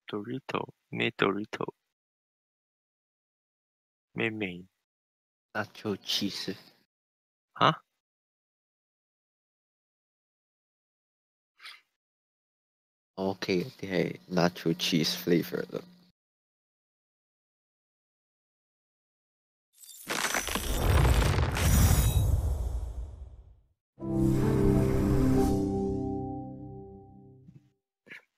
Dorito 咩 Dorito 咩味 nacho cheese。吓 OK 嘅啲係 nacho cheese flavour 咯。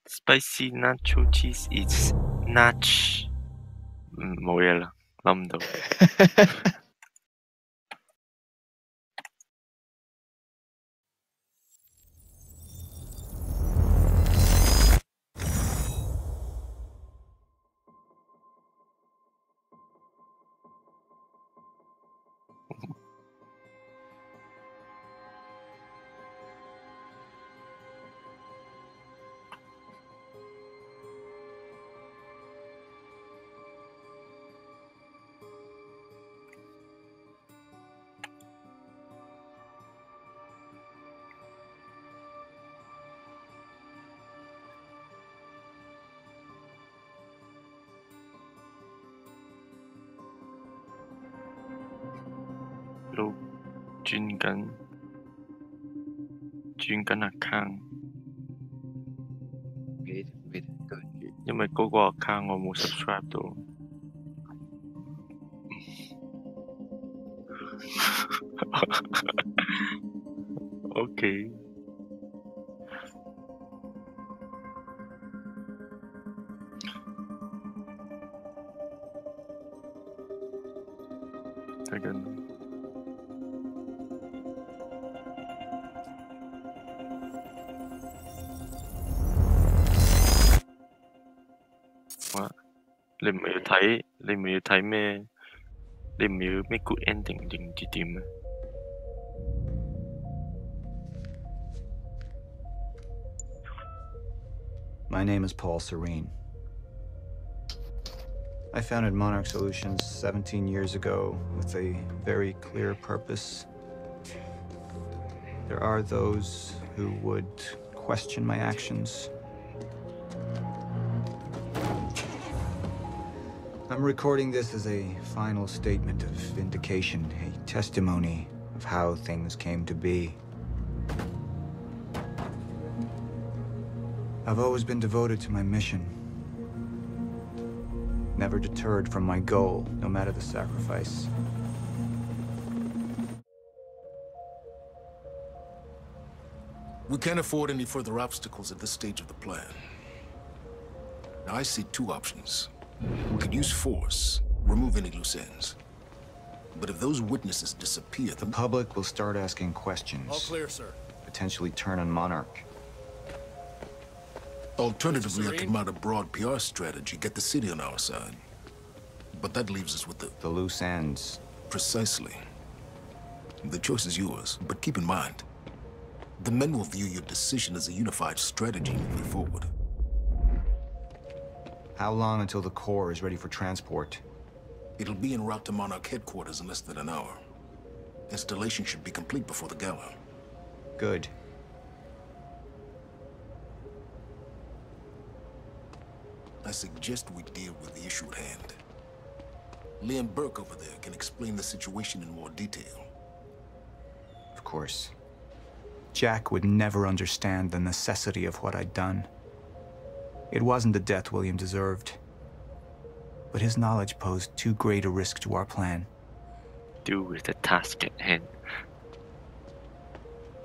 ？Spicy nacho cheese is nach 冇嘢啦，諗唔到。路轉緊 account， 因為嗰個 account 我冇 subscribe 到。OK。睇緊。你唔係要睇咩？你唔係要咩 good ending 定唔知點咩？ My name is Paul Serene. I founded Monarch Solutions 17 years ago with a very clear purpose. There are those who would question my actions. I'm recording this as a final statement of vindication, a testimony of how things came to be. I've always been devoted to my mission. Never deterred from my goal, no matter the sacrifice. We can't afford any further obstacles at this stage of the plan. Now, I see two options. We could use force, remove any loose ends. But if those witnesses disappear, The public will start asking questions. All clear, sir. Potentially turn on Monarch. Alternatively, I could mount a broad PR strategy, get the city on our side. But that leaves us with The loose ends. Precisely. The choice is yours, but keep in mind, the men will view your decision as a unified strategy moving forward. How long until the core is ready for transport? It'll be en route to Monarch headquarters in less than an hour. Installation should be complete before the gala. Good. I suggest we deal with the issue at hand. Liam Burke over there can explain the situation in more detail. Of course. Jack would never understand the necessity of what I'd done. It wasn't the death William deserved. But his knowledge posed too great a risk to our plan. Do with the task at hand.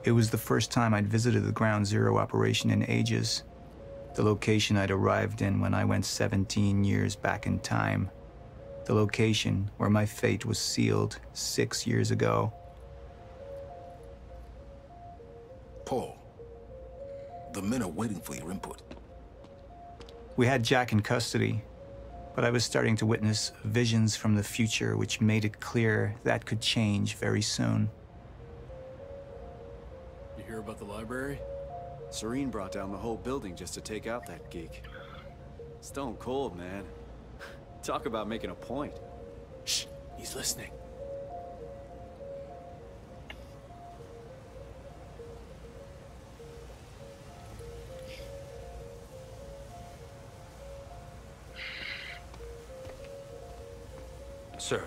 It was the first time I'd visited the Ground Zero operation in ages. The location I'd arrived in when I went 17 years back in time. The location where my fate was sealed 6 years ago. Paul, the men are waiting for your input. We had Jack in custody, but I was starting to witness visions from the future which made it clear that could change very soon. You hear about the library? Serene brought down the whole building just to take out that geek. Stone cold, man. Talk about making a point. Shh, he's listening. Sir,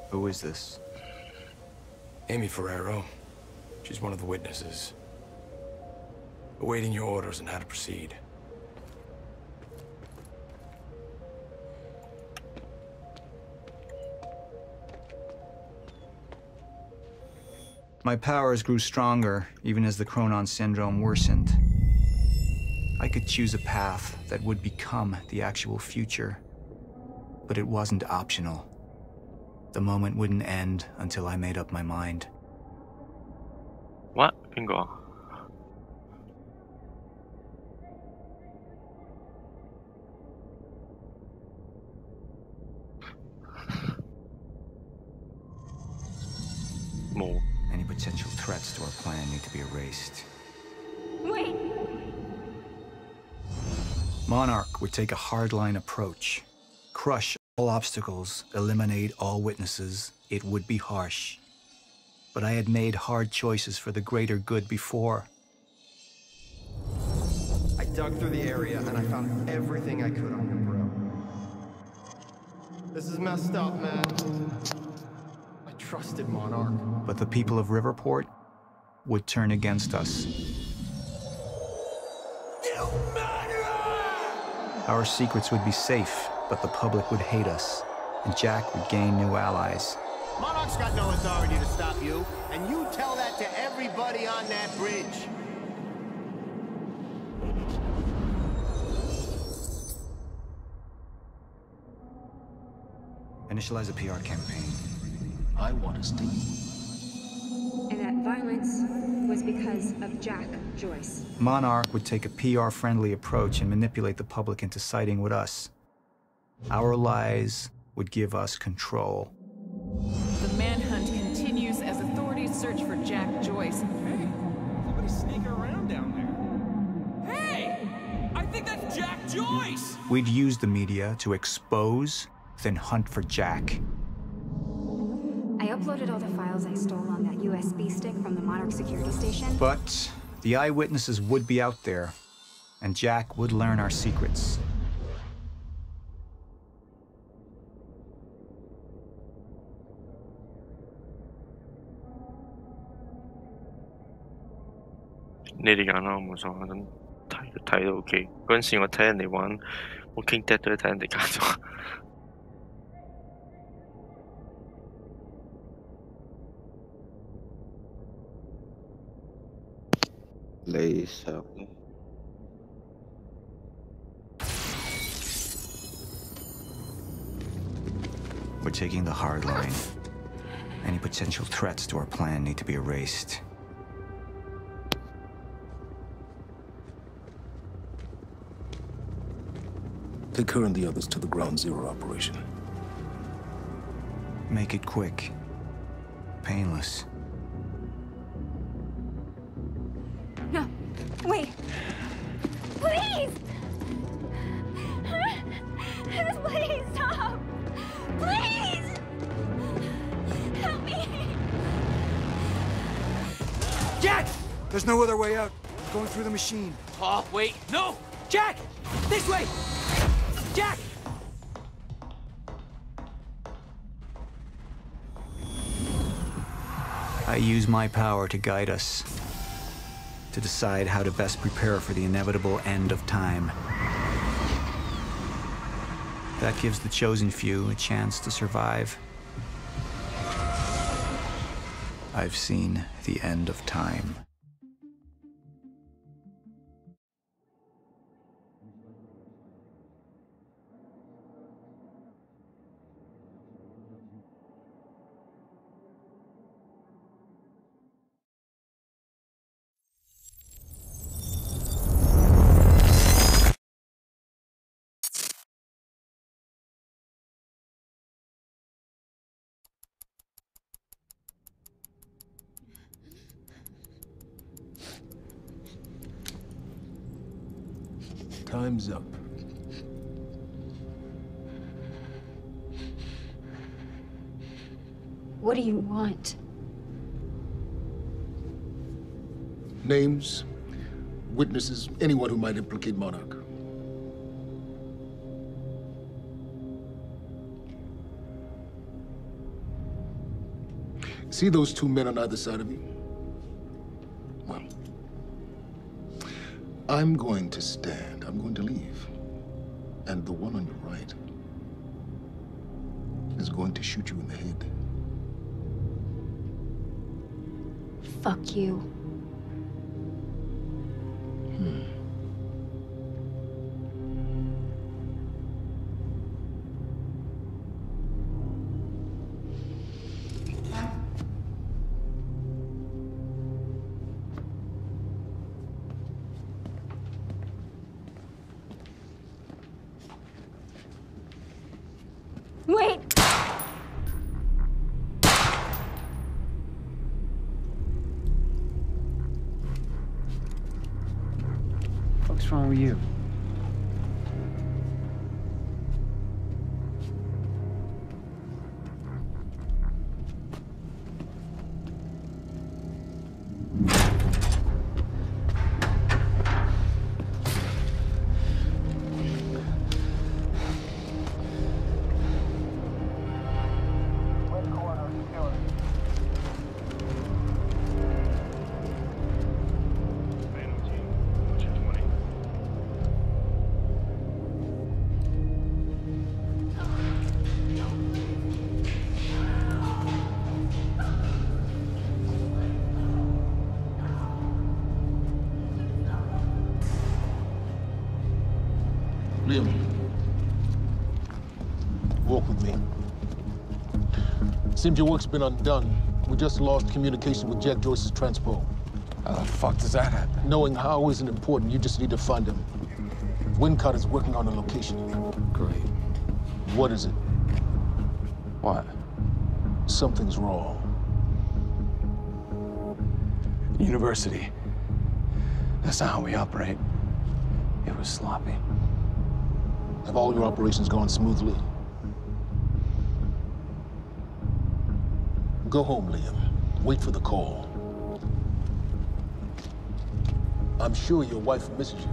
Who is this? Amy Ferrero. She's one of the witnesses. Awaiting your orders on how to proceed. My powers grew stronger, even as the Chronon syndrome worsened. I could choose a path that would become the actual future, but it wasn't optional. The moment wouldn't end until I made up my mind. What? 邊個？冇。 Any potential threats to our plan need to be erased. Wait! Monarch would take a hardline approach. Crush all obstacles, eliminate all witnesses. It would be harsh. But I had made hard choices for the greater good before. I dug through the area and I found everything I could on your bro. This is messed up, man. I trusted Monarch. But the people of Riverport would turn against us. Our secrets would be safe, but the public would hate us, and Jack would gain new allies. Monarch's got no authority to stop you, and you tell that to everybody on that bridge. Initialize a PR campaign. I want to stay. And that violence was because of Jack Joyce. Monarch would take a PR-friendly approach and manipulate the public into siding with us. Our lies would give us control. The manhunt continues as authorities search for Jack Joyce. Hey, somebody's sneaking around down there. Hey! I think that's Jack Joyce! We'd use the media to expose, then hunt for Jack. I uploaded all the files I stole on that USB stick from the Monarch security station. But the eyewitnesses would be out there, and Jack would learn our secrets.你哋揀啦，我冇所謂，等睇都 OK。嗰陣時我睇人哋玩Walking Dead都係睇人哋揀咗。你想呢？ We're taking the hard line. Any potential threats to our plan need to be erased. Take her and the others to the Ground Zero operation. Make it quick. Painless. No, wait. Please! Please stop! Please! Help me! Jack! There's no other way out. We're going through the machine. Oh, wait, no! Jack! This way! Jack! I use my power to guide us, to decide how to best prepare for the inevitable end of time. That gives the chosen few a chance to survive. I've seen the end of time. Time's up. What do you want? Names, witnesses, anyone who might implicate Monarch. See those two men on either side of you? Well, I'm going to stand. I'm going to leave. And the one on your right is going to shoot you in the head. Fuck you. Wait! What's wrong with you? Liam, walk with me. Seems your work's been undone. We just lost communication with Jack Joyce's transpo. How the fuck does that happen? Knowing how isn't important. You just need to find him. Wincott is working on a location. Great. What is it? What? Something's wrong. University. That's not how we operate. It was sloppy. Have all your operations gone smoothly? Go home, Liam. Wait for the call. I'm sure your wife misses you.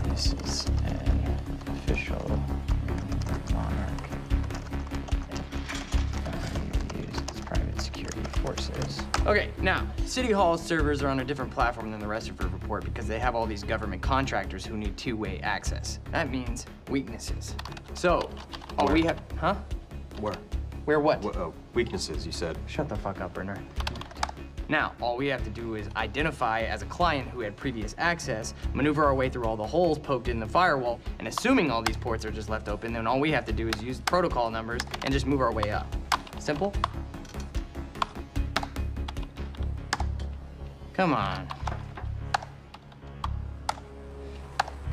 This is an official Monarch used as private security forces. Okay, now, City Hall servers are on a different platform than the Rutherford report because they have all these government contractors who need two-way access. That means weaknesses. So, all we have, huh? Where what? Weaknesses, you said. Shut the fuck up, Brenner. Now, all we have to do is identify as a client who had previous access, maneuver our way through all the holes poked in the firewall, and assuming all these ports are just left open, then all we have to do is use protocol numbers and just move our way up. Simple? Come on.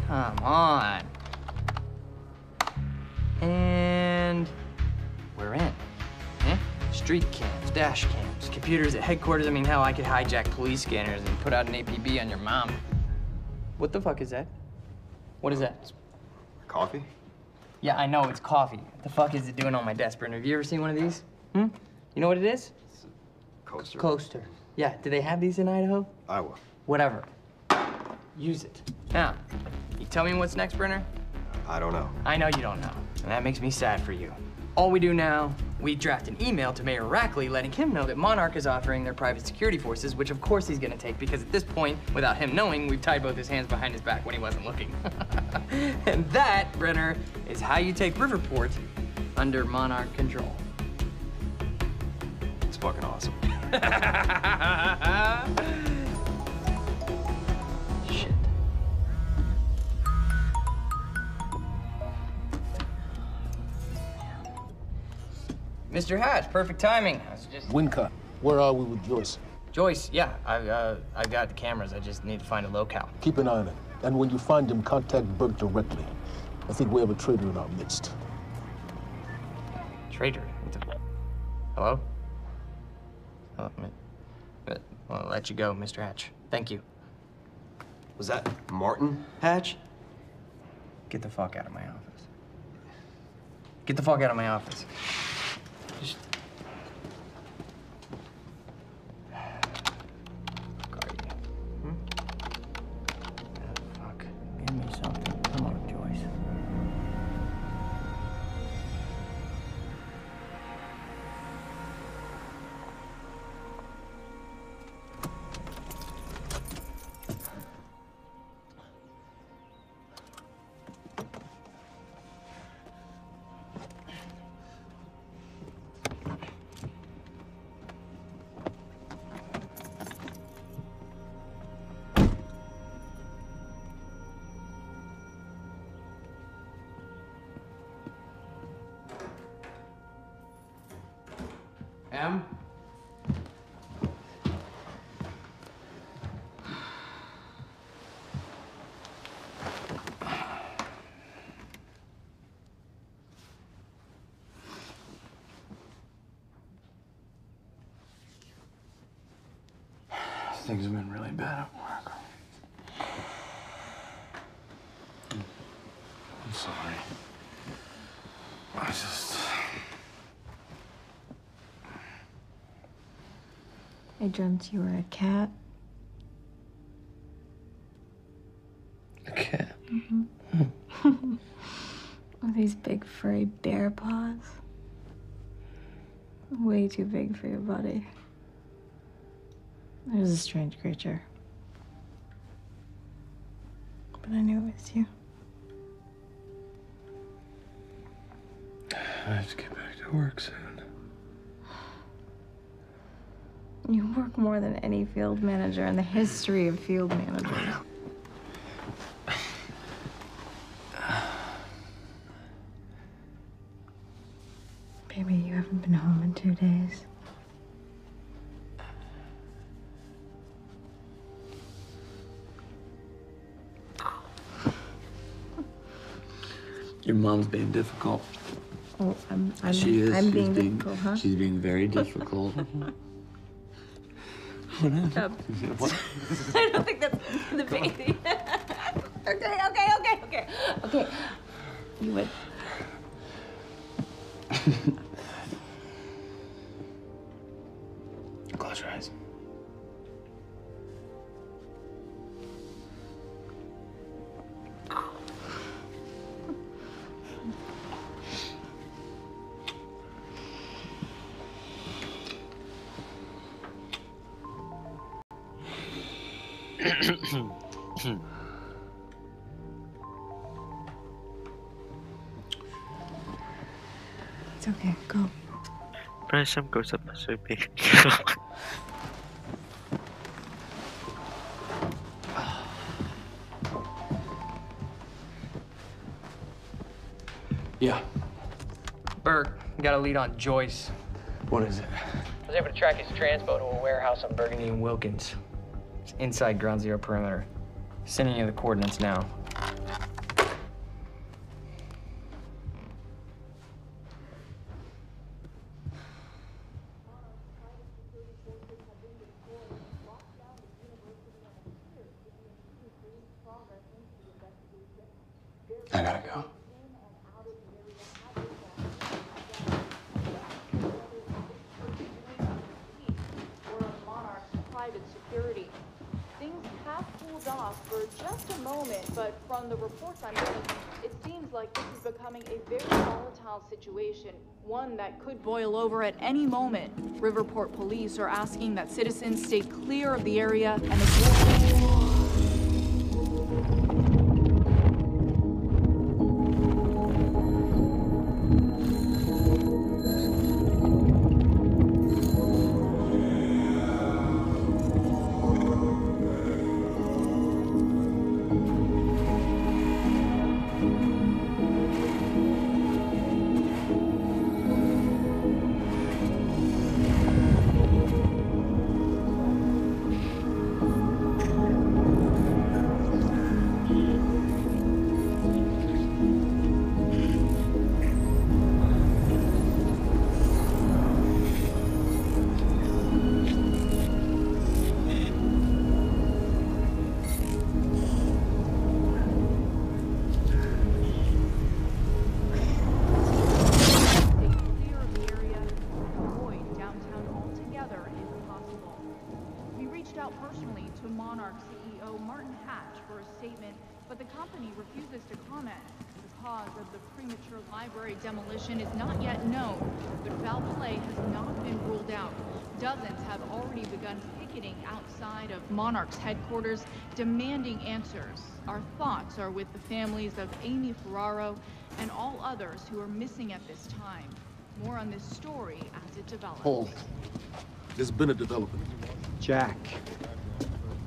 Come on. And we're in. Eh? Street cams, dash cams, computers at headquarters. I mean, hell, I could hijack police scanners and put out an APB on your mom. What the fuck is that? What is that? Coffee? Yeah, I know, it's coffee. What the fuck is it doing on my desk, Brenner? Have you ever seen one of these? You know what it is? It's a coaster. Coaster. Yeah, do they have these in Idaho? Iowa. Whatever. Use it. Now, you tell me what's next, Brenner? I don't know. I know you don't know, and that makes me sad for you. All we do now, we draft an email to Mayor Rackley letting him know that Monarch is offering their private security forces, which of course he's gonna take because at this point, without him knowing, we've tied both his hands behind his back when he wasn't looking. And that, Brenner, is how you take Riverport under Monarch control. It's fucking awesome. Shit. Mr. Hatch, perfect timing. I was just... Wincott, where are we with Joyce? Joyce, yeah, I've got the cameras. I just need to find a locale. Keep an eye on it. And when you find him, contact Burke directly. I think we have a traitor in our midst. Traitor? What the... Hello? Oh, I'll let you go, Mr. Hatch. Thank you. Was that Martin Hatch? Get the fuck out of my office. Get the fuck out of my office. Just Things have been really bad at work. I'm sorry. I dreamt you were a cat. A cat? Mm-hmm. With these big furry bear paws. Way too big for your body. It was a strange creature. But I knew it was you. I have to get back to work soon. You work more than any field manager in the history of field managers. Baby, you haven't been home in 2 days. Your mom's being difficult. Oh, She is. I'm She's being difficult, huh? She's being very difficult. What happened? What? I don't think that's the baby. Okay. You would. Close your eyes. It's okay. Go. Pressam goes up so big. Yeah. Burke, got a lead on Joyce. What is it? I was able to track his transpo to a warehouse on Burgundy and Wilkins. It's inside Ground Zero perimeter. Sending you the coordinates now. I gotta go. Things have cooled off for just a moment, but from the reports I'm getting, it seems like this is becoming a very volatile situation, one that could boil over at any moment. Riverport police are asking that citizens stay clear of the area and avoid... personally to Monarch CEO Martin Hatch for a statement, but the company refuses to comment. The cause of the premature library demolition is not yet known, but foul play has not been ruled out. Dozens have already begun picketing outside of Monarch's headquarters, demanding answers. Our thoughts are with the families of Amy Ferraro and all others who are missing at this time. More on this story as it develops. Paul, there's been a development. Jack.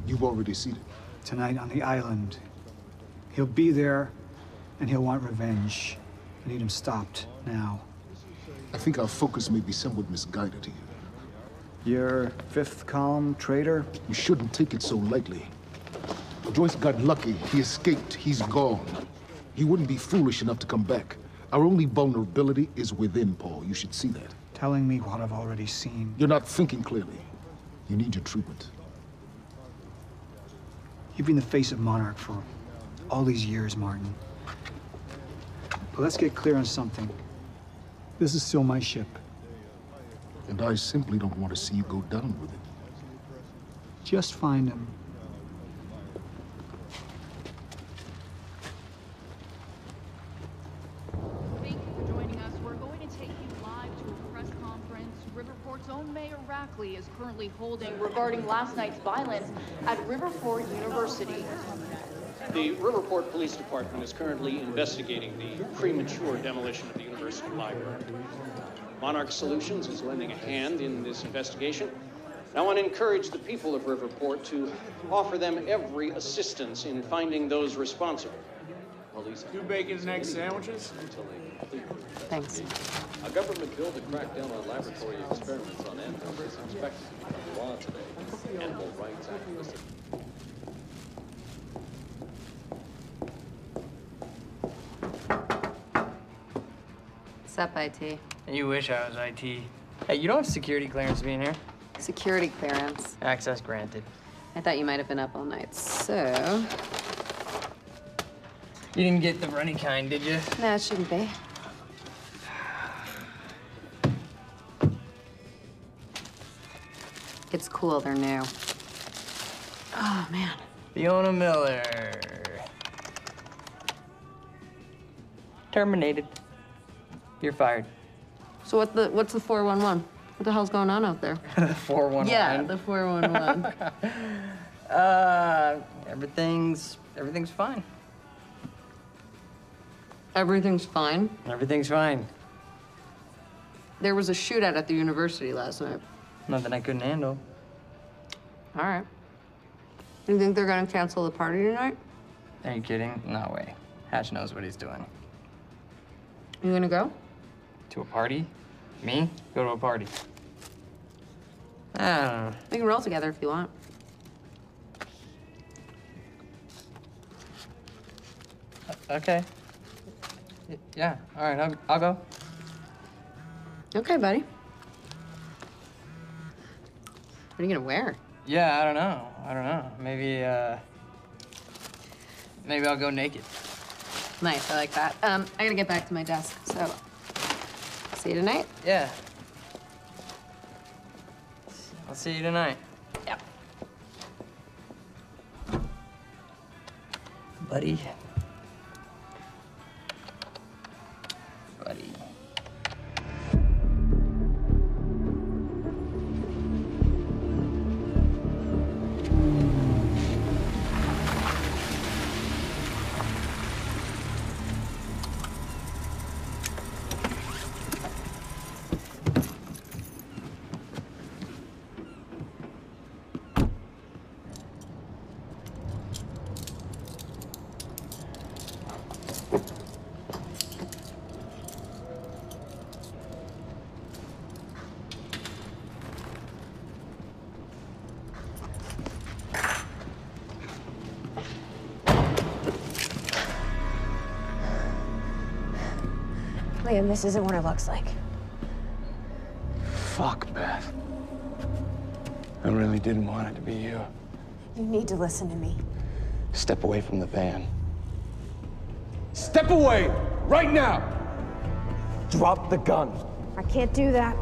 You've already seen it. Tonight on the island. He'll be there, and he'll want revenge. I need him stopped now. I think our focus may be somewhat misguided here. Your fifth column traitor? You shouldn't take it so lightly. Joyce got lucky. He escaped. He's gone. He wouldn't be foolish enough to come back. Our only vulnerability is within, Paul. You should see that. Telling me what I've already seen. You're not thinking clearly. You need your treatment. You've been the face of Monarch for all these years, Martin. But let's get clear on something. This is still my ship. And I simply don't want to see you go down with it. Just find him. Thank you for joining us. We're going to take you live to a press conference Riverport's own Mayor Rackley is currently holding regarding last night's violence at Riverport University. The Riverport Police Department is currently investigating the premature demolition of the university library. Monarch Solutions is lending a hand in this investigation. I want to encourage the people of Riverport to offer them every assistance in finding those responsible. Police 2 bacon and egg sandwiches? Thanks. A government bill to crack down on laboratory experiments on animals is expected to become law today. Animal rights activists. What's up, IT? You wish I was IT. Hey, you don't have security clearance being here. Security clearance. Access granted. I thought you might have been up all night, so... You didn't get the runny kind, did you? No, it shouldn't be. It's cool, they're new. Oh, man. Fiona Miller. Terminated. You're fired. So what's the 411? What the hell's going on out there? The 411? Yeah, the 411. Everything's fine. Everything's fine? Everything's fine. There was a shootout at the university last night. Nothing I couldn't handle. All right. You think they're gonna cancel the party tonight? Are you kidding? No way. Hatch knows what he's doing. You gonna go? To a party? Me? Go to a party. I don't know. We can roll together if you want. Okay. Yeah, all right, I'll go. Okay, buddy. What are you gonna wear? Yeah, I don't know. Maybe I'll go naked. Nice, I like that. I gotta get back to my desk, so see you tonight? Yeah. I'll see you tonight. Yep. Buddy. Buddy. Liam, this isn't what it looks like. Fuck, Beth. I really didn't want it to be you. You need to listen to me. Step away from the van. Step away! Right now! Drop the gun. I can't do that.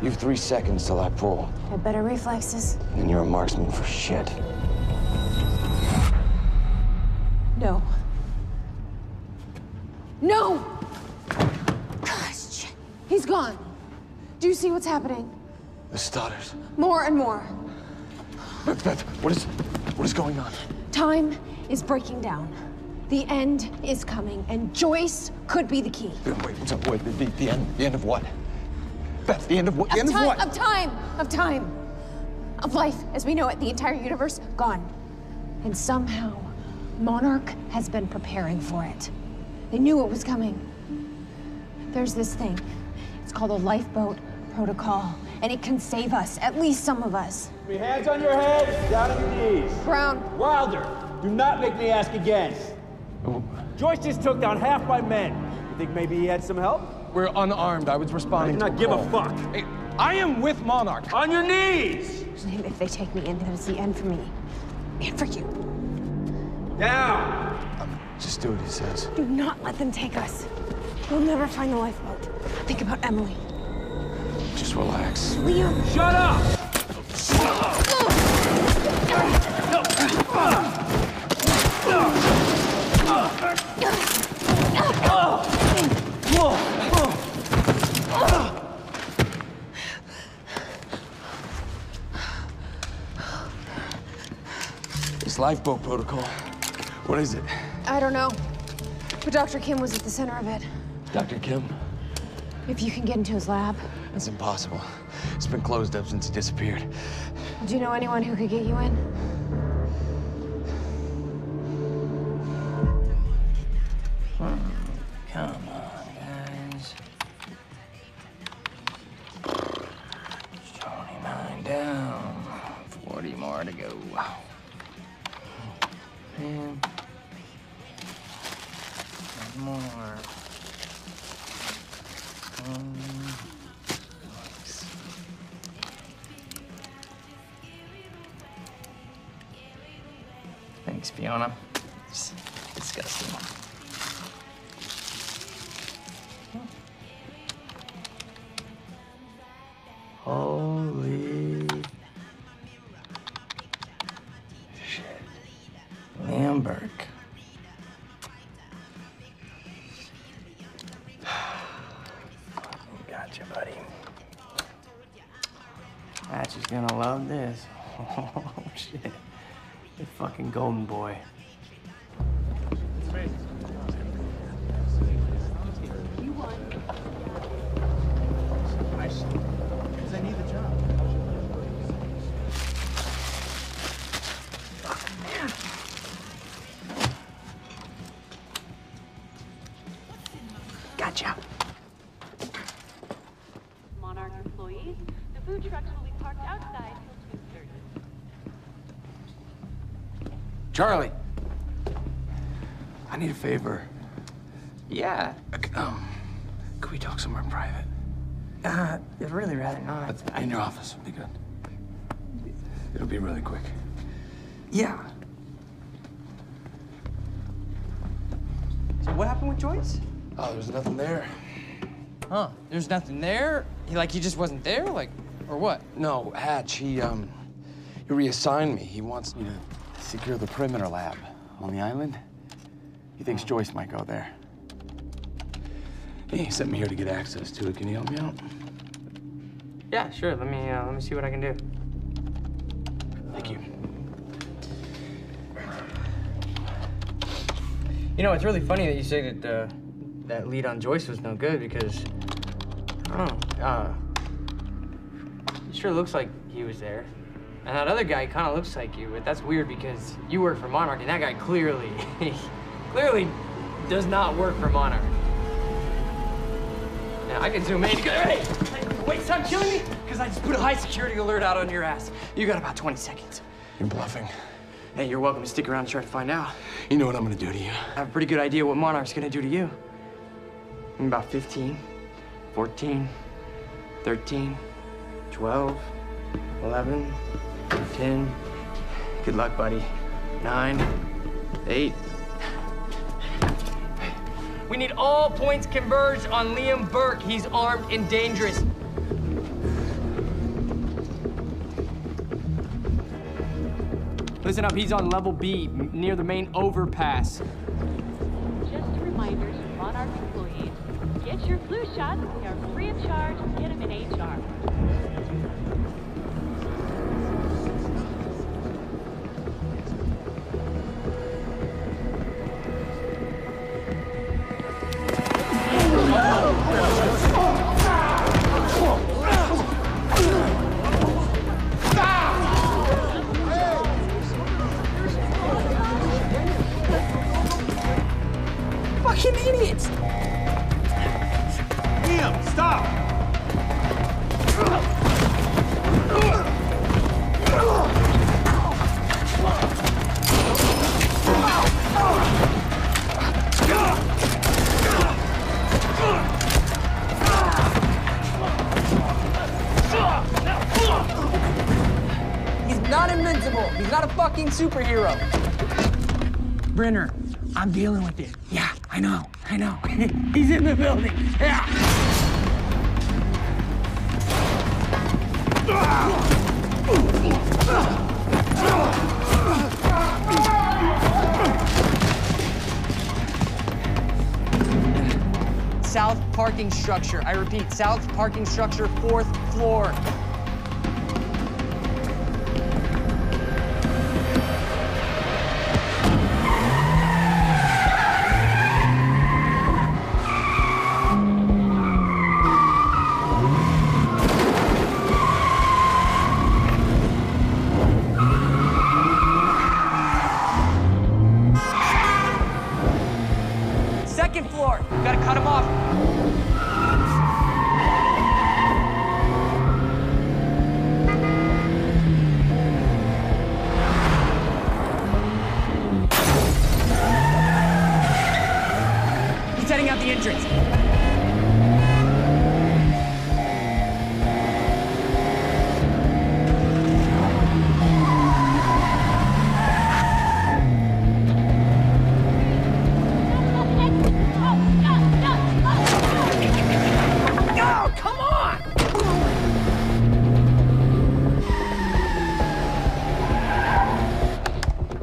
You have 3 seconds till I pull. I have better reflexes. And you're a marksman for shit. No. No! Gosh, shit. He's gone. Do you see what's happening? The stutters. More and more. Beth, what is going on? Time is breaking down. The end is coming, and Joyce could be the key. Wait, what's up? Wait, the end of what? Beth, the end of what? The end of what? Of time. Of life as we know it, the entire universe, gone. And somehow, Monarch has been preparing for it. They knew it was coming. There's this thing. It's called a lifeboat protocol, and it can save us, at least some of us. Hands on your head, down on your knees. Brown. Wilder, do not make me ask again. Joyce just took down half my men. You think maybe he had some help? We're unarmed. I was responding I do not give a fuck. Hey, I am with Monarch. On your knees! If they take me in, then it's the end for me. And for you. Down! Just do what he says. Do not let them take us. We'll never find the lifeboat. Think about Emily. Just relax. Liam! Shut up! This lifeboat protocol, what is it? I don't know. But Dr. Kim was at the center of it. Dr. Kim? If you can get into his lab. That's impossible. It's been closed up since he disappeared. Do you know anyone who could get you in? Come on, guys. 29 down. 40 more to go. Man. One more. Thanks, Fiona. It's disgusting. Holy shit. Liam Burke. Gotcha, buddy. Hatch is gonna love this. Oh, shit. The fucking golden boy. You won. Nice. Because I need the job. Gotcha. Monarch employees, the food trucks will be parked outside till 2:30. Charlie! I need a favor. Yeah. Could we talk somewhere private? I'd really rather not. In your office would be good. It'll be really quick. Yeah. So what happened with Joyce? Oh, there's nothing there. Huh? There's nothing there? He just wasn't there? Like, or what? No, Hatch, he reassigned me. He wants me to secure the perimeter lab on the island. He thinks Joyce might go there. He sent me here to get access to it. Can you help me out? Yeah, sure. Let me see what I can do. Thank you. You know, it's really funny that you say that that lead on Joyce was no good because I don't know. It sure looks like he was there. And that other guy kind of looks like you, but that's weird because you work for Monarch, and that guy clearly does not work for Monarch. Now, I can zoom in. Hey! Wait, stop killing me! Because I just put a high security alert out on your ass. You got about 20 seconds. You're bluffing. Hey, you're welcome to stick around and try to find out. You know what I'm gonna do to you. I have a pretty good idea what Monarch's gonna do to you. In about 15, 14, 13, 12, 11, 10. Good luck, buddy. 9, 8. We need all points converged on Liam Burke. He's armed and dangerous. Listen up, he's on level B, near the main overpass. Just a reminder to Monarch employees, get your flu shots. They are free of charge. Get them in HR. Fucking idiots! Liam, stop! He's not invincible. He's not a fucking superhero. Brenner, I'm dealing with it. Yeah, I know. He's in the building. Yeah. South parking structure. I repeat, south parking structure, 4th floor. Second floor. Gotta cut him off. He's heading out the entrance.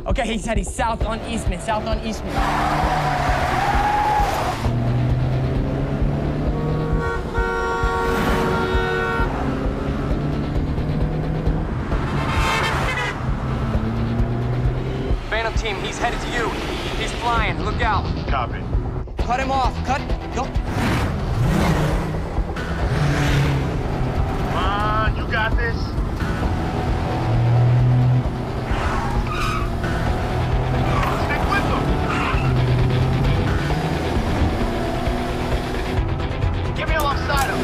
Okay, he said he's south on Eastman. Phantom team, he's headed to you. He's flying, look out. Copy. Cut him off, go. Come on, you got this. Get me alongside him.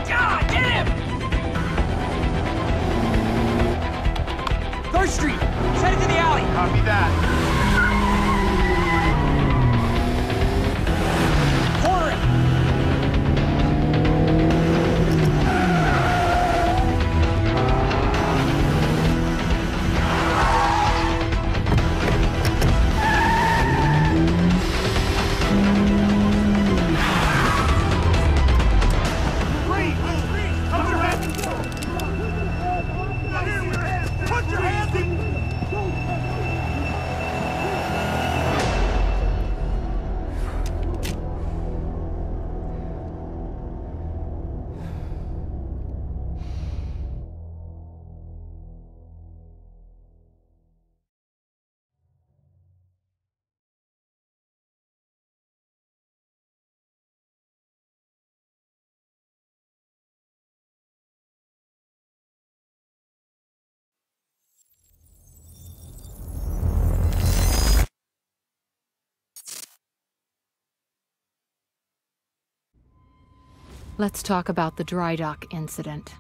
God, get him! 3rd Street, he's headed to the alley. Copy that. Corner him. Put your hands in. Let's talk about the dry dock incident.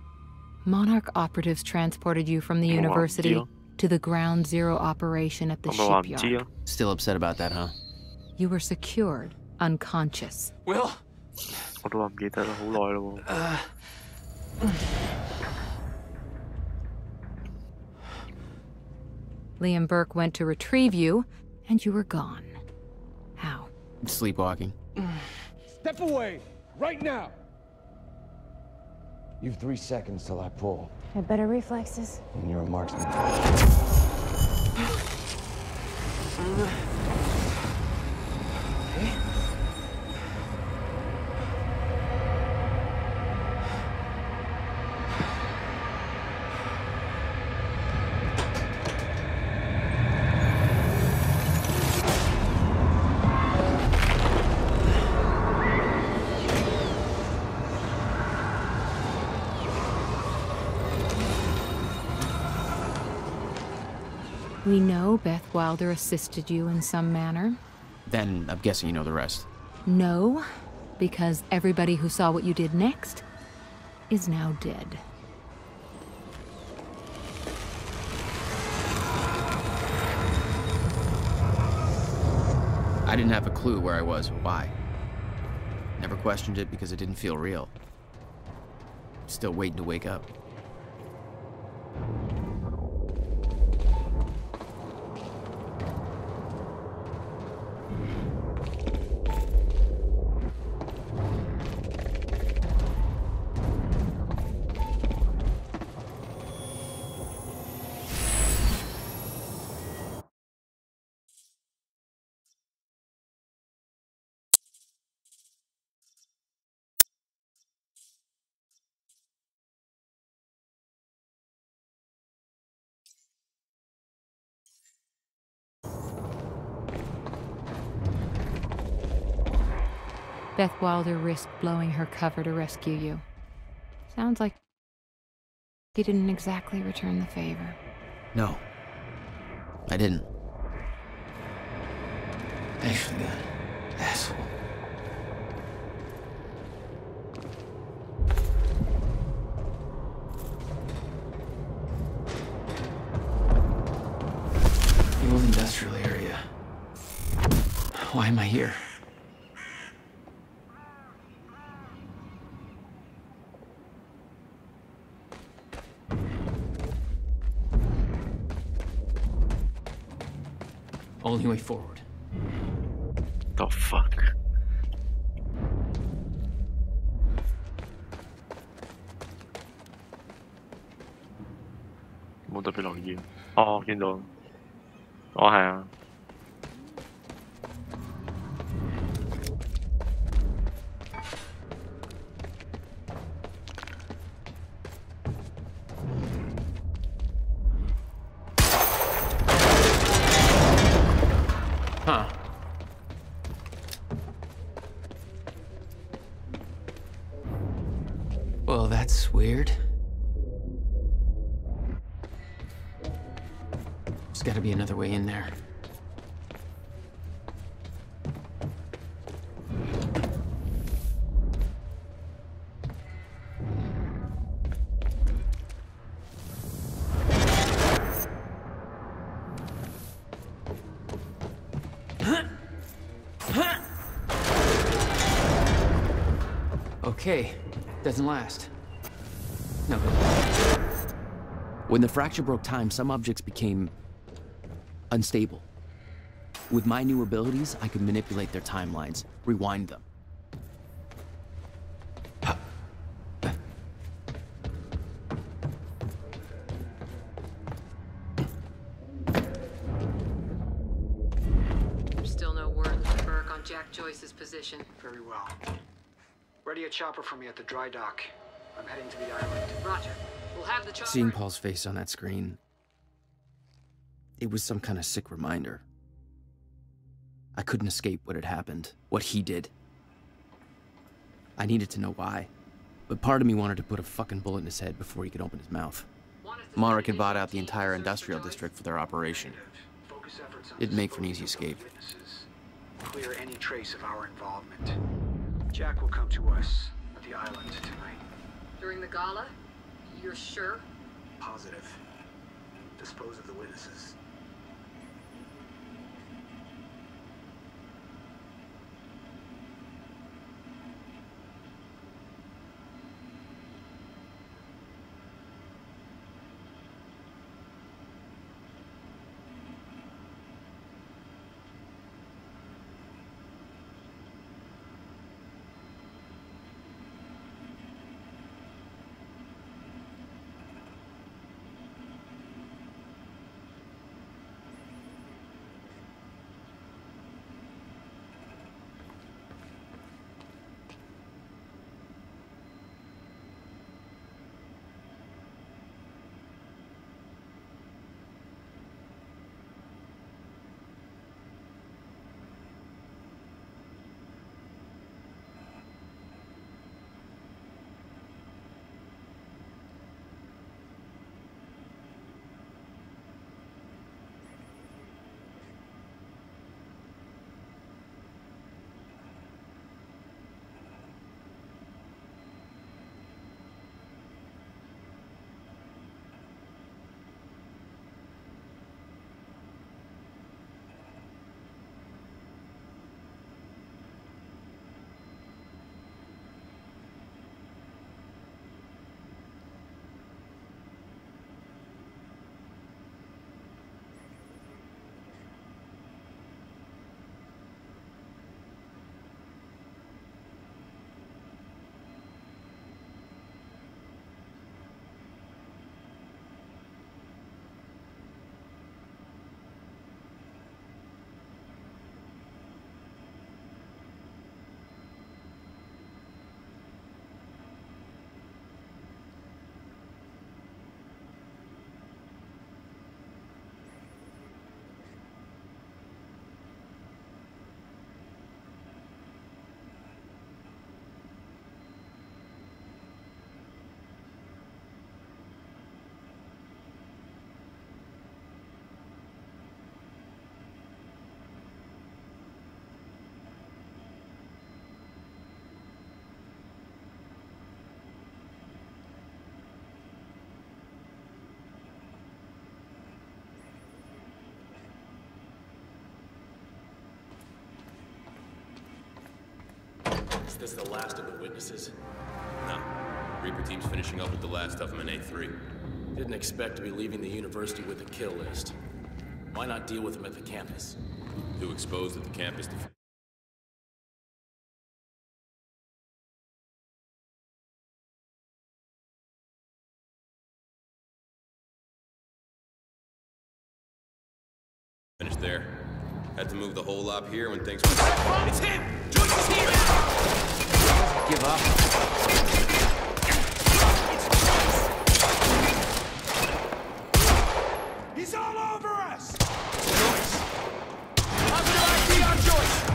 Monarch operatives transported you from the university to the Ground Zero operation at the shipyard. Still upset about that, huh? You were secured, unconscious. Will? 我都話唔記得啦，好耐咯喎。 Liam Burke went to retrieve you, and you were gone. How? Sleepwalking. Step away, right now. You've 3 seconds till I pull. Had better reflexes. And you're a marksman. We know Beth Wilder assisted you in some manner. Then I'm guessing you know the rest. No, because everybody who saw what you did next is now dead. I didn't have a clue where I was or why. Never questioned it because it didn't feel real. Still waiting to wake up. Beth Wilder risked blowing her cover to rescue you. Sounds like you didn't exactly return the favor. No, I didn't. Thanks for that, asshole. The old industrial area. Why am I here? Only way forward. The fuck?冇特別留意。哦，見到。哦，係啊。Huh. Well, that's weird. There's gotta be another way in there. Okay, doesn't last. No. When the fracture broke time, some objects became unstable. With my new abilities, I could manipulate their timelines, rewind them. There's still no word from Burke on Jack Joyce's position. Very well. Ready a chopper for me at the dry dock. I'm heading to the island. Roger. We'll have the chopper. Seeing Paul's face on that screen, it was some kind of sick reminder. I couldn't escape what had happened, what he did. I needed to know why, but part of me wanted to put a fucking bullet in his head before he could open his mouth. Monarch had bought out the entire industrial district for their operation. It'd make for an easy escape. Clear any trace of our involvement. Jack will come to us at the island tonight. During the gala? You're sure? Positive. Dispose of the witnesses. this the last of the witnesses? No. Reaper team's finishing up with the last of them in A3. Didn't expect to be leaving the university with a kill list. Why not deal with them at the campus? Too exposed at the campus to... Finished there. Had to move the whole op here when things went... It's him! Joyce is here! Give up. He's all over us! Joyce! Positive ID on Joyce!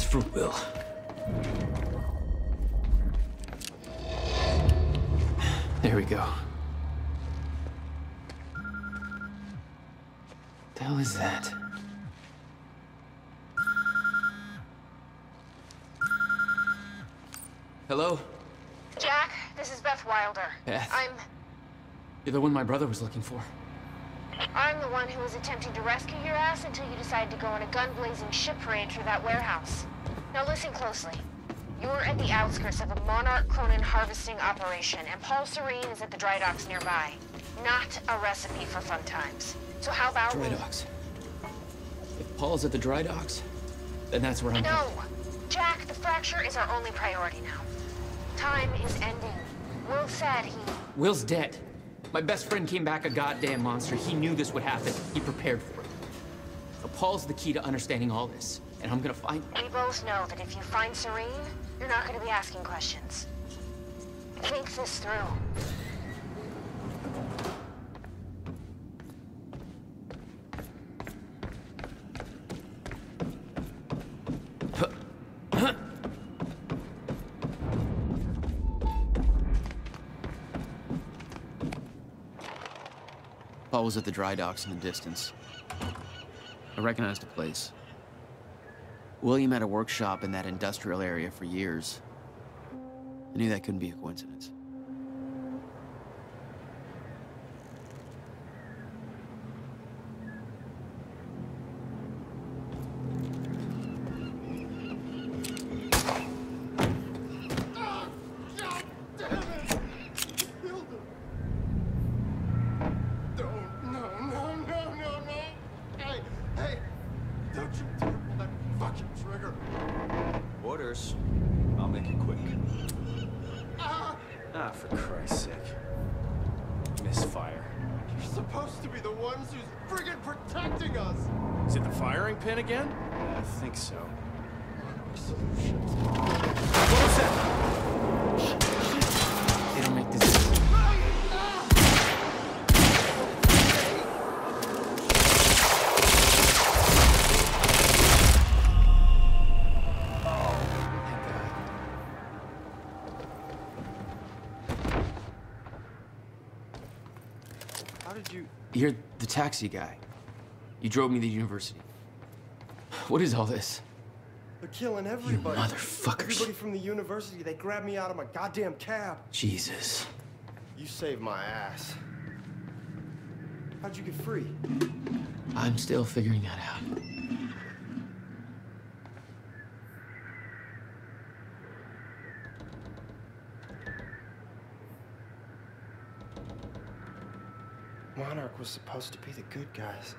For Will. There we go. The hell is that? Hello? Jack, this is Beth Wilder. Beth? I'm You're the one my brother was looking for. the one who was attempting to rescue your ass until you decided to go on a gun-blazing ship parade through that warehouse. Now listen closely. You're at the outskirts of a Monarch Cronin harvesting operation, and Paul Serene is at the dry docks nearby. Not a recipe for fun times. So how about Dry docks? If Paul's at the dry docks, then that's where I'm No! going. Jack, the fracture is our only priority now. Time is ending. Will said he... Will's dead. My best friend came back a goddamn monster. He knew this would happen. He prepared for it. So Paul's the key to understanding all this, and I'm gonna find him. We both know that if you find Serene, you're not going to be asking questions. Think this through. Paul was at the dry docks in the distance. I recognized the place. William had a workshop in that industrial area for years. I knew that couldn't be a coincidence. I'll make it quick. Ah, for Christ's sake. Misfire. You're supposed to be the ones who's friggin' protecting us! Is it the firing pin again? Yeah, I think so. What was that? They don't make this. You're the taxi guy. You drove me to the university. What is all this? They're killing everybody. You motherfuckers. Everybody from the university, they grabbed me out of my goddamn cab. Jesus. You saved my ass. How'd you get free? I'm still figuring that out. Monarch was supposed to be the good guys.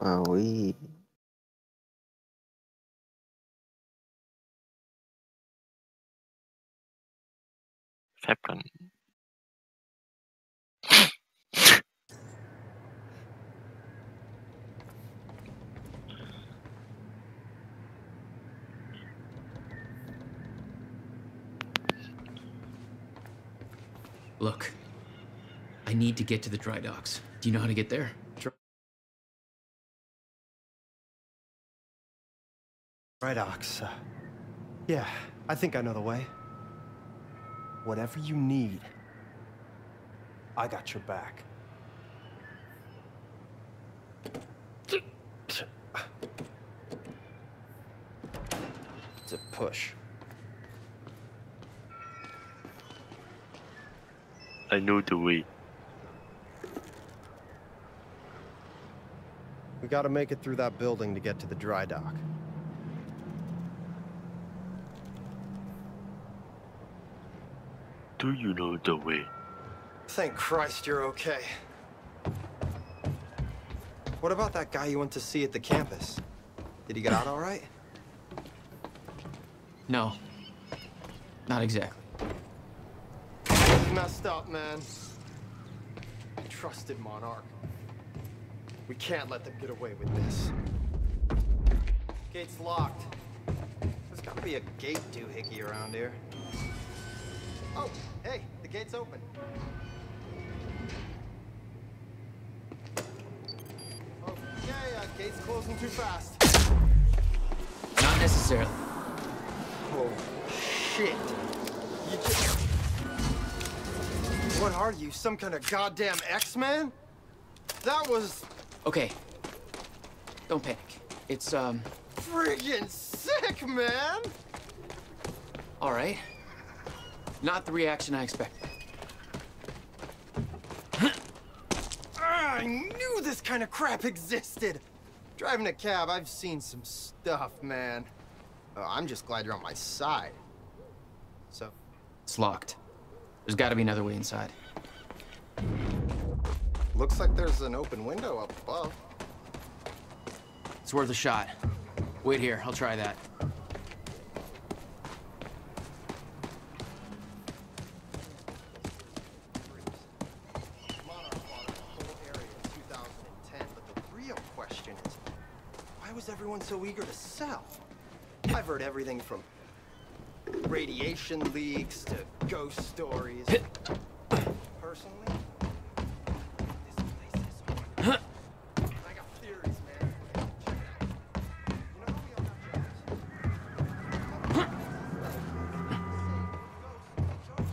Ah oui. phép cần. Look, I need to get to the dry docks. Do you know how to get there? Dry docks. Yeah, I think I know the way. Whatever you need, I got your back. It's a push. I know the way. We gotta make it through that building to get to the dry dock. Do you know the way? Thank Christ you're okay. What about that guy you went to see at the campus? Did he get out all right? No. Not exactly. He's messed up, man. I trusted Monarch. We can't let them get away with this. Gate's locked. There's gotta be a gate doohickey around here. Oh, hey, the gate's open. Okay, gate's closing too fast. Not necessarily. Oh, shit. You just... What are you, some kind of goddamn X-Man? That was... Okay. Don't panic. It's, friggin' sick, man! all right. Not the reaction I expected. I knew this kind of crap existed! Driving a cab, I've seen some stuff, man. Oh, I'm just glad you're on my side. So? It's locked. There's gotta be another way inside. Looks like there's an open window up above. It's worth a shot. Wait here, I'll try that. Everyone so eager to sell. I've heard everything from radiation leaks to ghost stories. Personally, this place is haunted. I got theories, man. Check it out. You know how we all got jobs?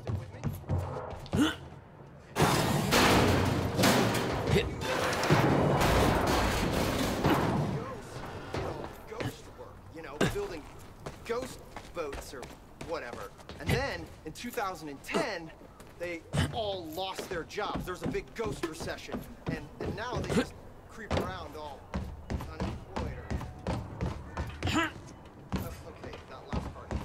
Still with me? Building ghost boats or whatever. And then, in 2010, they all lost their jobs. There was a big ghost recession. And now they just creep around all unemployed or... okay, that last part is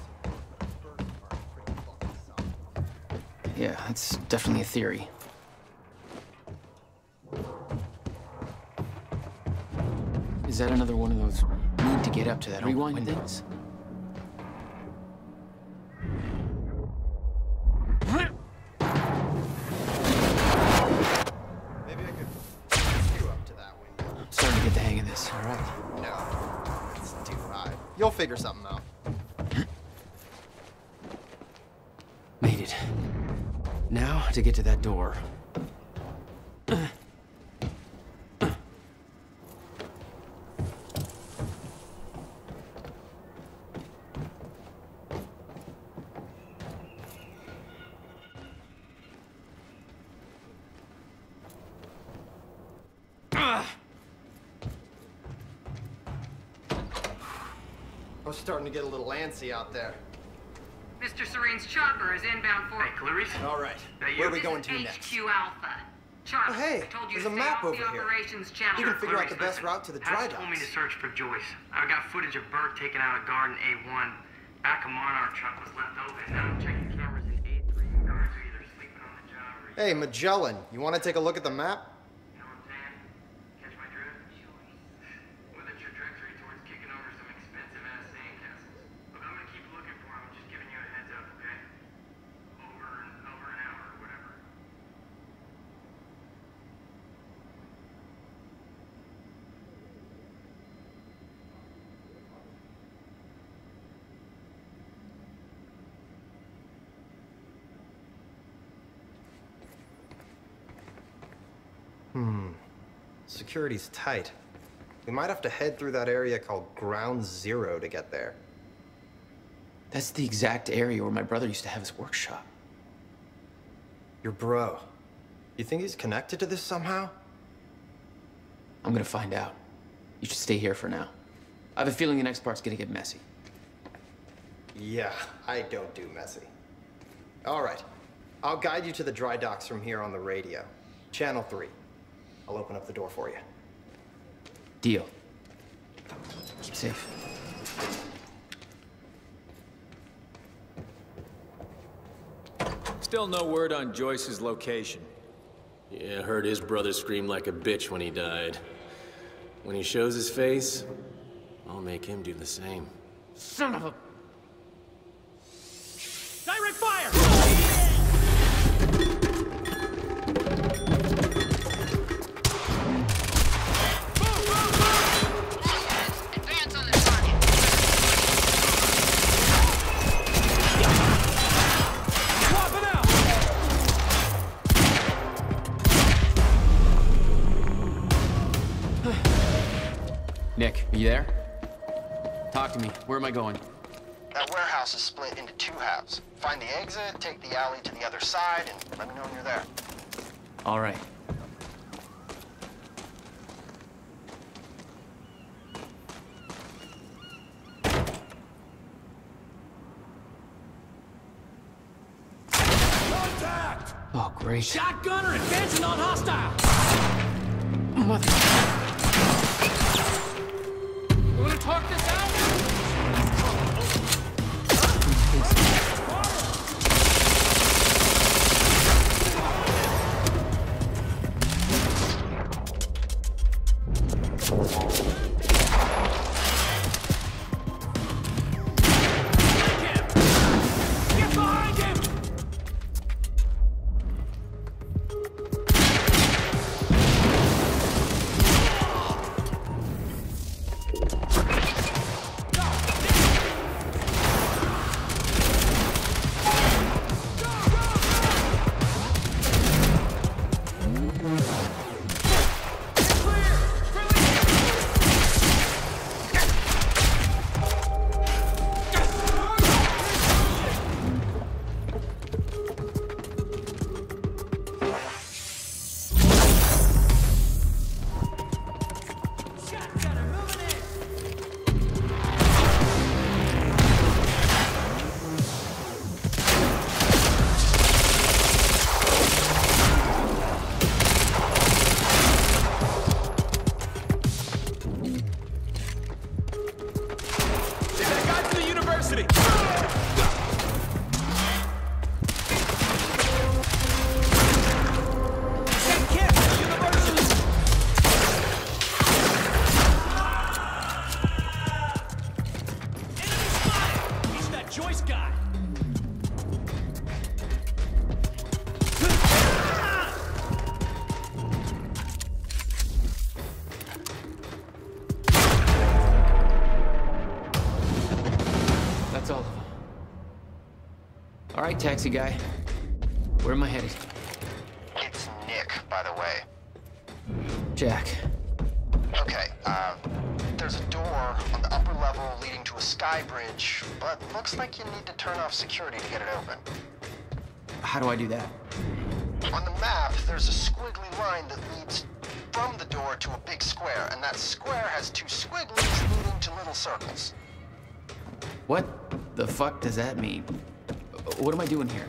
the first part pretty fucking solid. Yeah, that's definitely a theory. Is that another one of those need to get up to that rewind things? Maybe I could push you up to that window. Starting to get the hang of this. All right. No, it's too high. You'll figure something out. Made it. Now to get to that door. I was starting to get a little antsy out there. Mr. Serene's chopper is inbound for... Hey, Clarice. All right. Where are we going to next? HQ Alpha. Charlie, Oh, hey, I told you there's to a stay map off over the here. operations channel. You can figure out the Clarice, best route to the dry Pat's told me to docks. search for Joyce. I got footage of Burke taking out a guard in A1. Back of Monarch truck was left open. Now I'm checking cameras in A3. Guards are either sleeping on the job or... Hey, Magellan, you want to take a look at the map? You know what I'm saying? Security's tight. We might have to head through that area called Ground Zero to get there. That's the exact area where my brother used to have his workshop. Your bro. You think he's connected to this somehow? I'm gonna find out. You should stay here for now. I have a feeling the next part's gonna get messy. Yeah, I don't do messy. All right. I'll guide you to the dry docks from here on the radio. Channel 3. I'll open up the door for you. Deal. Keep safe. Still no word on Joyce's location. Yeah, heard his brother scream like a bitch when he died. When he shows his face, I'll make him do the same. Son of a... Direct fire! Advance on this target. Swapping out! Nick, are you there? Talk to me. Where am I going? That warehouse is split into 2 halves. Find the exit, take the alley to the other side, and let me know when you're there. All right. Contact! Oh, great. Shotgunner advancing on hostile! Mother... You wanna talk this out? Get behind him! All right, taxi guy. Where am I headed? It's Nick, by the way. Jack. Okay, there's a door on the upper level leading to a sky bridge, but looks like you need to turn off security to get it open. How do I do that? On the map, there's a squiggly line that leads from the door to a big square, and that square has 2 squigglies leading to little circles. What the fuck does that mean? What am I doing here?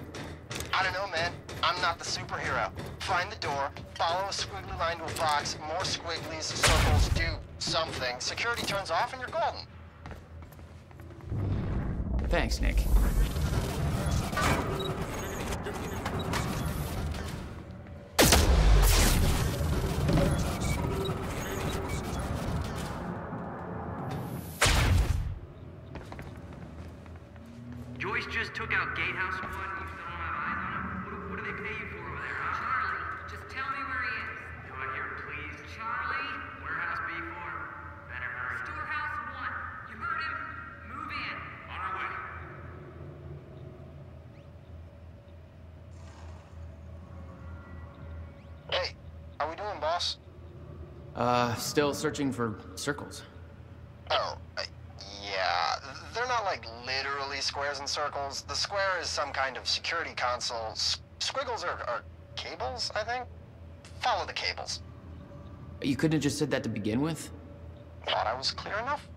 I don't know, man. I'm not the superhero. Find the door, follow a squiggly line to a box, more squigglies, circles, do something. Security turns off and you're golden. Thanks, Nick. Joyce just took out Gatehouse 1. You still don't have eyes on him? What do they pay you for over there, huh? Charlie, just tell me where he is. Do I hear it, please? Charlie? Warehouse B4. Better hurry. Storehouse 1. You heard him. Move in. On our way. Hey, are we doing doing, boss? Still searching for circles. Oh, yeah. They're not like literally squares and circles. The square is some kind of security console. Squiggles are cables, I think? Follow the cables. You couldn't have just said that to begin with? Thought I was clear enough?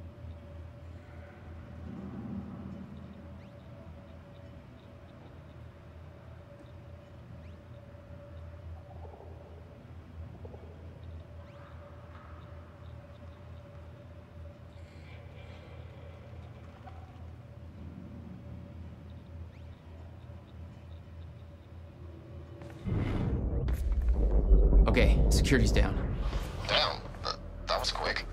Okay, security's down. Down? That was quick.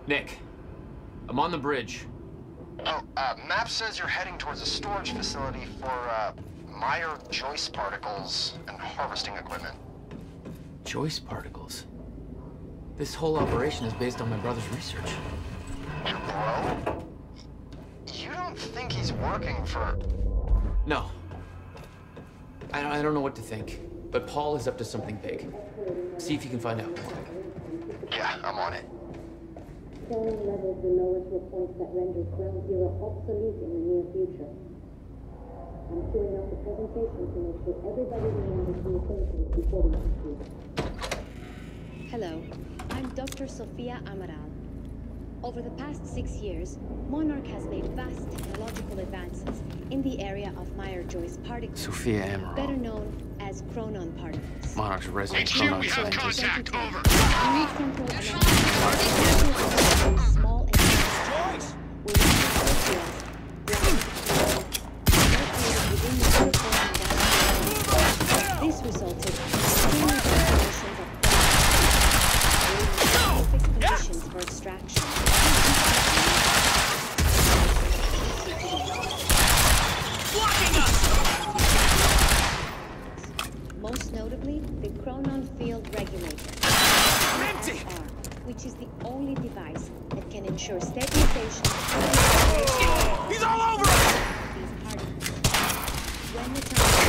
Nick, I'm on the bridge. Oh, map says you're heading towards a storage facility for, Meyer-Joyce particles and harvesting equipment. Joyce particles? This whole operation is based on my brother's research. Your bro? You don't think he's working for... No. I don't know what to think, but Paul is up to something big. See if you can find out more. Yeah, I'm on it. Falling levels will lower to a point that renders Ground Zero obsolete in the near future. I'm queuing up the presentation to make sure everybody remembers the essentials before we proceed. Hello, I'm Dr. Sofia Amaral. Over the past 6 years, Monarch has made vast technological advances in the area of Meyer-Joyce particles, Sofia Amaral. better known as chronon particles. Monarch's resident HQ, chronon we have scientist. contact, over. Unique temporal analysis small and Joyce! Will refer to as within the uniform environment. This resulted in extremely conditions of perfect conditions for extraction. Most notably, the chronon field regulator, which is the only device that can ensure stabilization. He's all over us! When the time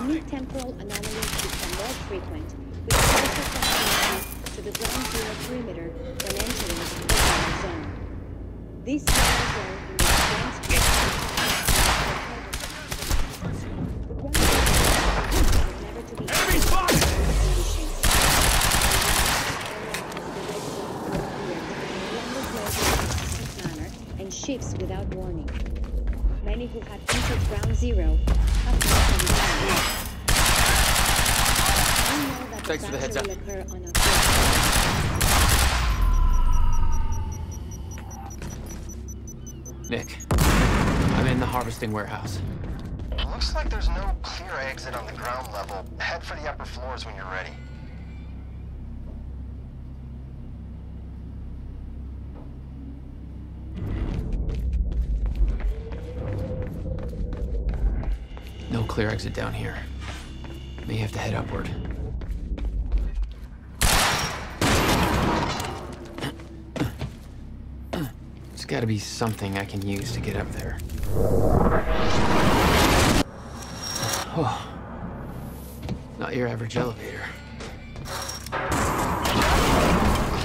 unique temporal anomalies become more frequent, with closer proximity to the ground zero perimeter when entering the control zone. This zone in the advanced never to be manner and shifts without warning. Many who have entered ground zero have come from ground. Thanks for the heads up. Nick, I'm in the harvesting warehouse. Looks Looks like there's no clear exit on the ground level. Head for the upper floors when you're ready. No clear exit down here. May have to head upward. There's gotta be something I can use to get up there. Oh. Not your average elevator. We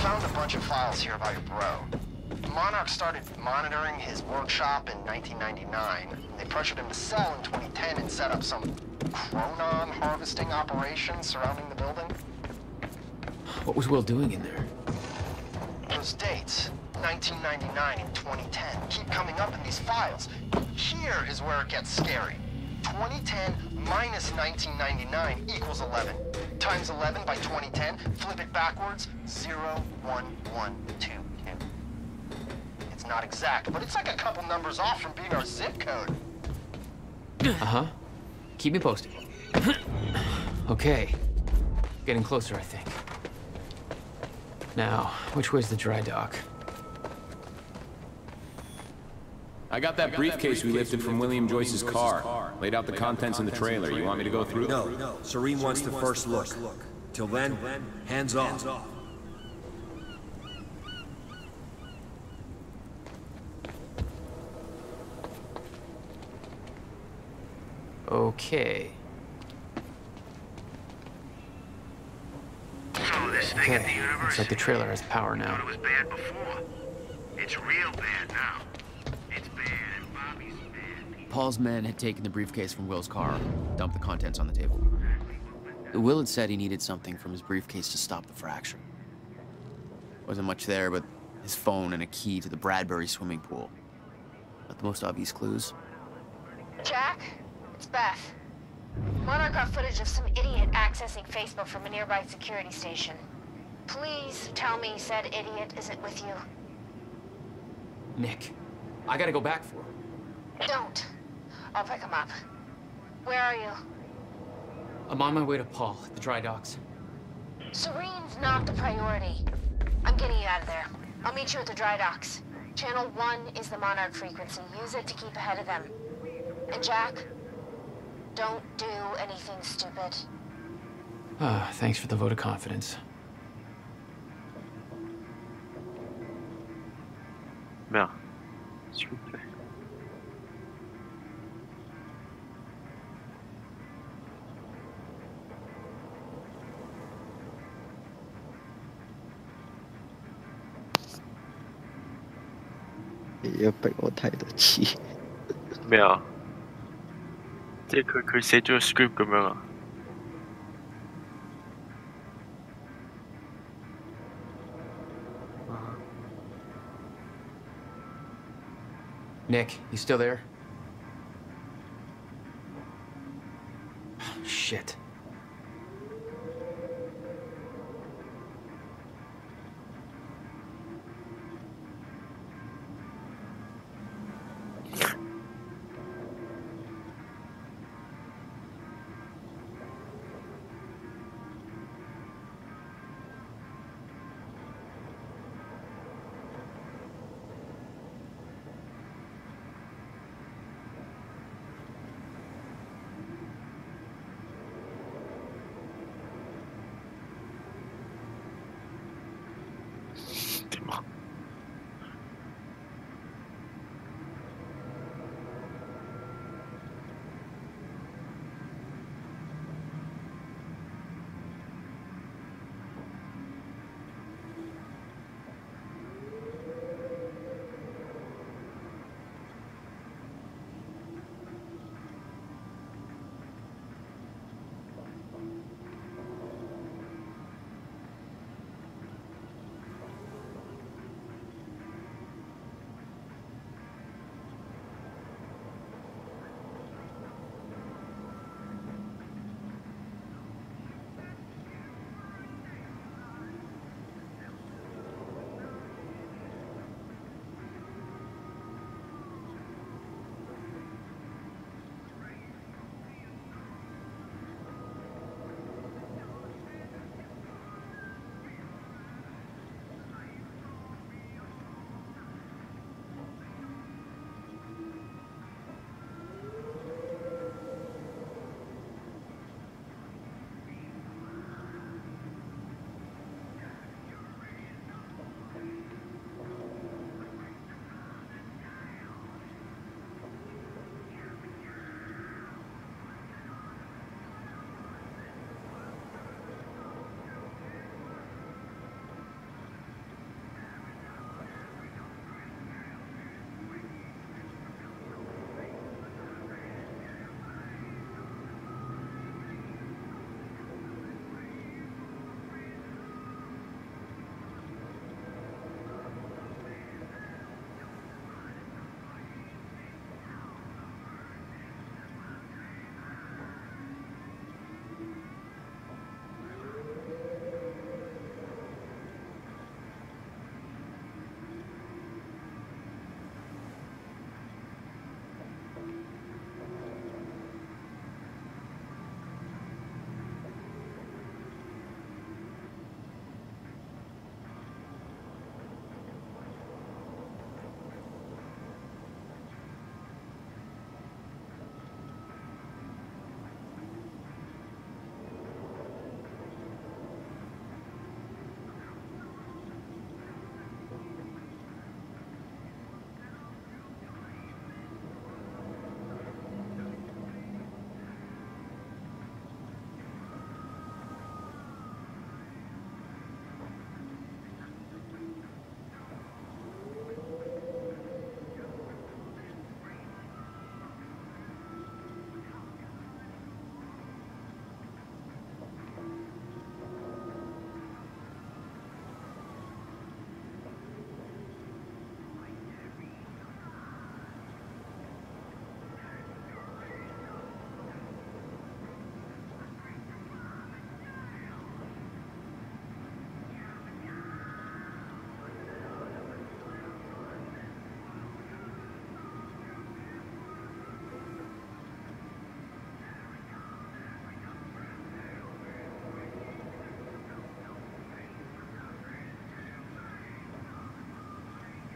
found a bunch of files here about your bro. Monarch started monitoring his workshop in 1999. And they pressured him to sell in 2010 and set up some chronon harvesting operation surrounding the building. What was Will doing in there? Those dates, 1999 and 2010, keep coming up in these files. Here is where it gets scary. 2010 minus 1999 equals 11. Times 11 by 2010, flip it backwards, 01122. It's not exact, but it's like a couple numbers off from being our zip code. Uh-huh. Keep me posted. Okay. Getting closer, I think. Now, which way's the dry dock? I got that briefcase we lifted from William Joyce's car. Laid out the contents in the trailer. You want me to go through? No. Serene wants the first look. Till then, hands off. Okay. Okay, looks like the trailer has power now. It was bad before. It's real bad now. It's bad, and Bobby's bad. Paul's men had taken the briefcase from Will's car, dumped the contents on the table. Will had said he needed something from his briefcase to stop the fracture. Wasn't much there, but his phone and a key to the Bradbury swimming pool. Not the most obvious clues. Jack, it's Beth. Monarch got footage of some idiot accessing Facebook from a nearby security station. Please tell me said idiot isn't with you. Nick, I gotta go back for him. Don't. I'll pick him up. Where are you? I'm on my way to Paul at the dry docks. Serene's not the priority. I'm getting you out of there. I'll meet you at the dry docks. Channel 1 is the Monarch frequency. Use it to keep ahead of them. And Jack, don't do anything stupid. Thanks for the vote of confidence. Bien. S'il vous plaît.咩啊？即係佢寫咗個 script 咁樣啊？ Nick, you still there? Shit.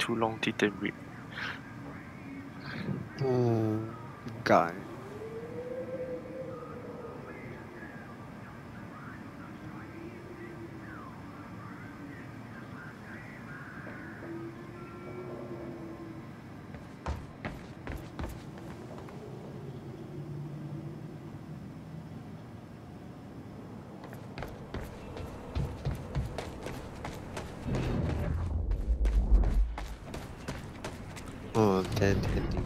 too long didn't read. Got it. Oh, dead ending.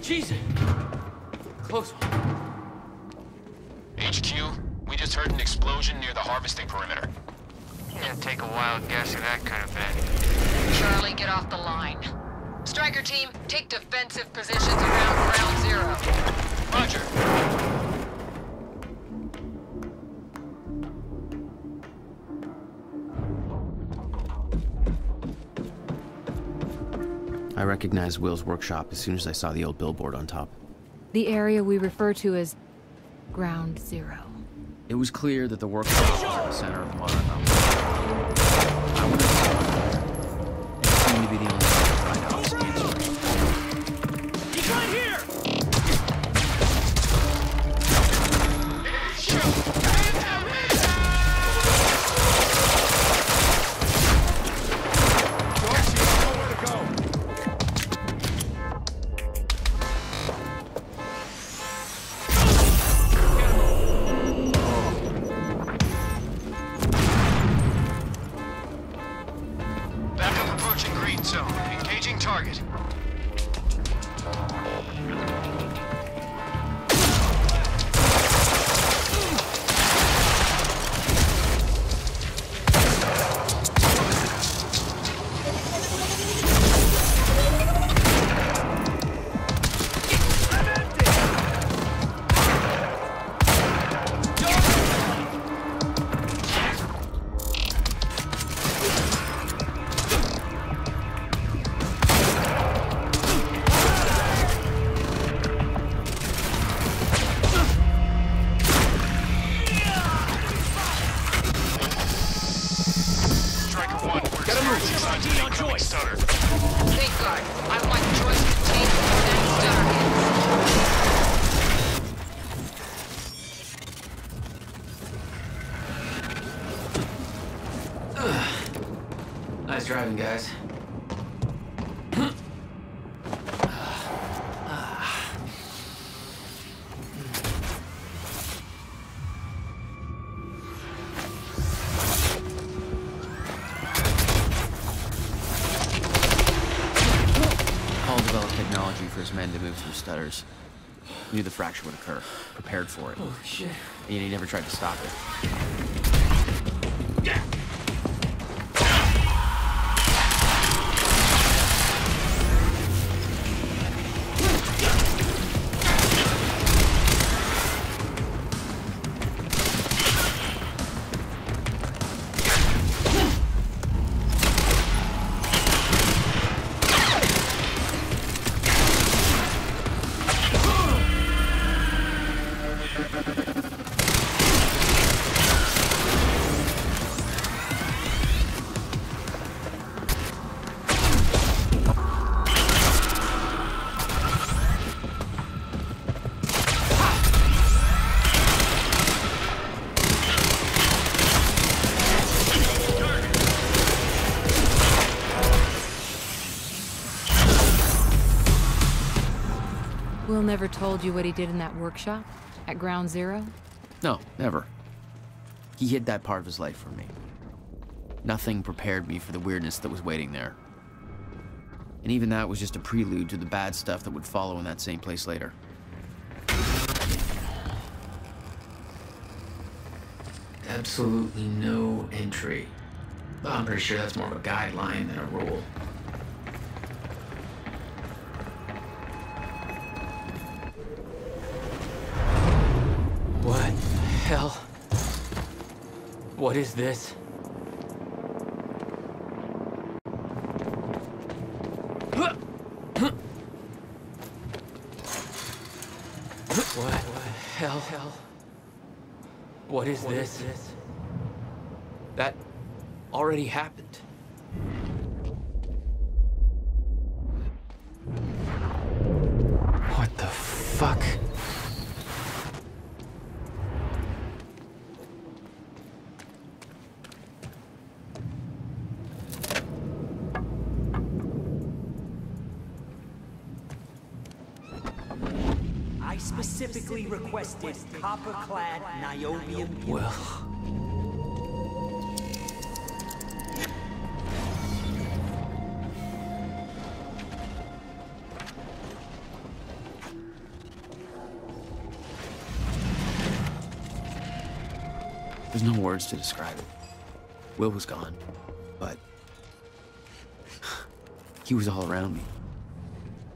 Jesus! Close one. HQ, we just heard an explosion near the harvesting perimeter. Can't take a wild guess at that kind of thing. Charlie, get off the line. Striker team, take defensive positions around ground zero. Roger. I recognized Will's workshop as soon as I saw the old billboard on top. The area we refer to as Ground Zero. It was clear that the workshop was in the center of the modern operation. I went inside. It seemed to be the only way to find out the answer. He's right here! Backup approaching green zone. Engaging target. Safeguard, I want Joyce contained and Nice driving, guys. Hall developed technology for his men to move through stutters. He knew the fracture would occur, prepared for it. Oh, shit. And he never tried to stop it. Will never told you what he did in that workshop at Ground Zero? No, never. He hid that part of his life from me. Nothing prepared me for the weirdness that was waiting there. And even that was just a prelude to the bad stuff that would follow in that same place later. Absolutely no entry. Well, I'm pretty sure that's more of a guideline than a rule. What the hell? What is this? What the hell? What is this? That already happened. What the fuck? I specifically requested copper-clad niobium. Well... There's no words to describe it. Will was gone, but he was all around me.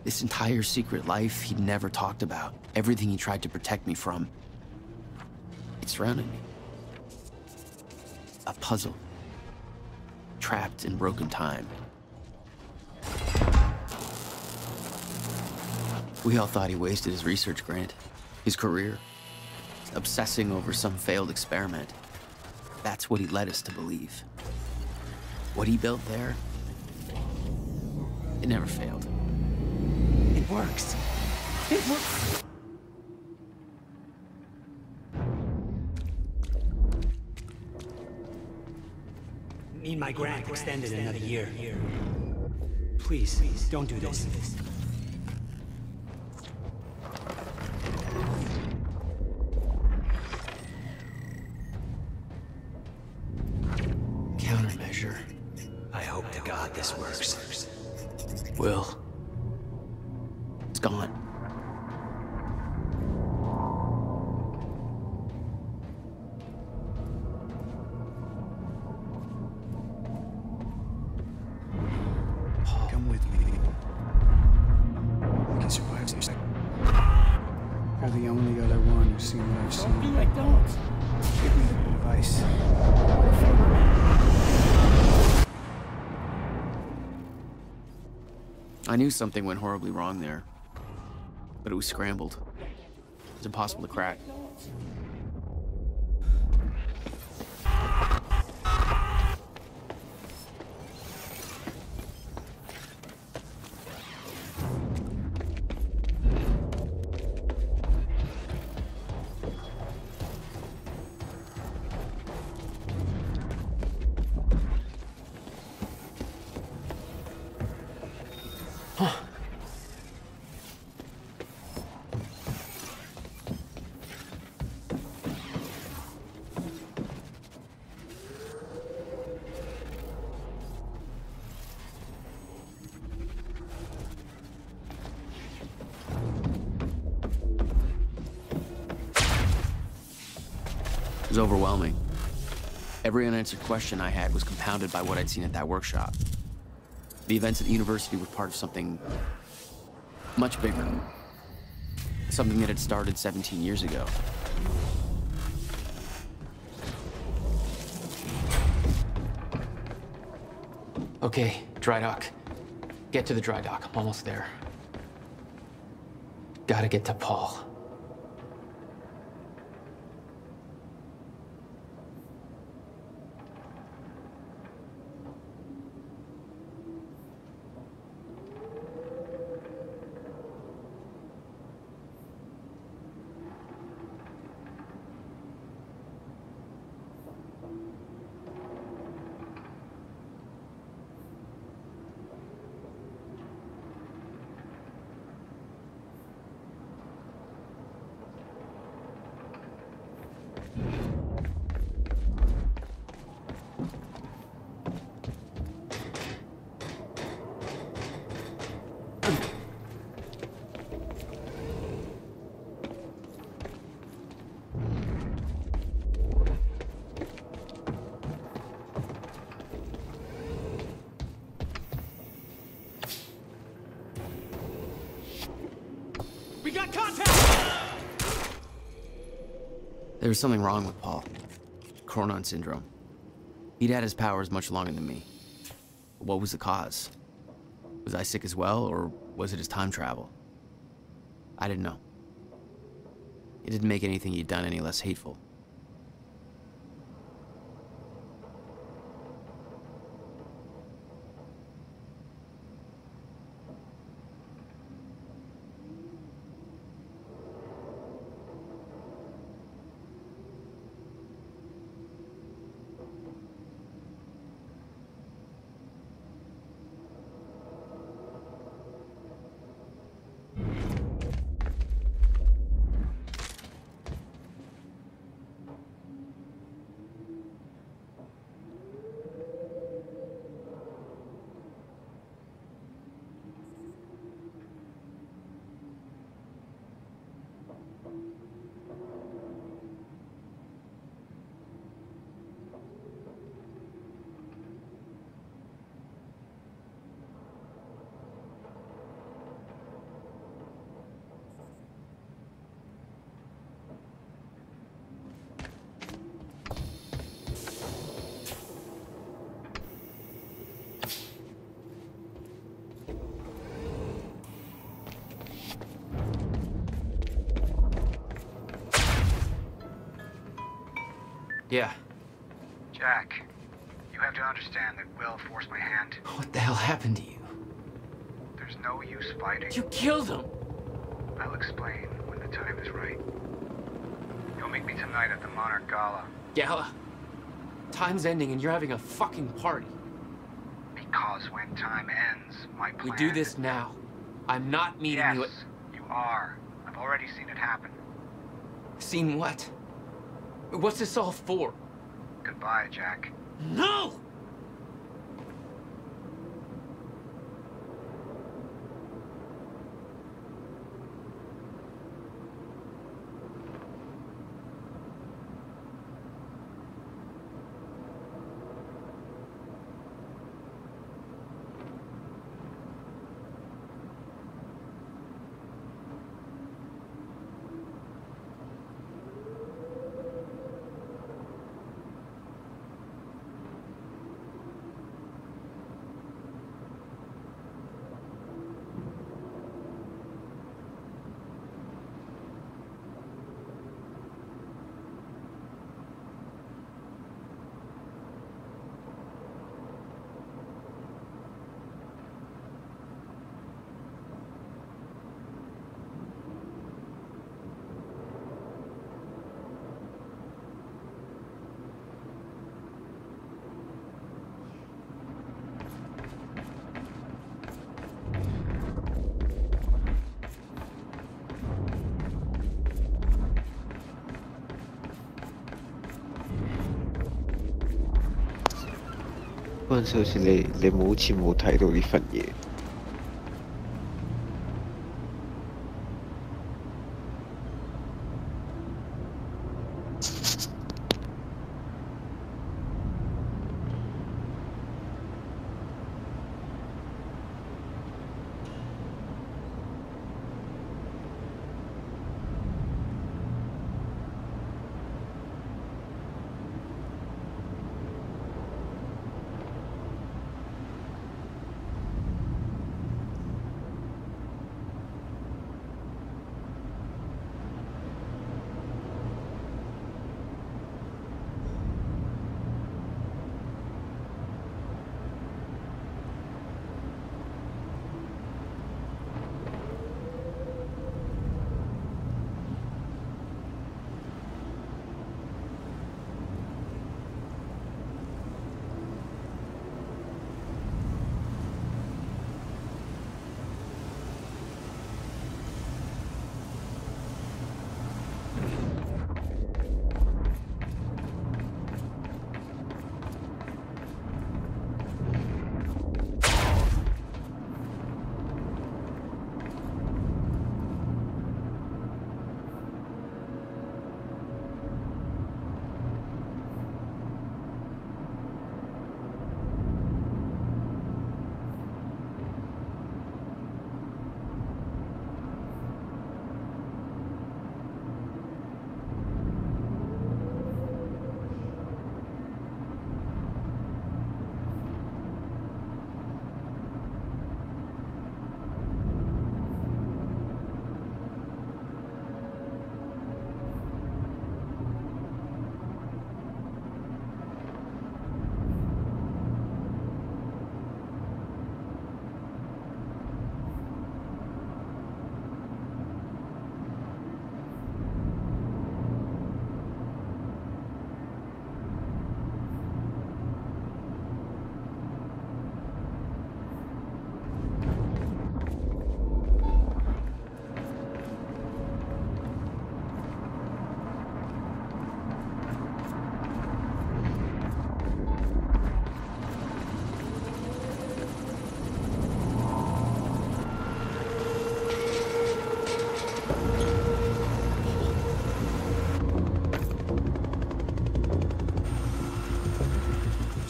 This entire secret life he'd never talked about, everything he tried to protect me from, it surrounded me. A puzzle, trapped in broken time. We all thought he wasted his research grant, his career, obsessing over some failed experiment. That's what he led us to believe. What he built there, it never failed. It works. It works. Need my grant extended another year. Please, don't do this. Countermeasure. I hope to God this works. Will. It's gone. Come with me. I can survive this. You're the only other one who's seen what I've seen. Don't be like dogs. Give me the advice. I knew something went horribly wrong there, but it was scrambled. It was impossible to crack. It was overwhelming. Every unanswered question I had was compounded by what I'd seen at that workshop. The events at the university were part of something much bigger. Something that had started 17 years ago. Okay, dry dock. Get to the dry dock. I'm almost there. Gotta get to Paul. There was something wrong with Paul. Chronon syndrome. He'd had his powers much longer than me. But what was the cause? Was I sick as well, or was it his time travel? I didn't know. It didn't make anything he'd done any less hateful. Yeah. Jack, you have to understand that Will forced my hand. What the hell happened to you? There's no use fighting. You killed him! I'll explain when the time is right. You'll meet me tonight at the Monarch Gala. Gala? Time's ending and you're having a fucking party. Because when time ends, my plan... We do this now. I'm not meeting you at... Yes, you are. I've already seen it happen. Seen what? What's this all for? Goodbye, Jack. No!嗰陣時好似你冇好似冇睇到呢份嘢。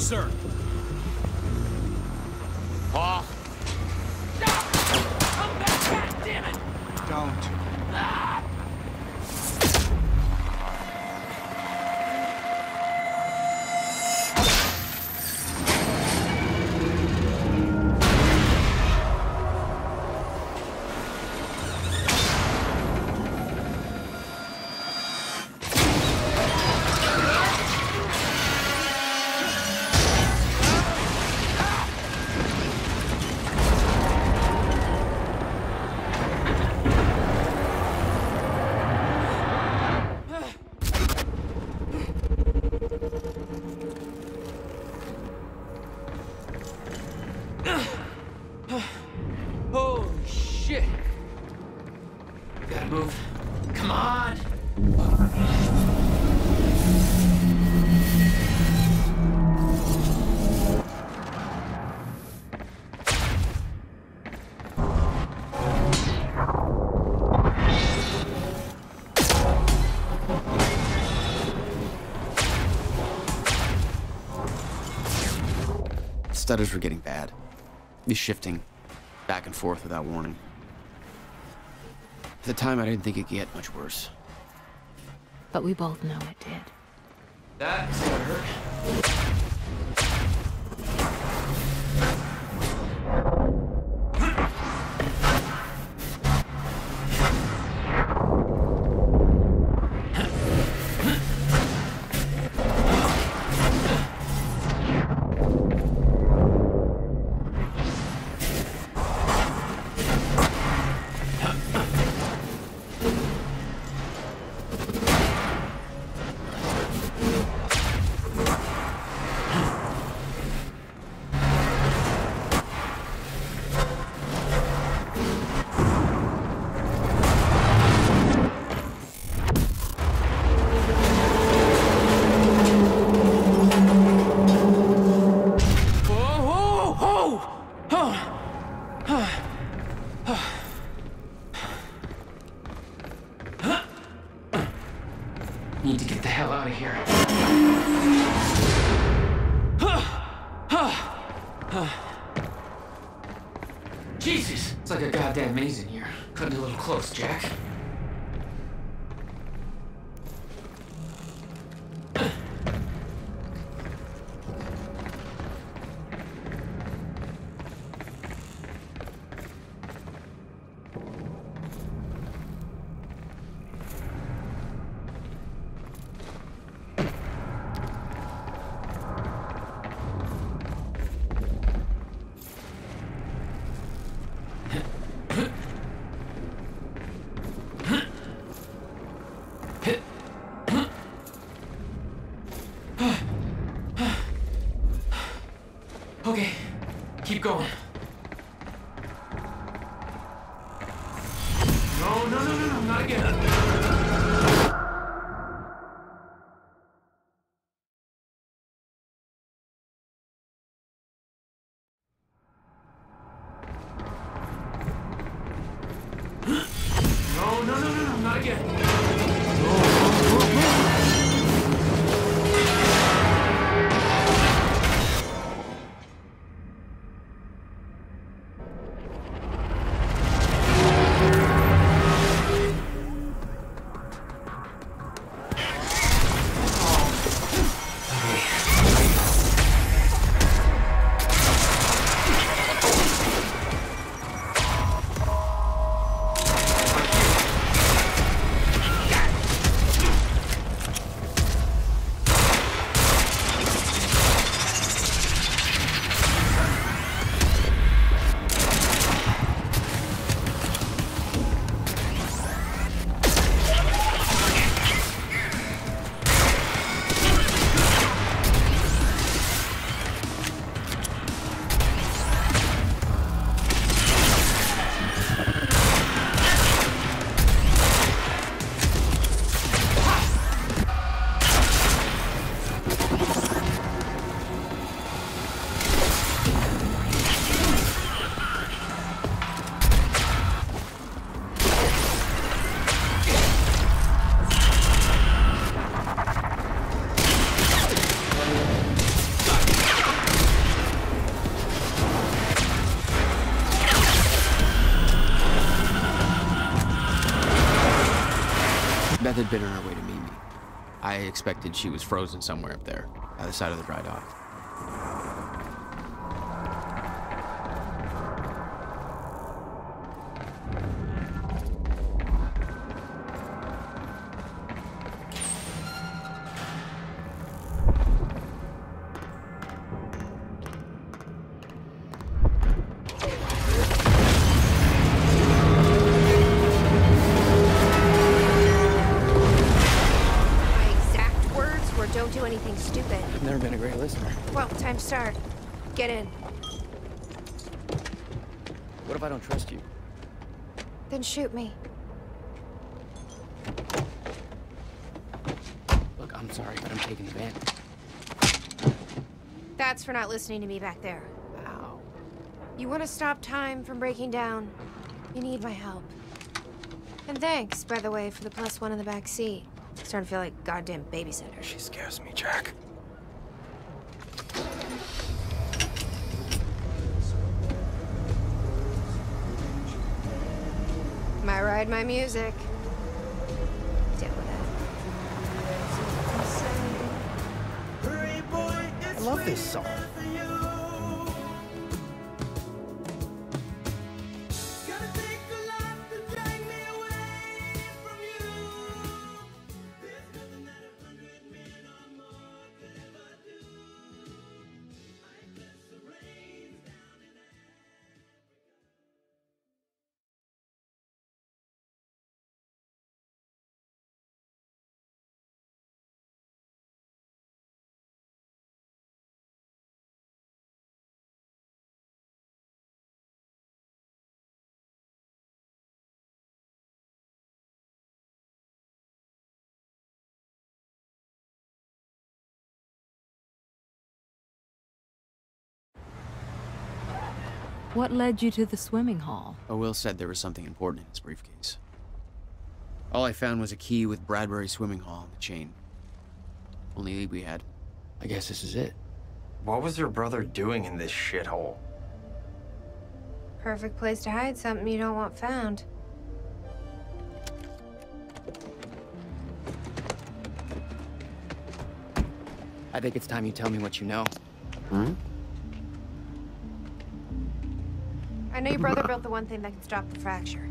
Sir. Paul. Come back, God damn it! Don't. Holy shit! Gotta move. Come on! Stutters were getting bad. He's shifting back and forth without warning. At the time, I didn't think it could get much worse. But we both know it did. That's gonna hurt. Need to get the hell out of here. Jesus! It's like a goddamn maze in here. Cutting a little close, Jack. Okay, keep going. No, not again. No, not again. Beth had been on her way to meet me. I expected she was frozen somewhere up there, by the side of the dry dock. Don't do anything stupid. I've never been a great listener. Well, time to start. Get in. What if I don't trust you? Then shoot me. Look, I'm sorry, but I'm taking the van. That's for not listening to me back there. Ow. You want to stop time from breaking down? You need my help. And thanks, by the way, for the +1 in the back seat. Starting to feel like goddamn babysitter. She scares me, Jack. My ride, my music. Deal with it. I love this song. What led you to the swimming hall? Oh, Will said there was something important in his briefcase. All I found was a key with Bradbury Swimming Hall on the chain. Only lead we had. I guess this is it. What was your brother doing in this shithole? Perfect place to hide something you don't want found. I think it's time you tell me what you know. I know your brother built the one thing that can stop the fracture.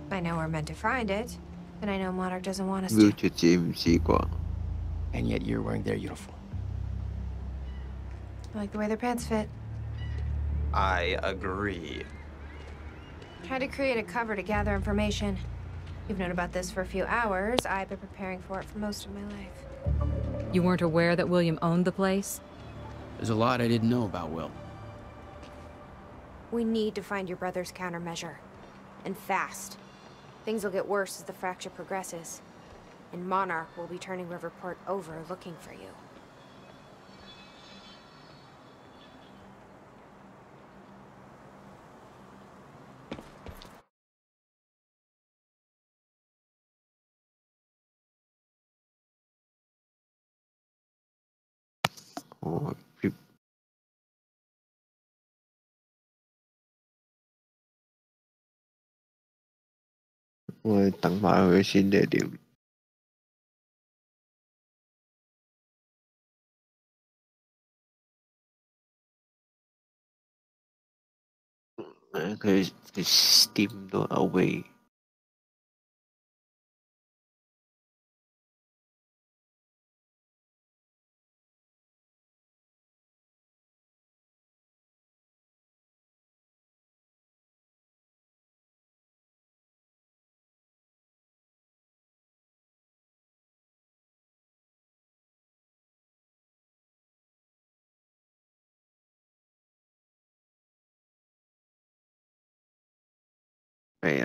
I know we're meant to find it, and I know Monarch doesn't want us to. And yet you're wearing their uniform. I like the way their pants fit. I agree. Tried to create a cover to gather information. You've known about this for a few hours. I've been preparing for it for most of my life. You weren't aware that William owned the place? There's a lot I didn't know about Will. We need to find your brother's countermeasure. And fast. Things will get worse as the fracture progresses. And Monarch will be turning Riverport over looking for you. Ôi, tặng mã vệ sinh địa điểm. Cái Steam đó away. Phải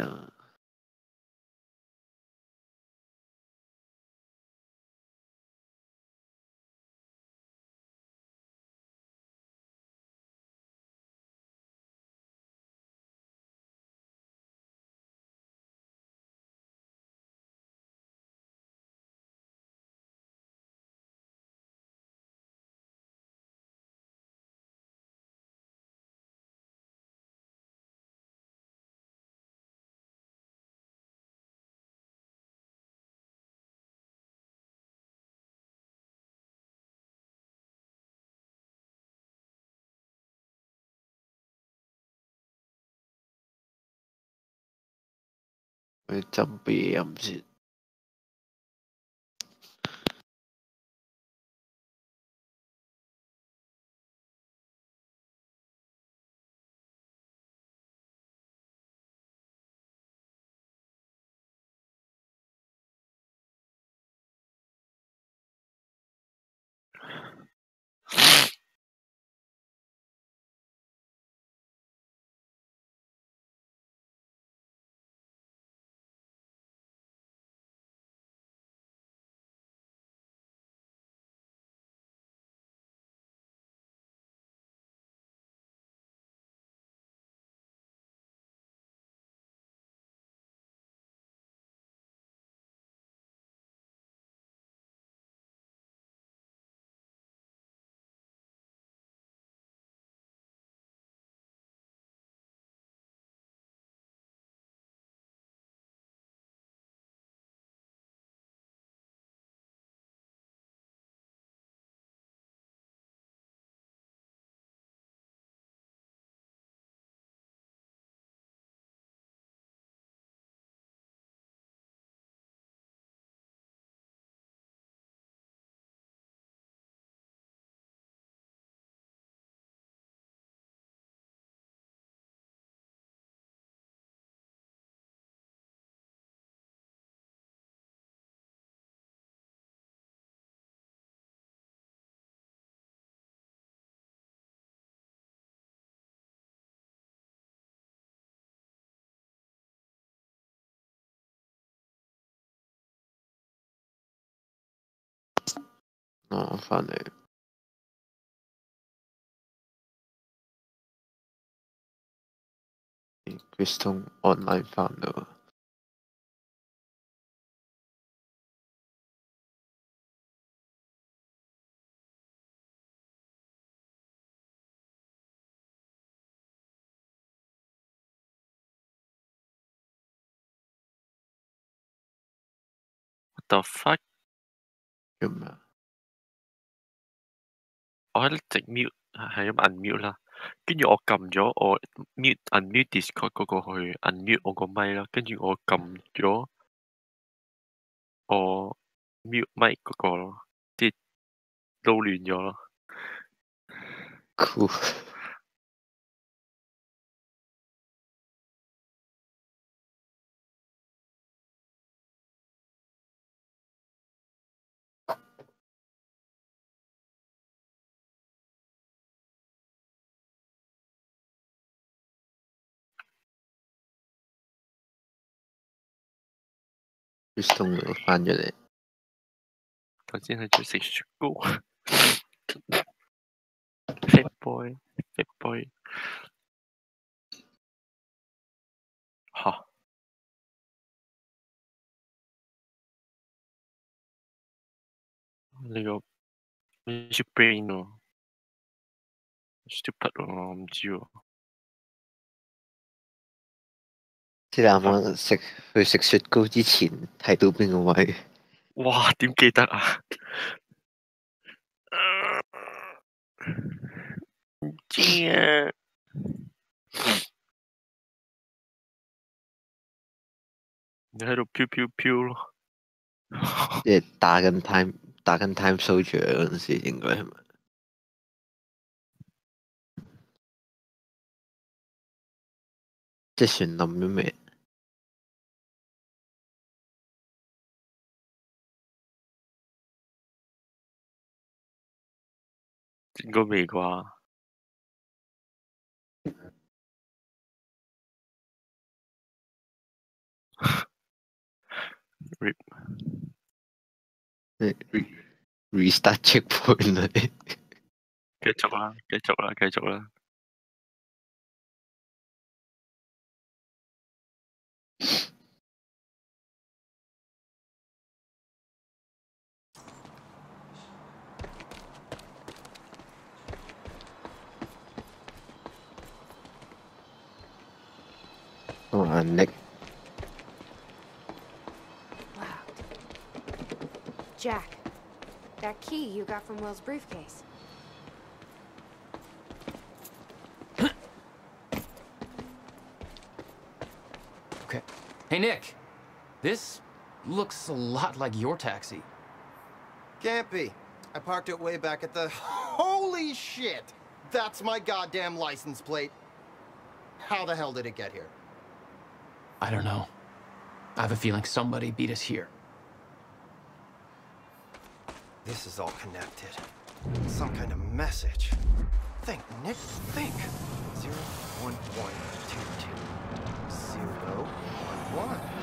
去斟杯飲先。我翻嚟。Crystal online 翻到。What the fuck？ 做咩？我喺度直 mute 係咁 unmute 啦，跟住我撳咗我 mute unmute Discord 嗰個去 unmute 我個咪啦，跟住我撳咗我 mute 咪嗰個咯，即係撈亂咗咯。Cool。Crystal 翻咗嚟。頭先係食雪糕。Fat boy，fat boy。嚇！你個你隻 brain 喎 ，stupid 喎，我唔知喎。即係啱啱去食雪糕之前睇到邊個位？哇！點記得啊？唔知啊。你喺度飄飄飄咯。即係打緊 time soldier 嗰陣時，應該係咪？隻船冧咗未？應該未啩？Rip。restart checkpoint 啊！繼續啦，繼續啦，繼續啦。Nick。Wow. Jack, that key you got from Will's briefcase. Okay. Hey, Nick. This looks a lot like your taxi. Can't be. I parked it way back at the... Holy shit! That's my goddamn license plate. How the hell did it get here? I don't know. I have a feeling somebody beat us here. This is all connected. Some kind of message. Think, Nick, think. 01122. 01122.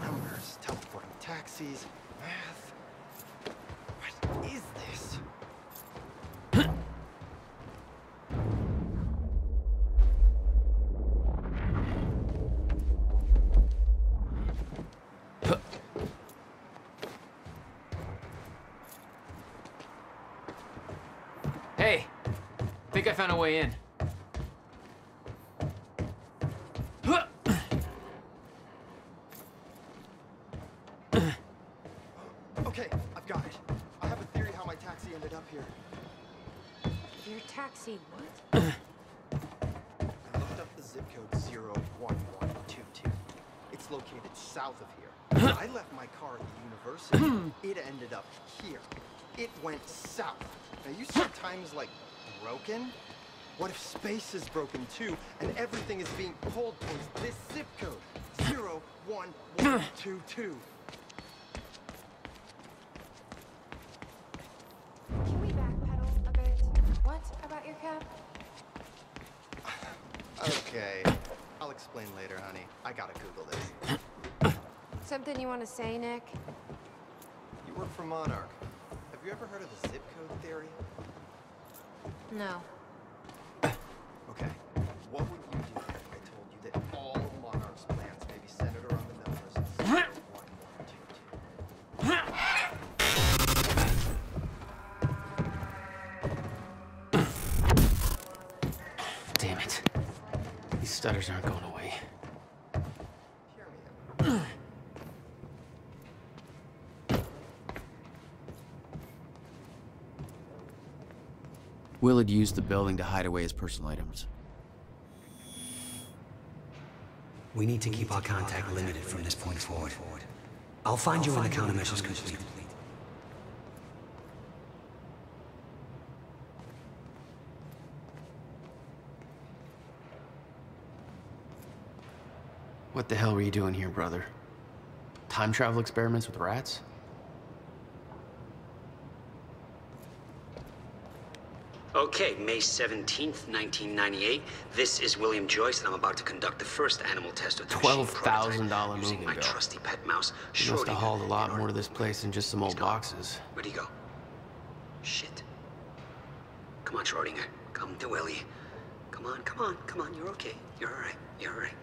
Numbers, teleporting taxis, math. What is this? Hey, think I found a way in. Okay, I've got it. I have a theory how my taxi ended up here. Your taxi, what? I looked up the zip code 01122. It's located south of here. I left my car at the university. It ended up here. It went south. Now you said time is like broken? What if space is broken too, and everything is being pulled towards this zip code? 01122. Can we backpedal a bit? What about your cab? Okay, I'll explain later, honey. I gotta Google this. Something you want to say, Nick? You work for Monarch. Have you ever heard of the zip code theory? No. Okay, what would you do if I told you that all of Monarch's plans may be centered around the numbers 01122? Damn it. These stutters aren't going away. Will had used the building to hide away his personal items. We need to keep our contact limited from this point forward. I'll find you when the countermeasure's complete. What the hell were you doing here, brother? Time travel experiments with rats? Okay, May 17th, 1998. This is William Joyce, and I'm about to conduct the first animal test of the $12,000 using moving my bill. trusty pet mouse, You must have Schrodinger. hauled a lot more to this place than just some old boxes. Where'd he go? Shit. Come on, Schrodinger. Come to Willie. Come on, come on, come on. You're okay. You're all right. You're all right.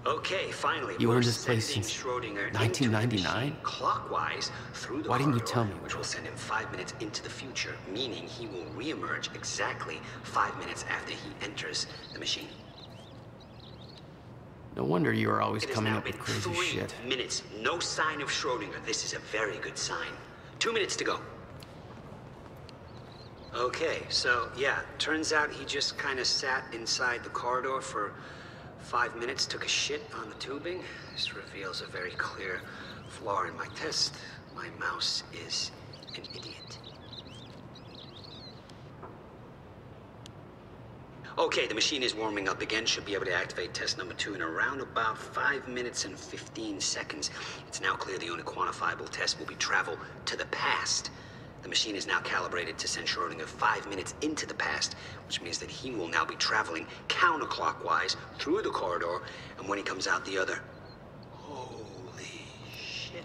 Okay, finally. You we're owned this place sending since Schrodinger into the 1999? machine clockwise through the Why didn't you corridor, tell me? which will send him 5 minutes into the future, meaning he will reemerge exactly 5 minutes after he enters the machine. No wonder you were always It has coming now up with been crazy 3 shit. minutes. No sign of Schrodinger. This is a very good sign. 2 minutes to go. Okay, so yeah, turns out he just kind of sat inside the corridor for 5 minutes, took a shit on the tubing. This reveals a very clear flaw in my test. My mouse is an idiot. Okay, the machine is warming up again. Should be able to activate test number 2 in around about 5 minutes and 15 seconds. It's now clear the only quantifiable test will be travel to the past. The machine is now calibrated to send Schrodinger 5 minutes into the past, which means that he will now be traveling counterclockwise through the corridor, and when he comes out the other... Holy shit.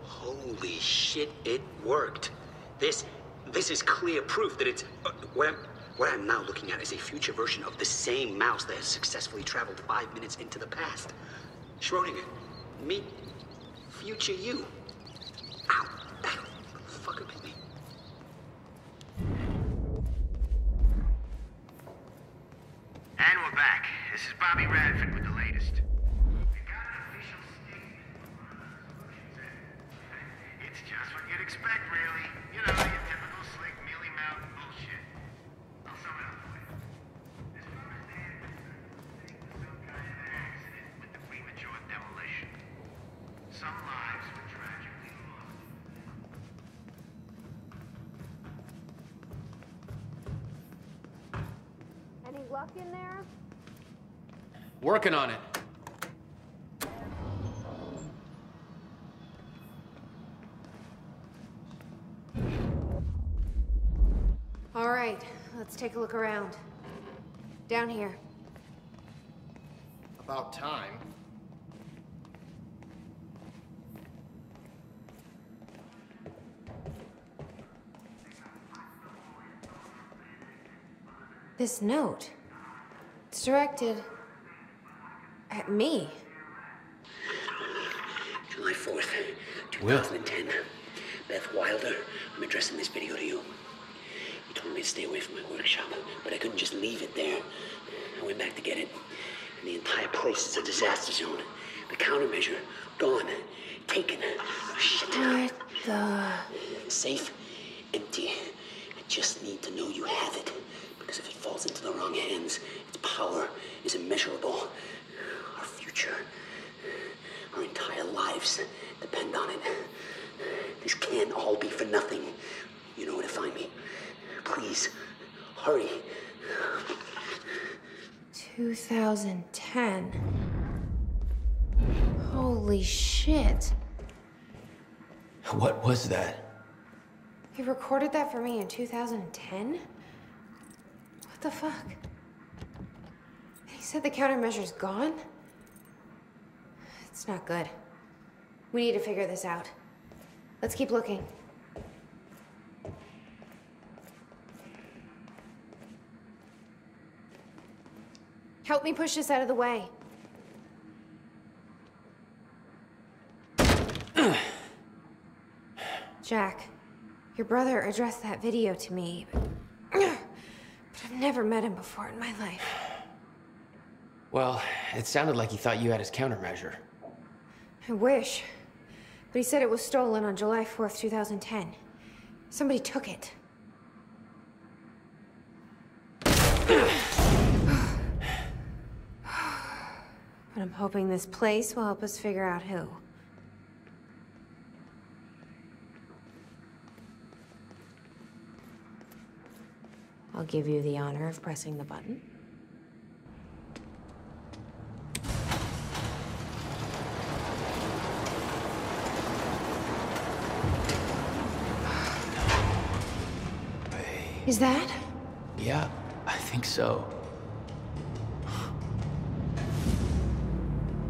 Holy shit, it worked. This is clear proof that it's... What I'm now looking at is a future version of the same mouse that has successfully traveled 5 minutes into the past. Schrodinger, meet future you. Ow. Fucker with me. And we're back. This is Bobby Radford with the latest. We got an official statement from It's just what you'd expect, really. You know, your typical slick mealy mountain bullshit. I'll sum it up for you. As far as the luck in there? Working on it. All right, let's take a look around. Down here. About time. This note. It's directed at me. July 4th, 2010. Beth Wilder, I'm addressing this video to you. You told me to stay away from my workshop, but I couldn't just leave it there. I went back to get it, and the entire place is a disaster zone. The countermeasure, gone, taken, shit. What the? Safe, empty. I just need to know you have it, because if it falls into the wrong hands, its power is immeasurable. Our future, our entire lives depend on it. This can't all be for nothing. You know where to find me. Please, hurry. 2010. Holy shit. What was that? He recorded that for me in 2010? What the fuck? He said the countermeasure's gone? It's not good. We need to figure this out. Let's keep looking. Help me push this out of the way. Jack, your brother addressed that video to me, but I've never met him before in my life. Well, it sounded like he thought you had his countermeasure. I wish. But he said it was stolen on July 4th, 2010. Somebody took it. But I'm hoping this place will help us figure out who. I'll give you the honor of pressing the button. Is that? Yeah, I think so.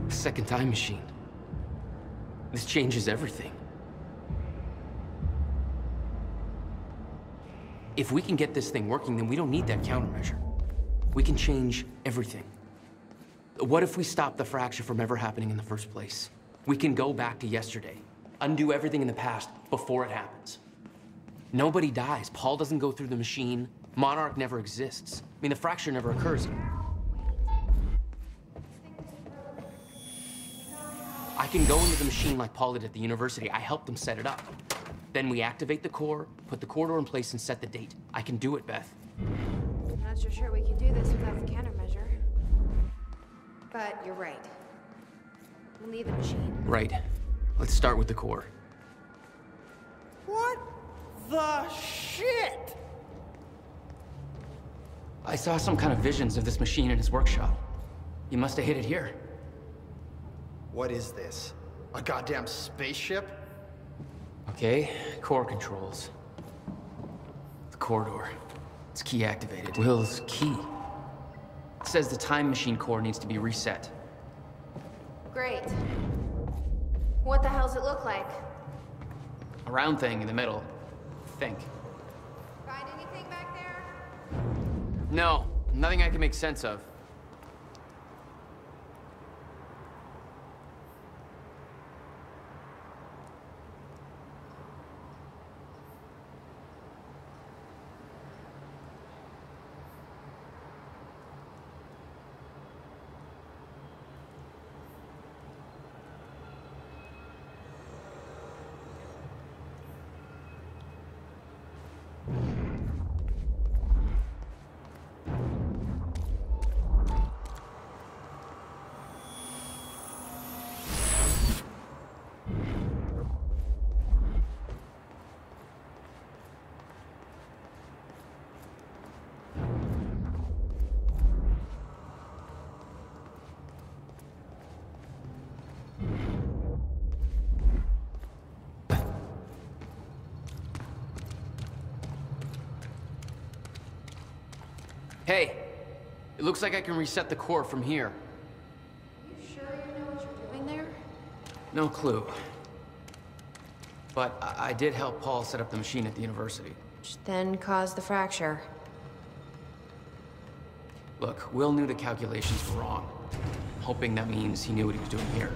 Second time machine. This changes everything. If we can get this thing working, then we don't need that countermeasure. We can change everything. What if we stop the fracture from ever happening in the first place? We can go back to yesterday, undo everything in the past before it happens. Nobody dies. Paul doesn't go through the machine. Monarch never exists. I mean, the fracture never occurs. I can go into the machine like Paul did at the university. I helped him set it up. Then we activate the core, put the corridor in place, and set the date. I can do it, Beth. I'm not so sure we can do this without the countermeasure. But you're right. We'll need the machine. Right. Let's start with the core. What the shit? I saw some kind of visions of this machine in his workshop. You must have hit it here. What is this? A goddamn spaceship? Okay, core controls. The corridor. It's key activated. Will's key. It says the time machine core needs to be reset. Great. What the hell's it look like? A round thing in the middle. Think. Find anything back there? No, nothing I can make sense of. Hey, it looks like I can reset the core from here. You sure you know what you're doing there? No clue. But I did help Paul set up the machine at the university. Which then caused the fracture. Look, Will knew the calculations were wrong. I'm hoping that means he knew what he was doing here.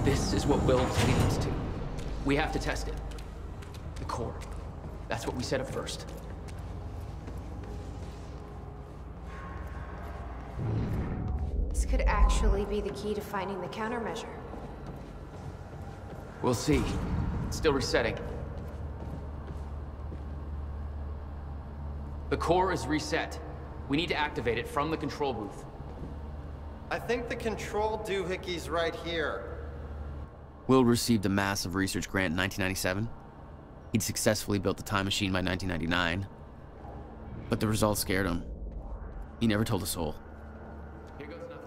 This is what Will was leading us to. We have to test it. The core. That's what we set up first. This could actually be the key to finding the countermeasure. We'll see. It's still resetting. The core is reset. We need to activate it from the control booth. I think the control doohickey's right here. Will received a massive research grant in 1997. He'd successfully built the time machine by 1999. But the results scared him. He never told a soul. Here goes nothing.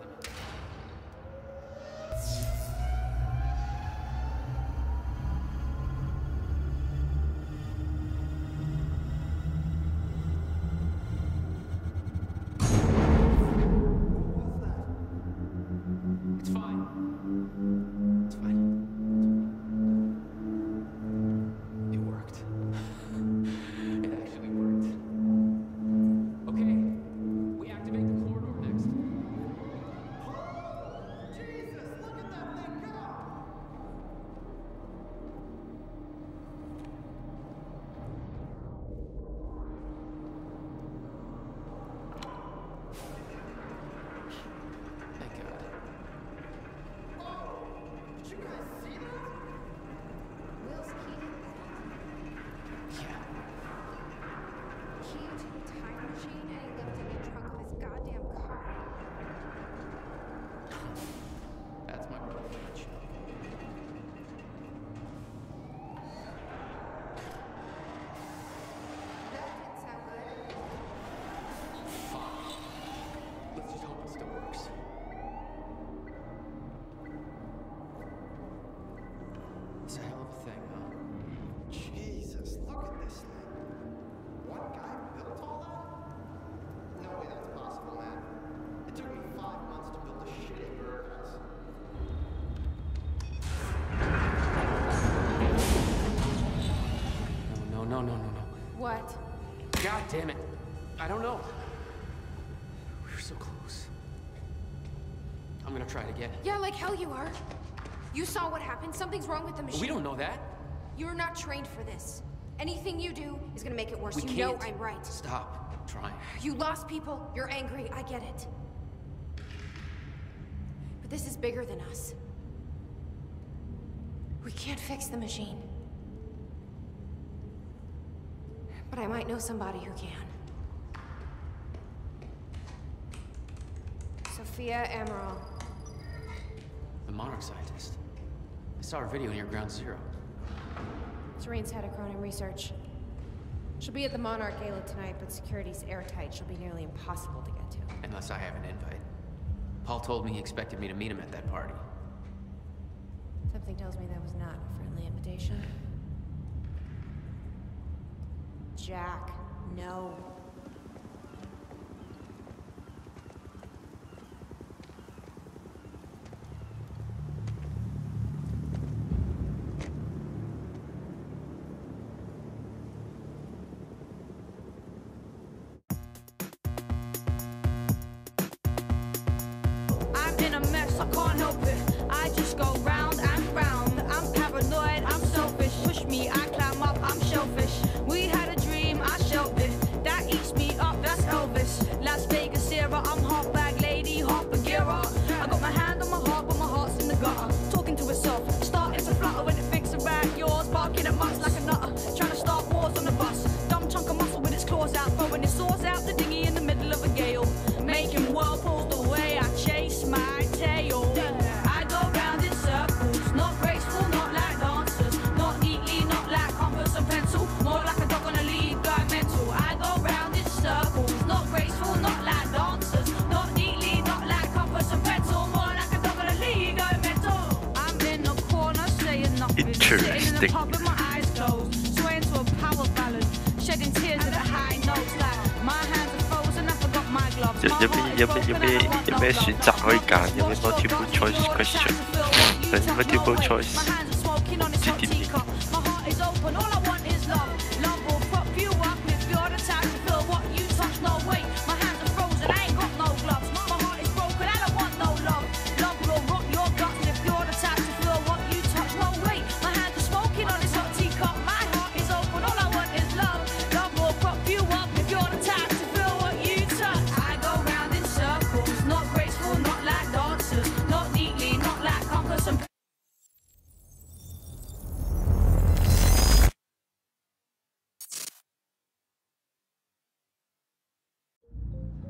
It's fine. It's fine. It worked. It actually worked. Okay, we activate the corridor next. Jesus, look at that thing go! Thank God. Did you guys see that? Will's key to the time machine, and he left it in the trunk of his goddamn car. That's my brother, Mitch. That didn't sound good. Fuck. Let's just hope it still works. It's a hell of a thing, huh? Jesus, look at this thing. One guy built all that? No way that's possible, man. It took me 5 months to build a shitty birdhouse. No. What? God damn it. I don't know. We were so close. I'm gonna try it again. Yeah, like hell you are. You saw what happened. Something's wrong with the machine. We don't know that. You're not trained for this. Anything you do is gonna make it worse. We You can't. know I'm right. Stop. I'm trying. You lost people. You're angry. I get it. But this is bigger than us. We can't fix the machine. But I might know somebody who can. Sophia Amaral. The Monarch scientist. I saw her video near Ground Zero. Serene's head of Cronin Research. She'll be at the Monarch Gala tonight, but security's airtight. She'll be nearly impossible to get to. Unless I have an invite. Paul told me he expected me to meet him at that party. Something tells me that was not a friendly invitation. Jack, no. I'm in a mess, I can't help it. I just go round and round. I'm paranoid, I'm selfish. Push me, I climb up, I'm shellfish. We had a dream, I shelved it. That eats me up, that's Elvis. Las Vegas, Sarah, I'm hot bag lady, hot Bagheera. I got my hand on my heart, but my heart's in the gutter. Talking to itself, starting to flutter when it thinks about yours. Barking at mutts like a nutter, trying to start wars on the bus. Dumb chunk of muscle with its claws out, throwing its swords out the dinghy in the middle of a gale. Making whirlpools the way I chase my tail. I go round in circles, not graceful, not like dancers, not neatly, not like compass and pencil, more like a dog on a lead, guy mental. I go round in circles, not graceful, not like dancers, not neatly, not like compass and pencil, more like a dog on a lead, guy mental. I'm in the corner saying nothing, sitting in the pub with my eyes closed, swaying to a power ballad, shedding tears at a high note. 有咩選擇可以揀？有咩 multiple choice question？ multiple choice， 我唔知點應。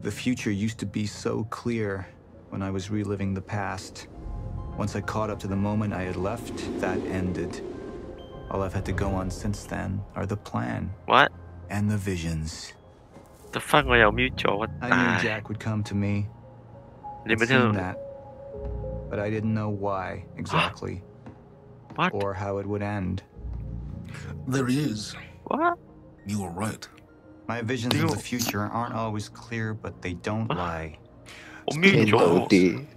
The future used to be so clear when I was reliving the past. Once I caught up to the moment I had left, that ended. All I've had to go on since then are the plan. What? And the visions. The fuck 我又 mute 咗， I knew Jack would come to me. I'd seen that, but I didn't know why exactly. What? Or how it would end. There he is. What? You were right. My visions of the future aren't always clear, but they don't lie. 我 mute 咗，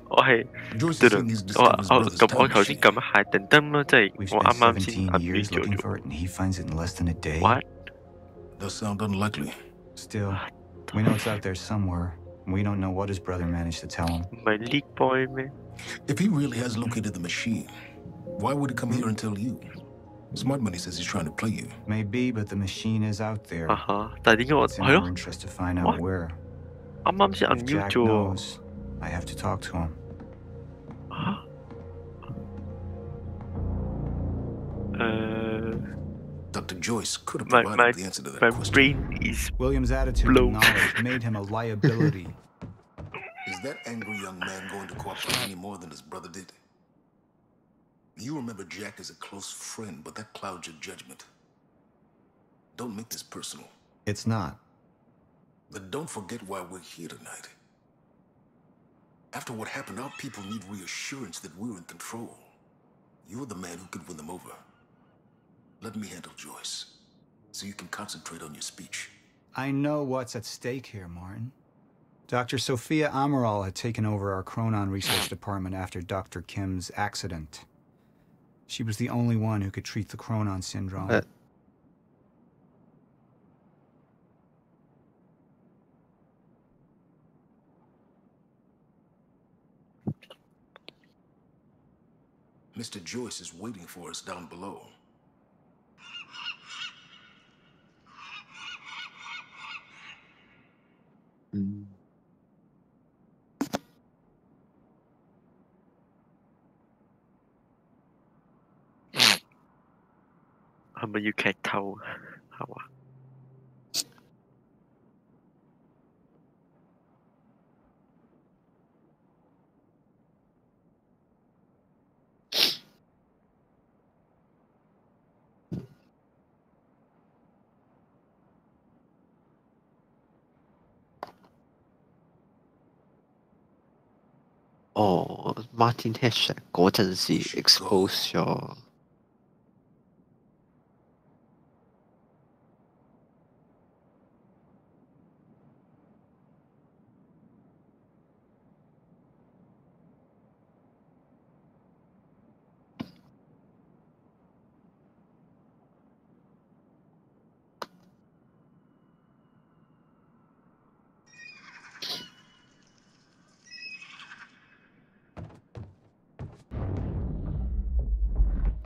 我係我頭先撳一下噔噔啦，即係我啱啱先 unmute 咗。 and he finds it in less than a day. What? Does sound unlikely. Still, we know it's out there somewhere. We don't know what his brother managed to tell him. My league boy, man. If he really has located the machine, why would he come here and tell you? Smart Money says he's trying to play you. Maybe, but the machine is out there. 但係點解我 It's in our interest to find out where. 啱啱先 If unmute Jack 咗。 knows, I have to talk to him. Dr. Joyce could have provided the answer to that question. My brain is William's attitude and knowledge made him a liability. Is that angry young man going to cooperate any more than his brother did? You remember Jack as a close friend, but that clouds your judgment. Don't make this personal. It's not. But don't forget why we're here tonight. After what happened, our people need reassurance that we're in control. You're the man who could win them over. Let me handle Joyce, so you can concentrate on your speech. I know what's at stake here, Martin. Dr. Sophia Amaral had taken over our Chronon research department after Dr. Kim's accident. She was the only one who could treat the Chronon syndrome. Mr. Joyce is waiting for us down below. How about you can't tell? How? Martin Hesher 嗰陣時 expose 咗。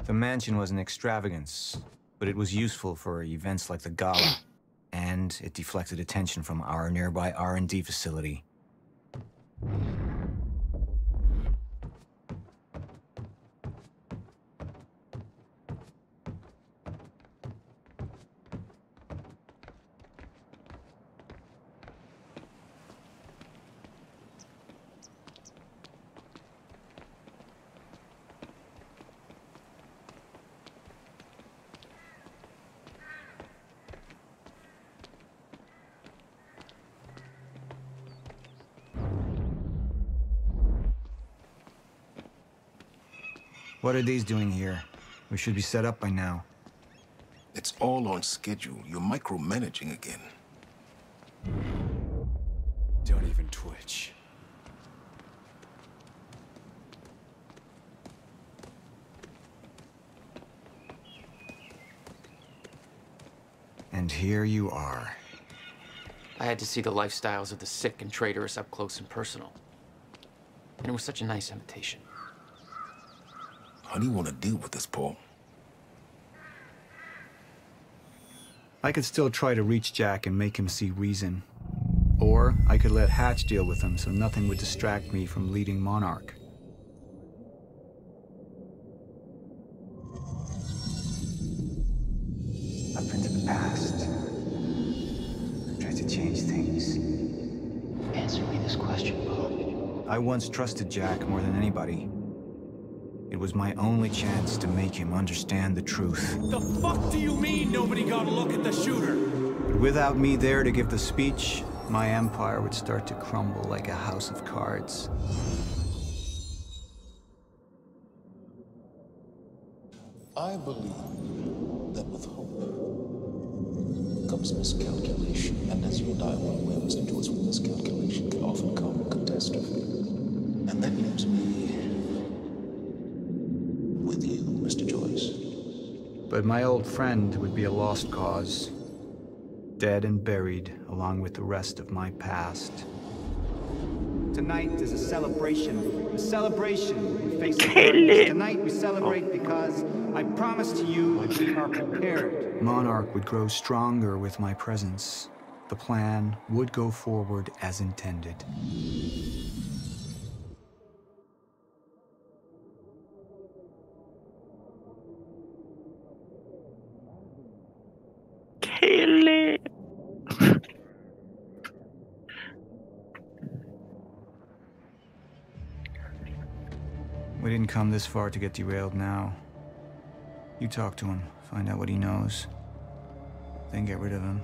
The mansion was an extravagance, but it was useful for events like the gala, and it deflected attention from our nearby R&D facility. What are these doing here? We should be set up by now. It's all on schedule. You're micromanaging again. Don't even twitch. And here you are. I had to see the lifestyles of the sick and traitorous up close and personal. And it was such a nice invitation. How do you want to deal with this, Paul? I could still try to reach Jack and make him see reason. Or I could let Hatch deal with him so nothing would distract me from leading Monarch. I've been to the past. Tried to change things. Answer me this question, Paul. I once trusted Jack more than anybody. It was my only chance to make him understand the truth. The fuck do you mean nobody got a look at the shooter? But without me there to give the speech, my empire would start to crumble like a house of cards. I believe that with hope comes miscalculation, and as you'll die one way, Mr. Joyce, with miscalculation can often come catastrophe. And that leaves me with you, Mr. Joyce. But my old friend would be a lost cause, dead and buried along with the rest of my past. Tonight is a celebration. A celebration. We face the darkness. Tonight we celebrate because I promise to you that we are prepared. Monarch would grow stronger with my presence. The plan would go forward as intended. Kill it! We didn't come this far to get derailed now. You talk to him, find out what he knows, then get rid of him.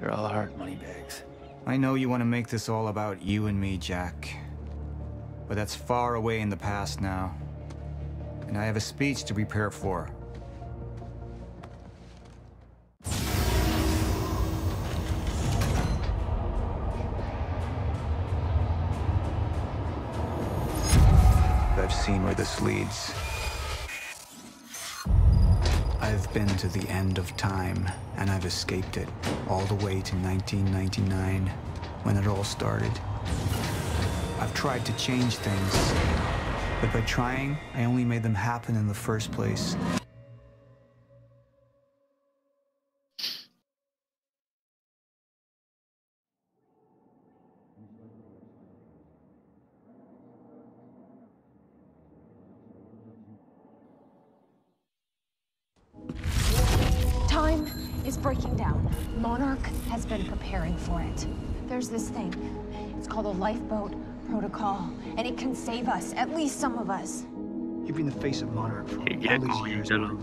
You're all heart moneybags. I know you want to make this all about you and me, Jack. But that's far away in the past now. And I have a speech to prepare for. I've seen where this leads. I've been to the end of time, and I've escaped it, all the way to 1999, when it all started. I've tried to change things, but by trying, I only made them happen in the first place. Time is breaking down. Monarch has been preparing for it. There's this thing. It's called a lifeboat protocol, and it can save us, at least some of us. You've been the face of Monarch for all these years now.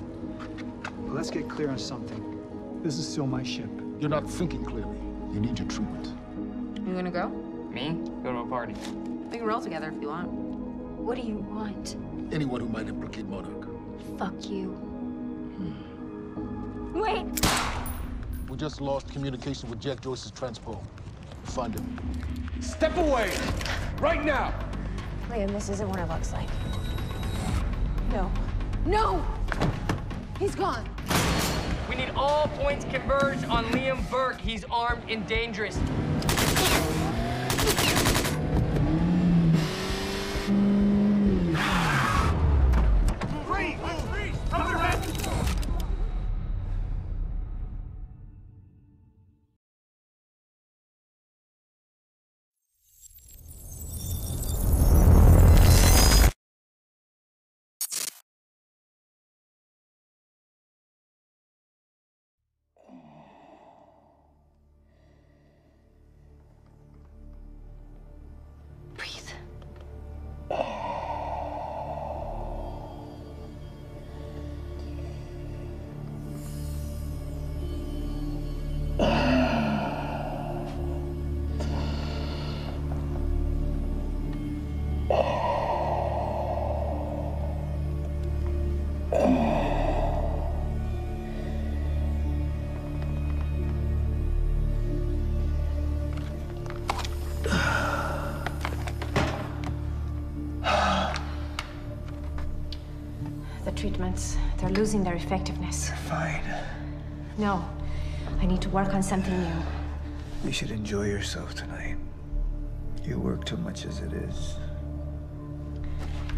But let's get clear on something. This is still my ship. You're not thinking clearly. You need your treatment. You gonna go? Me? Go to a party. We can roll together if you want. What do you want? Anyone who might implicate Monarch. Fuck you. Wait! We just lost communication with Jack Joyce's transpo. Find him. Step away! Right now! Liam, this isn't what it looks like. No. No! He's gone. We need all points converged on Liam Burke. He's armed and dangerous. The treatments, they're losing their effectiveness. You're fine. No, I need to work on something new. You should enjoy yourself tonight. You work too much as it is.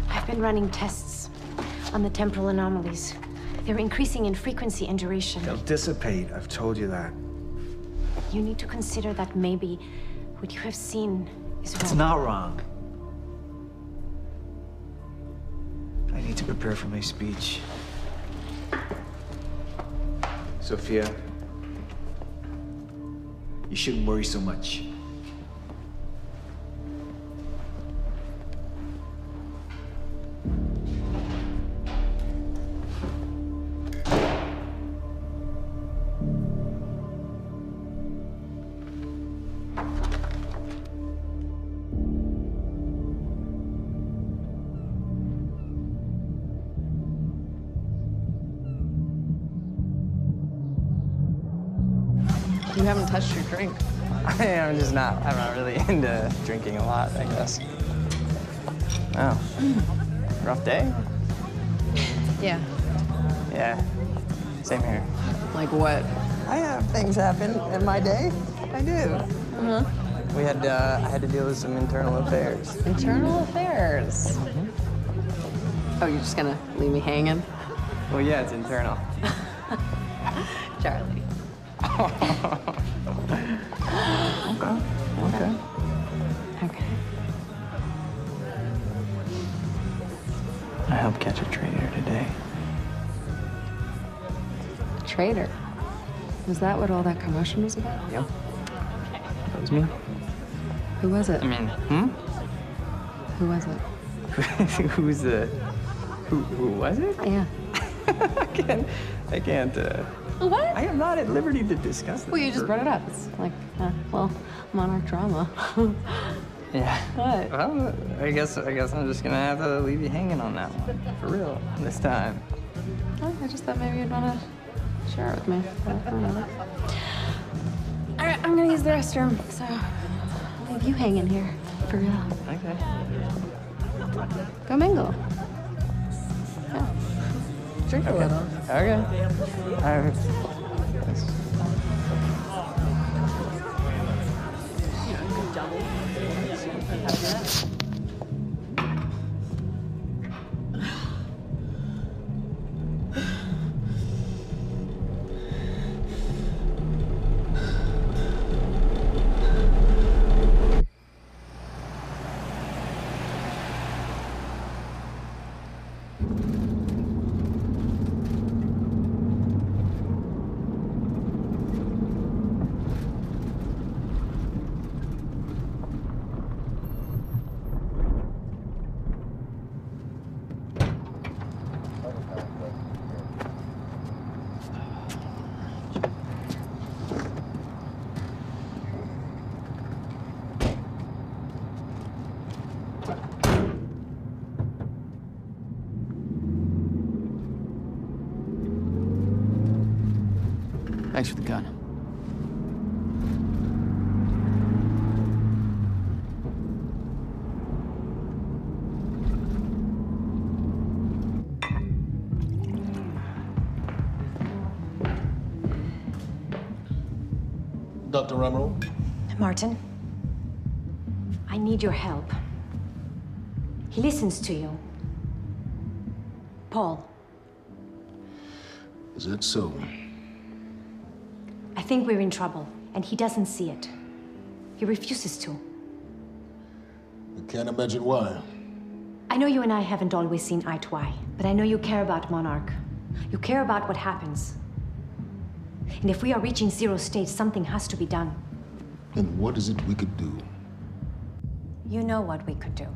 I've been running tests on the temporal anomalies. They're increasing in frequency and duration. They'll dissipate, I've told you that. You need to consider that maybe what you have seen is wrong. It's not wrong. I need to prepare for my speech. Sophia, you shouldn't worry so much. You haven't touched your drink. I'm not really into drinking a lot, I guess. Oh. Rough day? Yeah. Yeah. Same here. Like what? I have things happen in my day. I do. Uh-huh. I had to deal with some internal affairs. Internal affairs? Mm-hmm. Oh, you're just gonna leave me hanging? Well, yeah, it's internal. Charlie. Okay. Okay. I helped catch a traitor today. Traitor? Was that what all that commotion was about? Yep. That was me. Who was it? I mean, Who was it? Who was it? Yeah. I can't, What? I am not at liberty to discuss this. Well, you just brought it up. It's like, well, Monarch drama. Yeah. What? Well, I guess I'm just gonna have to leave you hanging on that one. For real. This time. Oh, I just thought maybe you'd want to share it with me. But I don't know. All right, I'm gonna use the restroom, so I'll leave you hanging here. For real. Okay. Go mingle. Yeah. Drink a little. Okay. All right. Thanks. Thanks for the gun. Dr. Ramiro? Martin, I need your help. He listens to you. Paul. Is that so? I think we're in trouble, and he doesn't see it. He refuses to. I can't imagine why. I know you and I haven't always seen eye to eye, but I know you care about Monarch. You care about what happens. And if we are reaching zero state, something has to be done. And what is it we could do? You know what we could do.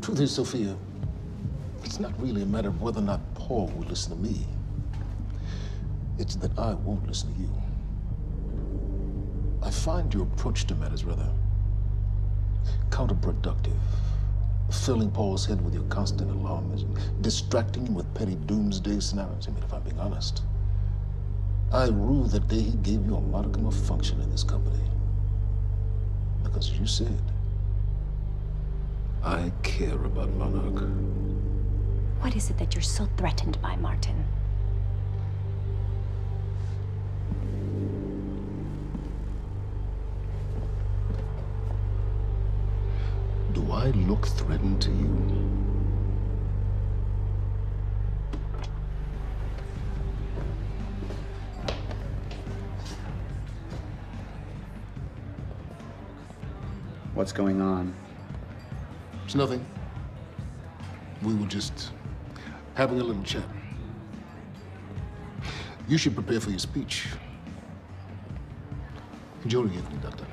Truth is, Sophia, it's not really a matter of whether or not Paul will listen to me. It's that I won't listen to you. I find your approach to matters rather counterproductive. Filling Paul's head with your constant alarmism, distracting him with petty doomsday scenarios. I mean, if I'm being honest, I rue the day he gave you a modicum of function in this company. Because as you said, I care about Monarch. What is it that you're so threatened by, Martin? Do I look threatened to you? What's going on? It's nothing. We were just having a little chat. You should prepare for your speech. Enjoy the evening, Doctor.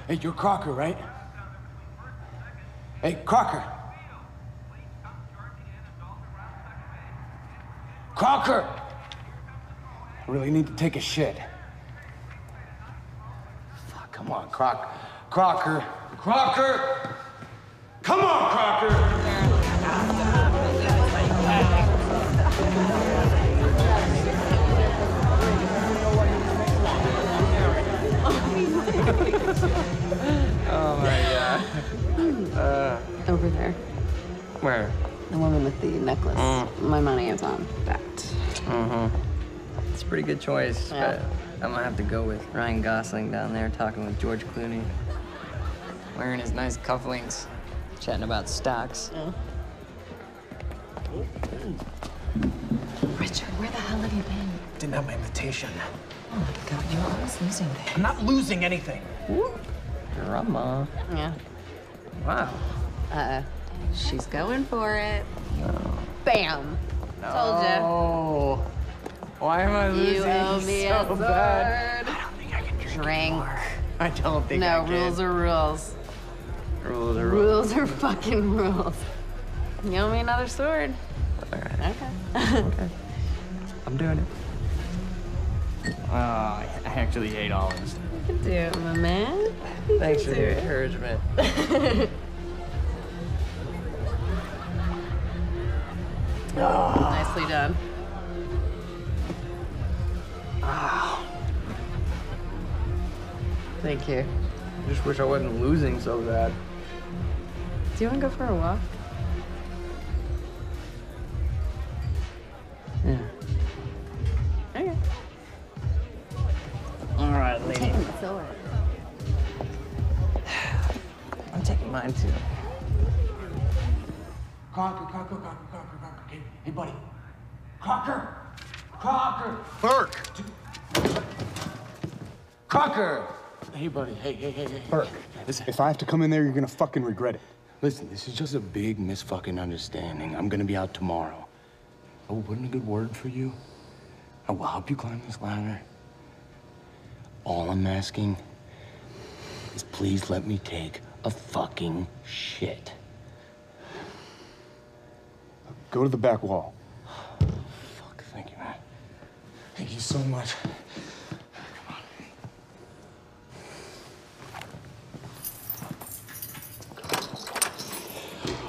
Hey, you're Crocker, right? Hey, Crocker! Crocker! I really need to take a shit. Fuck, come on, Crocker. Crocker! Crocker! Come on, Crocker! Oh my god. Over there. Where? The woman with the necklace. My money is on that. It's a pretty good choice, Yeah. but I'm gonna have to go with Ryan Gosling down there talking with George Clooney. Wearing his nice cufflinks, chatting about stocks. Richard, where the hell have you been? Didn't have my invitation. Oh my god, you're always losing things. I'm not losing anything. Drama. Yeah. Wow. She's going for it. No. Bam. Told ya. Oh. Why am I losing You owe me so a bad? sword. I don't think I can drink Drink. anymore. I don't think I No, can. rules are rules. Rules are rules. Rules are fucking rules. You owe me another sword. All right. Okay. Okay. I'm doing it. Oh, I actually hate olives. You can do it, my man. You Thanks can for do the it. encouragement. Nicely done. Thank you. I just wish I wasn't losing so bad. Do you want to go for a walk? Yeah. Okay. All right, lady. Taking the sword. I'm taking mine too. Crocker. Hey, buddy. Crocker! Burke! Crocker! Hey, buddy. Hey. Burke, listen, if I have to come in there, you're gonna fucking regret it. Listen, this is just a big misfucking understanding. I'm gonna be out tomorrow. I will put in a good word for you. I will help you climb this ladder. All I'm asking is please let me take a fucking shit. Go to the back wall. Fuck, thank you, man. Thank you so much.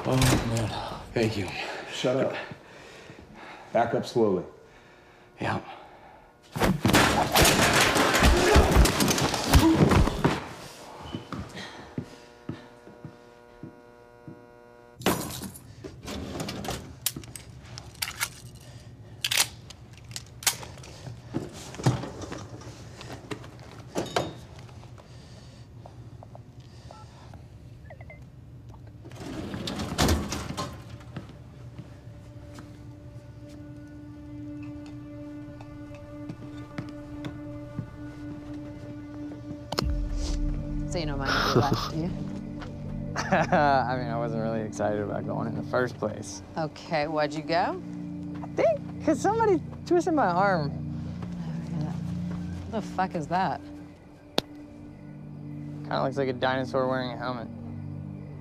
Oh, man. Thank you. Shut up. Back up slowly. Yeah. So you don't mind if we left, do you? I mean, I wasn't really excited about going in the first place. Okay, why'd you go? I think because somebody twisted my arm. What the fuck is that? Kind of looks like a dinosaur wearing a helmet.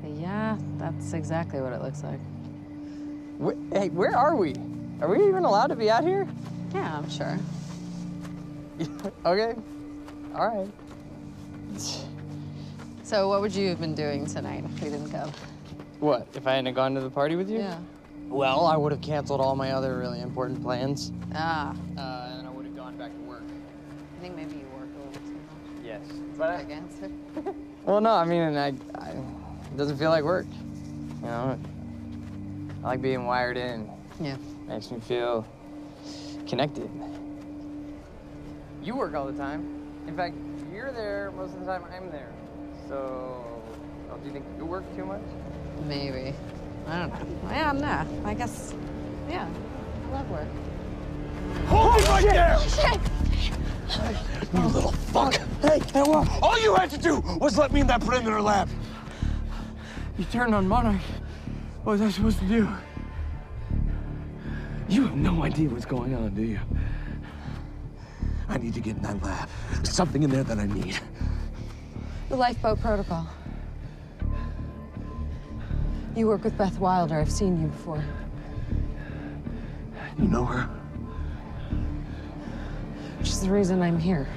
Yeah, that's exactly what it looks like. Hey, where are we? Are we even allowed to be out here? Yeah, I'm sure. Okay. All right. So what would you have been doing tonight if we didn't go? What, if I hadn't gone to the party with you? Yeah. Well, I would have canceled all my other really important plans. Ah. And I would have gone back to work. I think maybe you work a little too much. Yes. But Against it. well, no, I mean, it doesn't feel like work. You know, I like being wired in. Yeah. Makes me feel connected. You work all the time. In fact, you're there most of the time I'm there. So, do you think you work too much? Maybe. I don't know. Yeah, no. I guess, yeah. I love work. Hold it right there! Shit! You little fuck! Hey, what? All you had to do was let me in that perimeter lab. You turned on Monarch. What was I supposed to do? You have no idea what's going on, do you? I need to get in that lab. There's something in there that I need. The lifeboat protocol. You work with Beth Wilder. I've seen you before. You know her? She's the reason I'm here.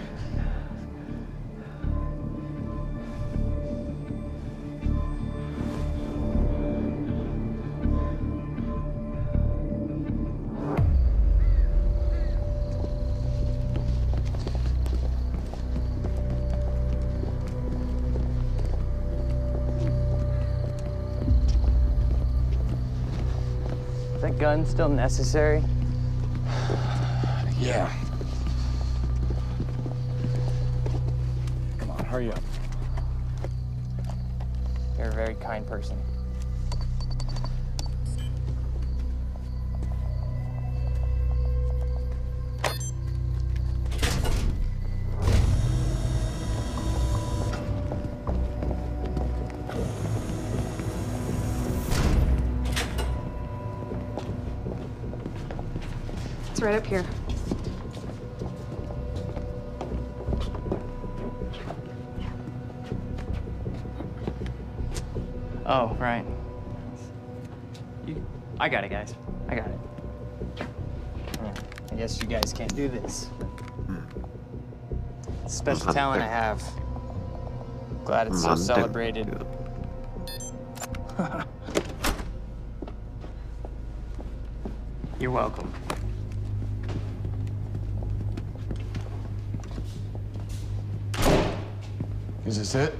Is that gun still necessary? Yeah. Come on, hurry up. You're a very kind person. It's right up here. Oh, right. I got it, guys. I got it. I guess you guys can't do this. It's a special talent I have. Glad it's so celebrated. You're welcome. Is this it?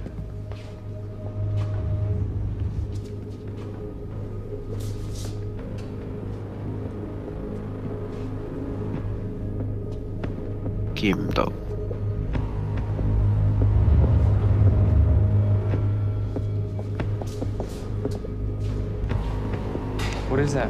What is that?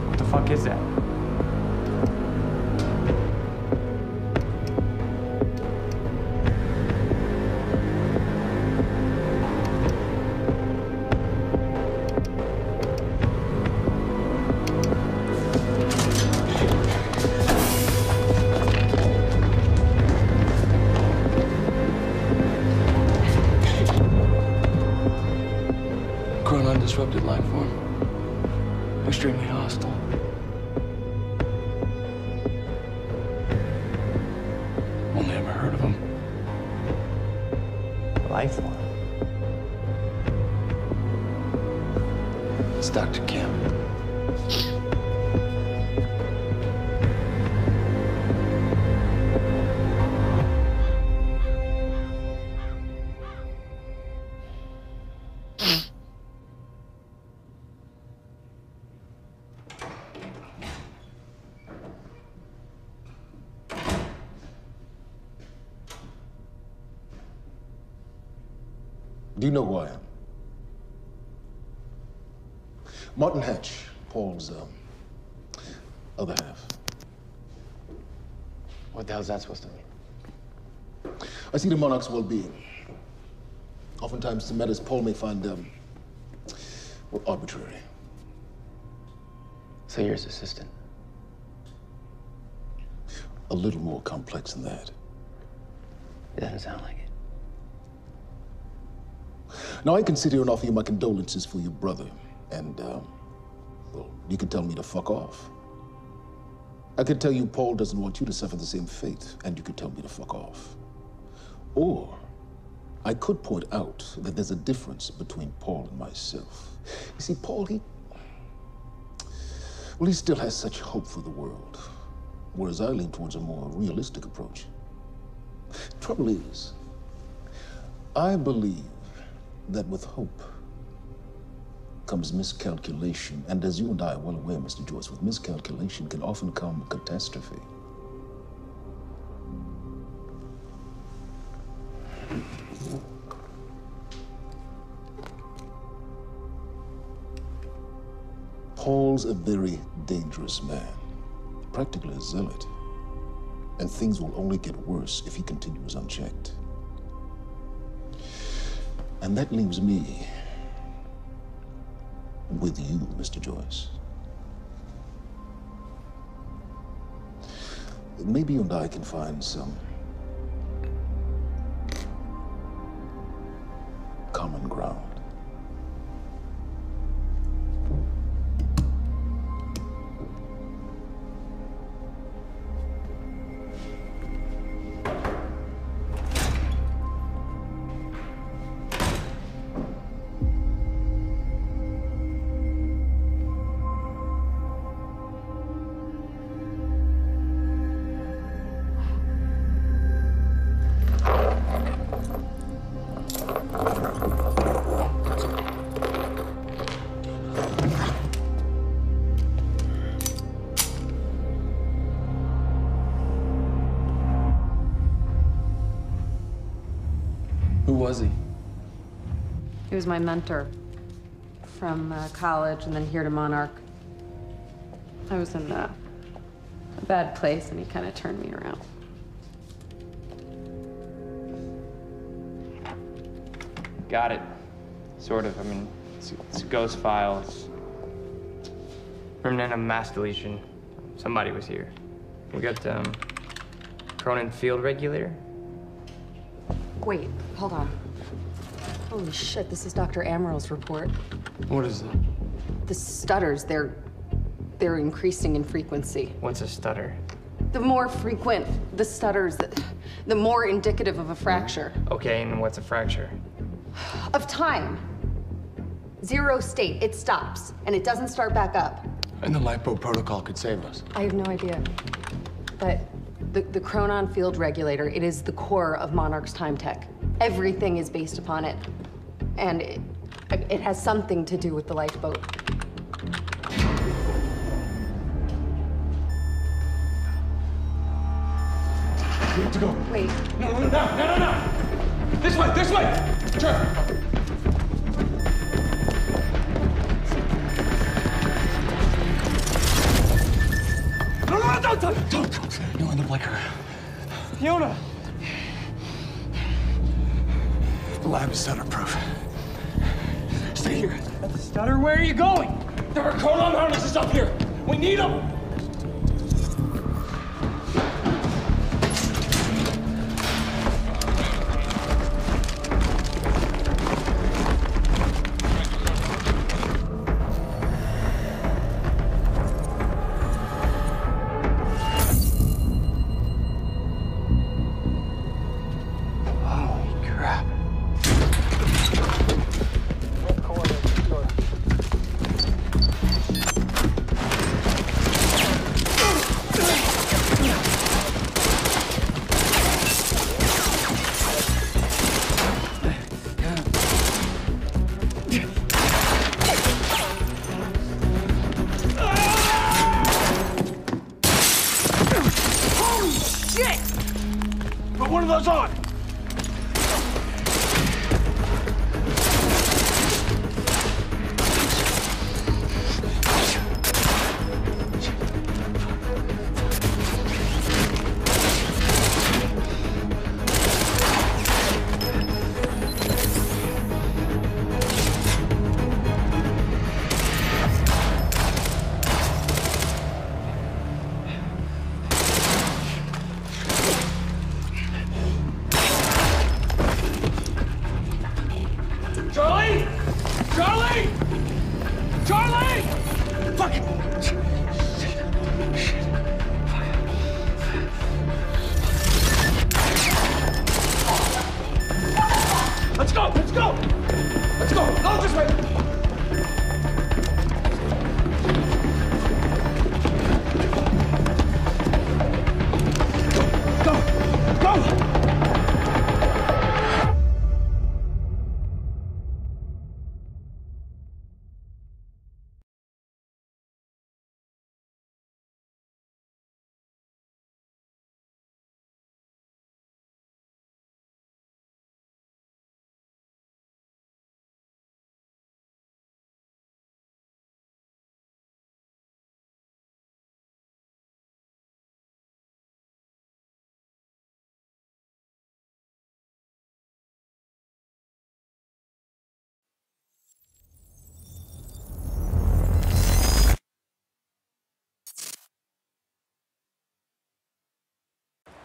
What the fuck is that? Grown undisrupted life form. Extremely hostile. Only ever heard of him. Life form. It's Dr. Kim. Do you know who I am? Martin Hatch, Paul's other half. What the hell's that supposed to mean? I see the Monarch's well-being. Oftentimes, the matters Paul may find, well, arbitrary. So you're his assistant? A little more complex than that. It doesn't sound like it. Now, I can sit here and offer you my condolences for your brother, and, well, you can tell me to fuck off. I could tell you Paul doesn't want you to suffer the same fate, and you could tell me to fuck off. Or I could point out that there's a difference between Paul and myself. You see, Paul, he still has such hope for the world, whereas I lean towards a more realistic approach. Trouble is, I believe that with hope comes miscalculation, and as you and I are well aware, Mr. Joyce, with miscalculation can often come catastrophe. Paul's a very dangerous man, practically a zealot, and things will only get worse if he continues unchecked. And that leaves me with you, Mr. Joyce. Maybe you and I can find some common ground. Who was he? He was my mentor from college and then here to Monarch. I was in a bad place and he kind of turned me around. Got it. Sort of. I mean, it's a ghost file. It's remnant of mass deletion. Somebody was here. We got, Cronin Field Regulator. Wait, hold on. Holy shit, this is Dr. Amaril's report. What is it? The stutters, they're increasing in frequency. What's a stutter? The more frequent the stutters, the more indicative of a fracture. Okay, and what's a fracture? Of time. Zero state, it stops, and it doesn't start back up. And the LiPo protocol could save us. I have no idea. But the Cronin Field Regulator, it is the core of Monarch's time tech. Everything is based upon it. And it has something to do with the lifeboat. We have to go. Wait. No. This way. Turn. No, don't. You're in the blicker. Fiona! The lab is stutter-proof. Stay here. Stutter, where are you going? There are Cronin harnesses up here. We need them. Let's go! Let's go! Let's go! Go this way! Go! Go!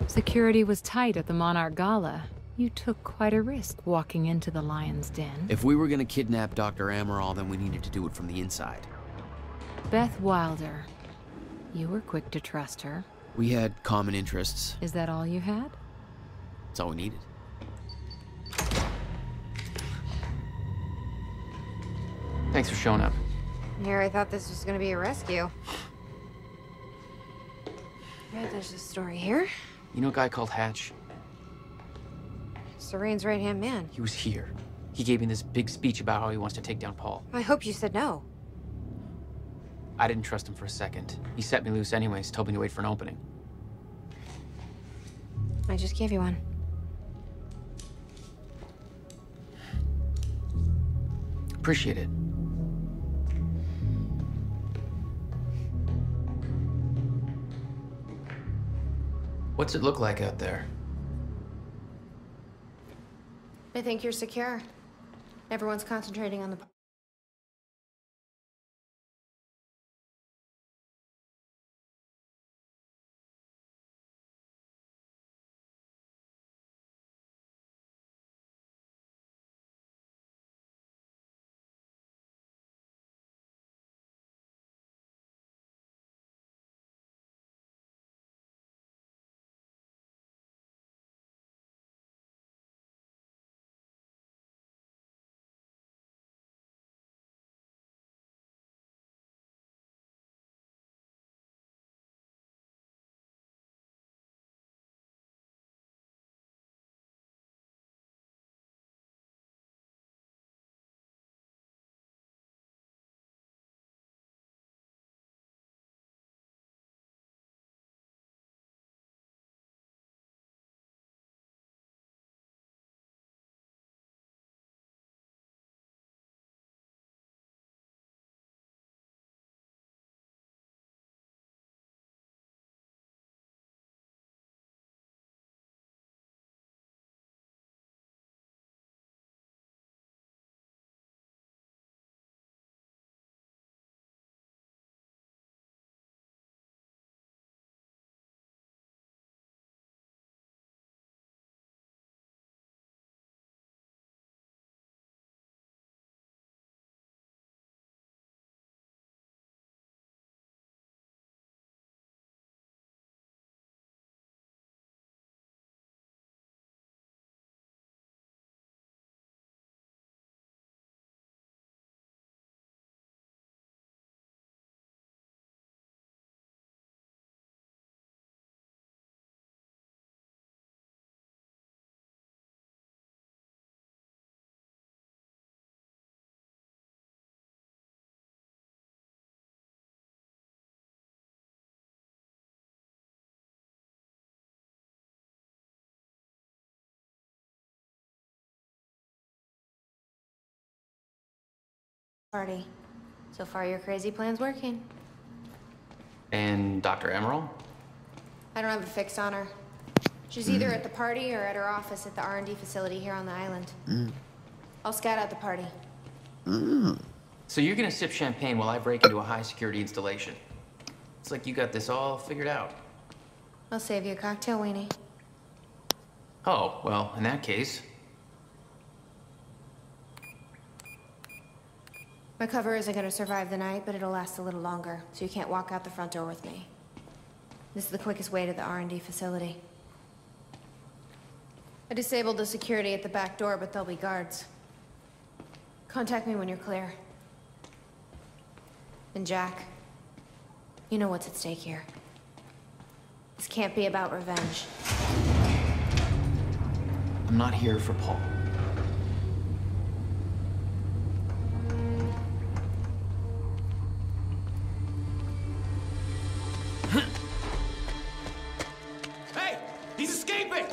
Security was tight at the Monarch Gala. You took quite a risk walking into the Lion's Den. If we were gonna kidnap Dr. Amaral, then we needed to do it from the inside. Beth Wilder. You were quick to trust her. We had common interests. Is that all you had? That's all we needed. Thanks for showing up. Here, I thought this was gonna be a rescue. Right, there's a story here. You know a guy called Hatch? Serene's right-hand man. He was here. He gave me this big speech about how he wants to take down Paul. I hope you said no. I didn't trust him for a second. He set me loose anyways, told me to wait for an opening. I just gave you one. Appreciate it. What's it look like out there? I think you're secure. Everyone's concentrating on the... Party. So far, your crazy plan's working. And Dr. Amaral? I don't have a fix on her. She's either at the party or at her office at the R&D facility here on the island. I'll scout out the party. So you're gonna sip champagne while I break into a high-security installation. It's like you got this all figured out. I'll save you a cocktail, Weenie. Oh, well, in that case... My cover isn't gonna survive the night, but it'll last a little longer, so you can't walk out the front door with me. This is the quickest way to the R&D facility. I disabled the security at the back door, but there'll be guards. Contact me when you're clear. And Jack, you know what's at stake here. This can't be about revenge. I'm not here for Paul. Hey! He's escaping!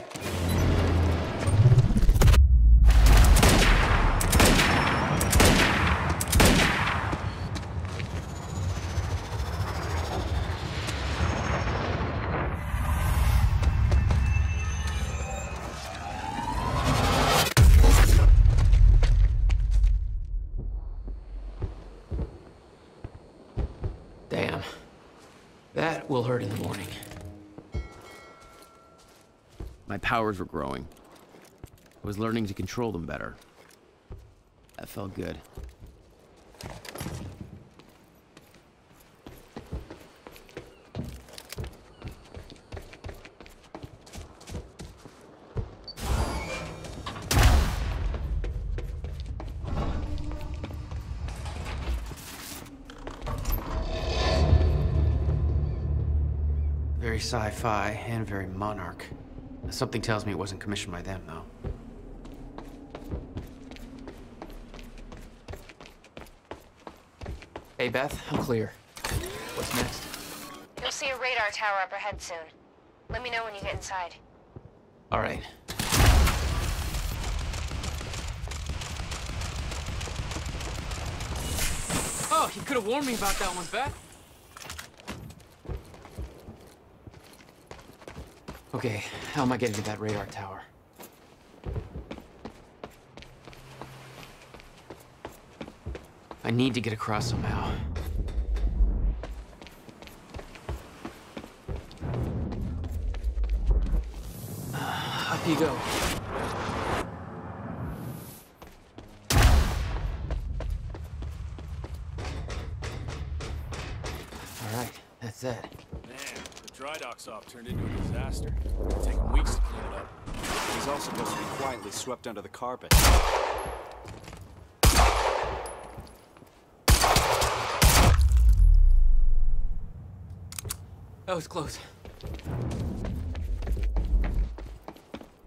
Damn. That will hurt in the morning. My powers were growing. I was learning to control them better. That felt good. Very sci-fi and very Monarch. Something tells me it wasn't commissioned by them, though. Hey, Beth, I'm clear. What's next? You'll see a radar tower up ahead soon. Let me know when you get inside. All right. Oh, you could have warned me about that one, Beth. Okay, how am I getting to that radar tower? I need to get across somehow. Up you go. All right, that's it. Man, the dry dock's off turned into a disaster. It'll take him weeks to clean it up. He's all supposed to be quietly swept under the carpet. That was close.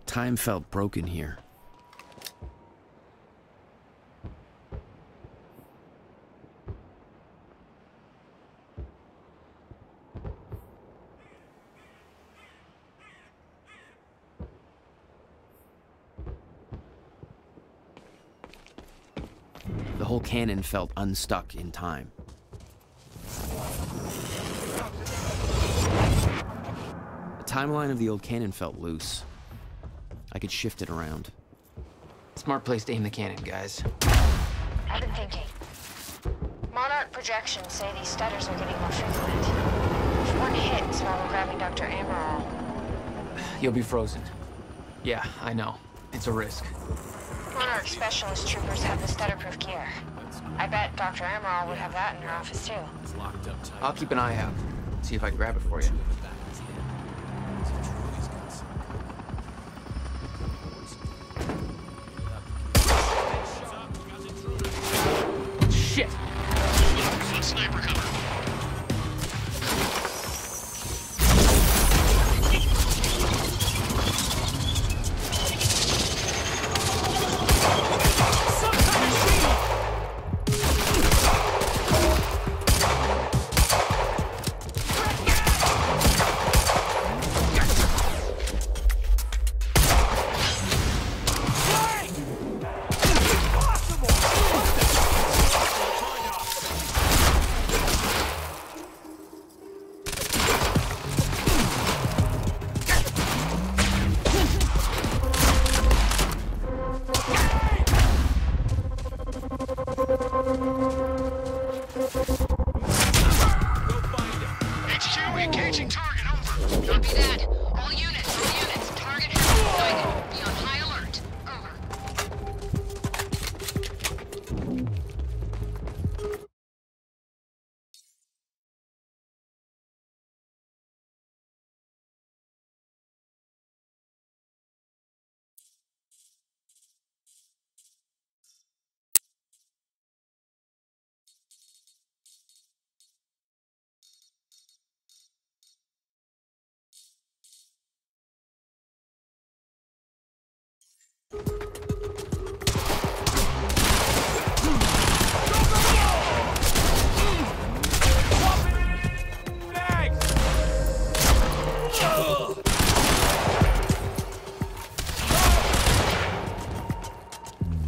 Time felt broken here. The whole cannon felt unstuck in time. The timeline of the old cannon felt loose. I could shift it around. Smart place to aim the cannon, guys. I've been thinking. Monarch projections say these stutters are getting more frequent. If one hits while we're grabbing Dr. Amaral... You'll be frozen. Yeah, I know. It's a risk. Monarch specialist troopers have the stutter-proof gear. I bet Dr. Amaral would have that in her office, too. I'll keep an eye out. See if I can grab it for you. Shit! Sniper cover.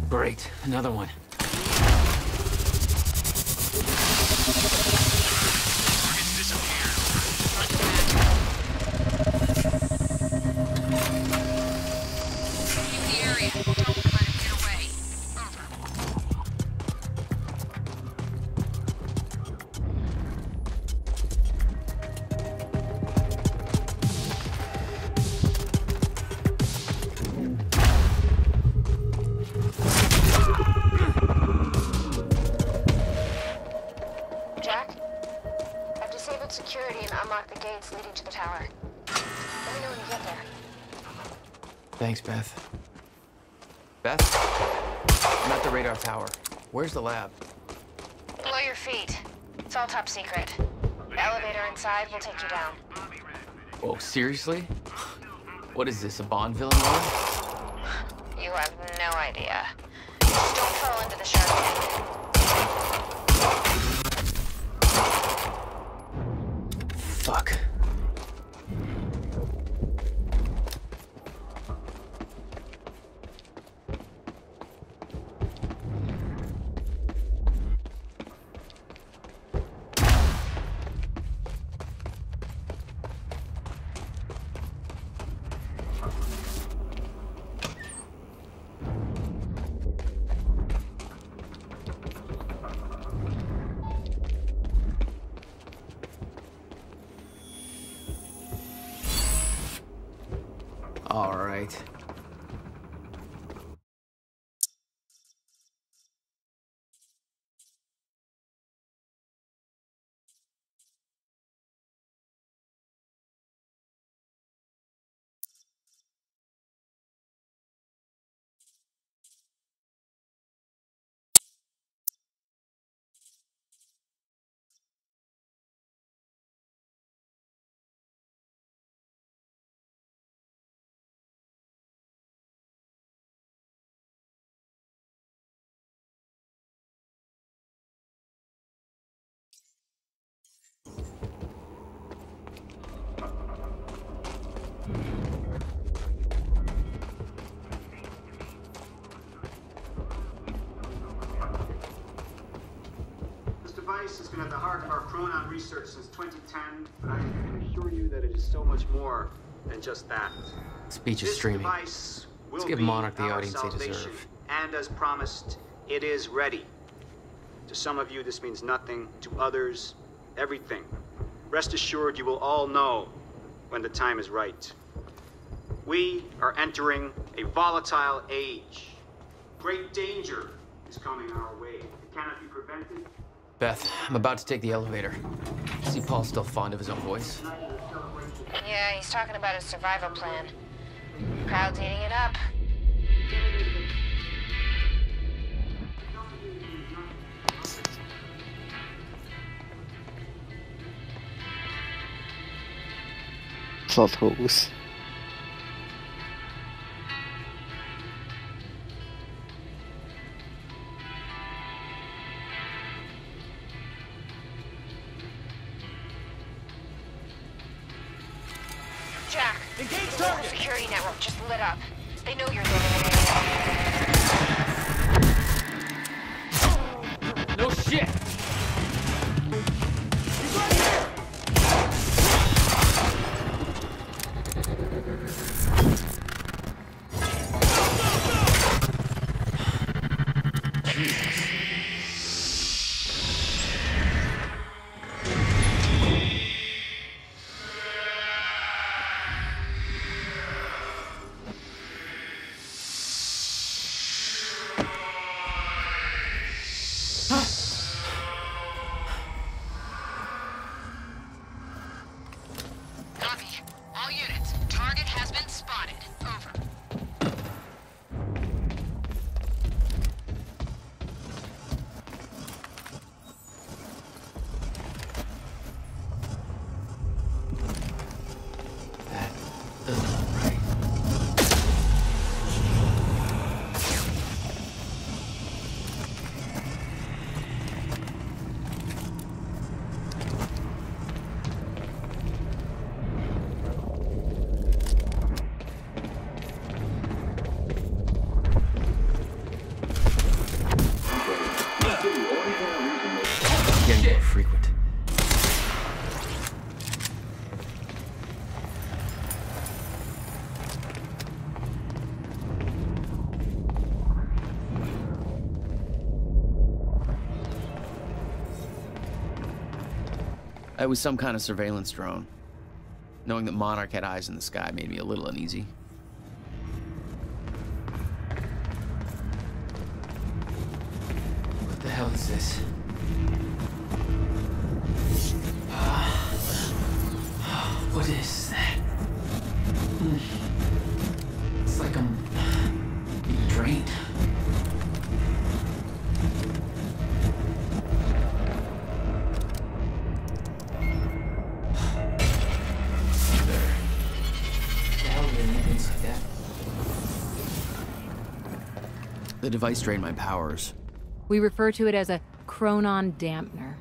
Great, another one. Thanks, Beth. Beth? I'm at the radar tower. Where's the lab? Below your feet. It's all top secret. The elevator inside will take you down. Oh, seriously? What is this, a Bond villain one? You have no idea. Just don't fall into the shark pit. Fuck. All right. Has been at the heart of our Chronon research since 2010, but I can assure you that it is so much more than just that. Speech is streaming. Let's give Monarch the audience they deserve. And as promised, it is ready. To some of you, this means nothing. To others, everything. Rest assured, you will all know when the time is right. We are entering a volatile age. Great danger is coming our way. It cannot be prevented. Beth, I'm about to take the elevator. See Paul's still fond of his own voice? Yeah, he's talking about his survival plan. Crowd's eating it up. Plot holes. Jack, engage the whole security network just lit up. They know you're there. No shit! He's right here! It was some kind of surveillance drone. Knowing that Monarch had eyes in the sky made me a little uneasy. What the hell is this? What is that? It's like I'm being drained. The device drained my powers. We refer to it as a chronon dampener.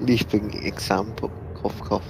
Living example, cough cough.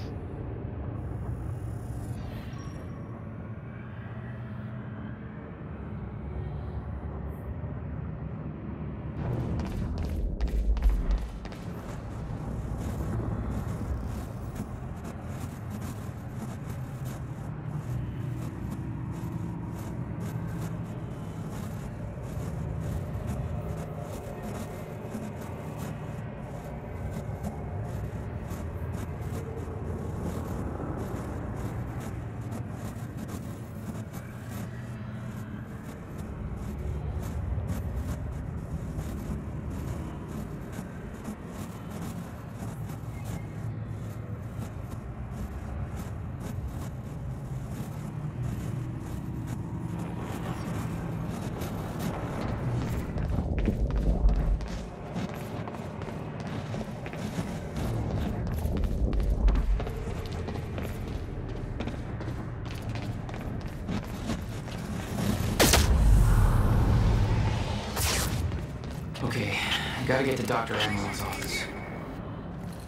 Okay, I gotta get to Dr. Amaril's office.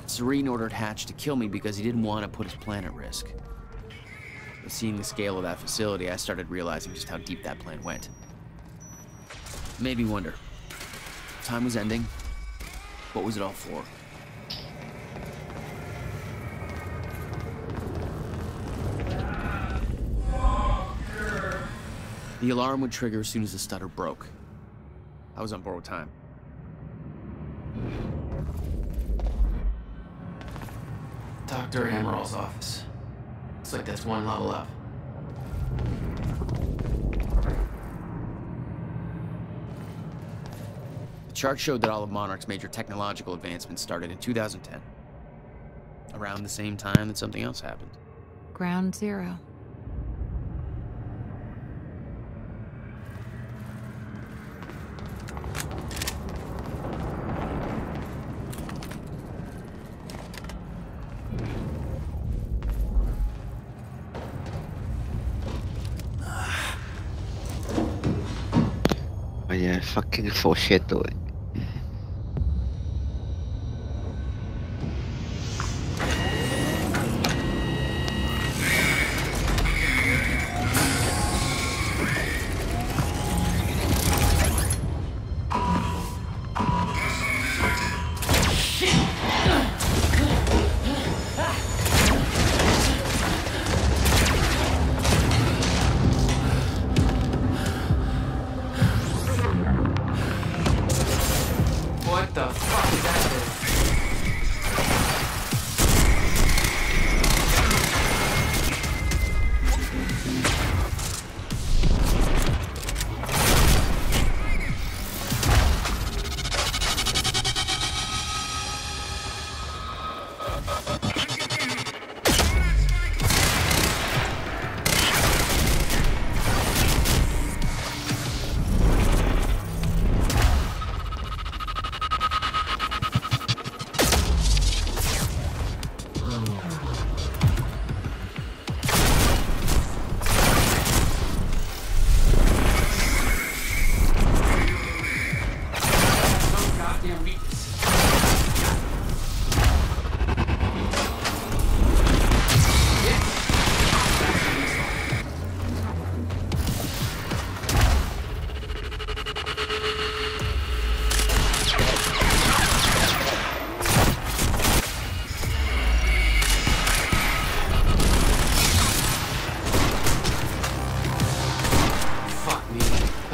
Serene ordered Hatch to kill me because he didn't want to put his plan at risk. But seeing the scale of that facility, I started realizing just how deep that plan went. It made me wonder. Time was ending. What was it all for? The alarm would trigger as soon as the stutter broke. I was on borrowed time. Dr. Amaril's office. Looks like that's one level up. The chart showed that all of Monarch's major technological advancements started in 2010. Around the same time that something else happened. Ground Zero. Oh yeah, fucking foreshadowing.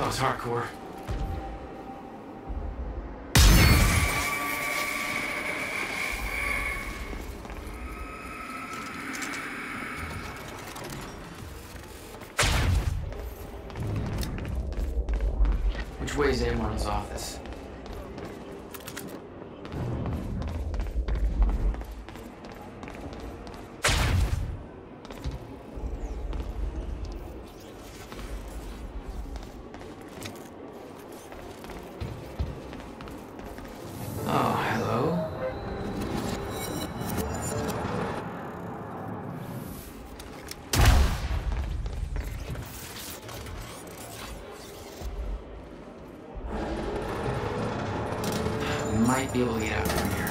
was hardcore. Which way is Amaril's office? Oh, hello. We might be able to get out from here.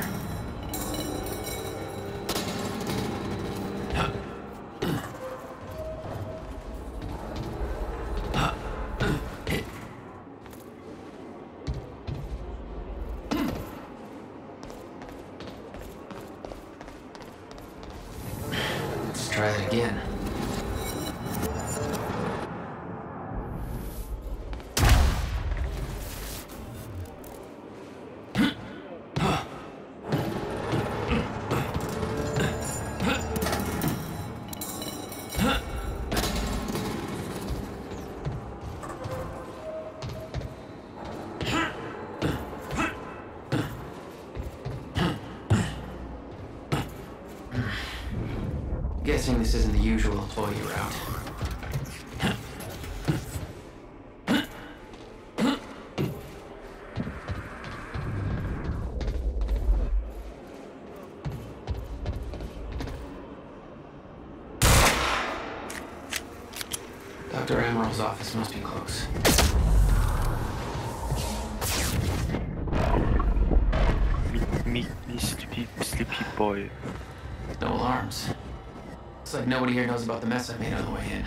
Let's try it again. Guessing this isn't the usual employee route. Dr. Amaril's office must be close. Me sleepy boy. No alarms. Looks like nobody here knows about the mess I made on the way in.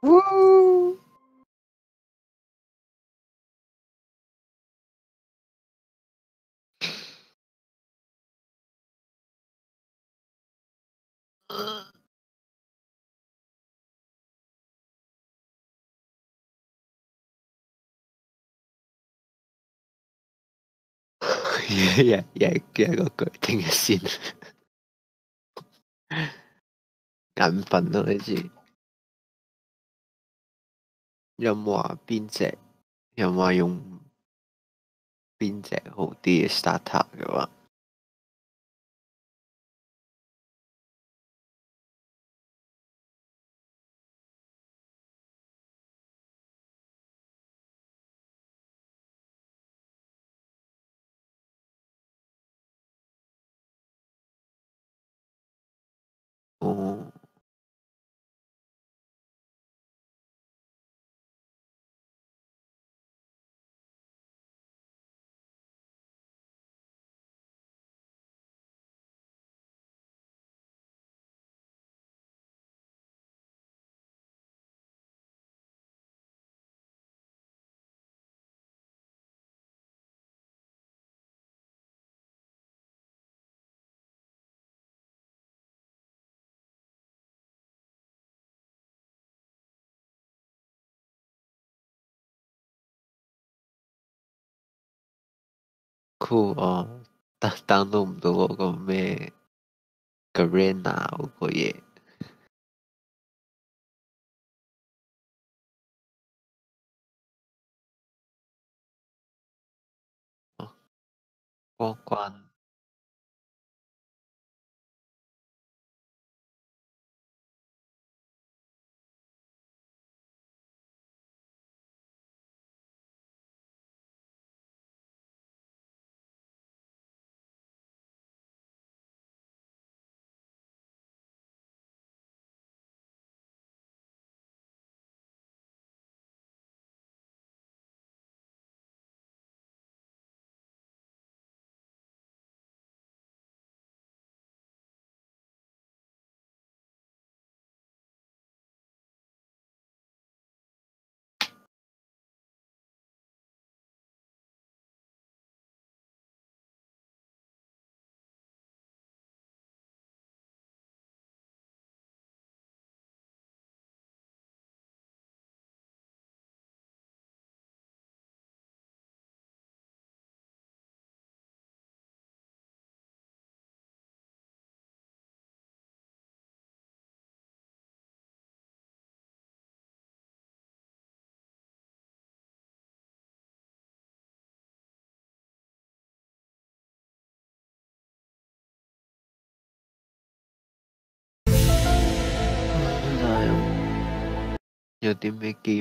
Woo! có cười tiếng xin眼瞓咯，你知有冇話邊隻有冇話用邊隻好啲嘅 starter 嘅話？哦。酷哦，download 唔到嗰個咩 Garena 嗰個嘢。光關。Ultimate Game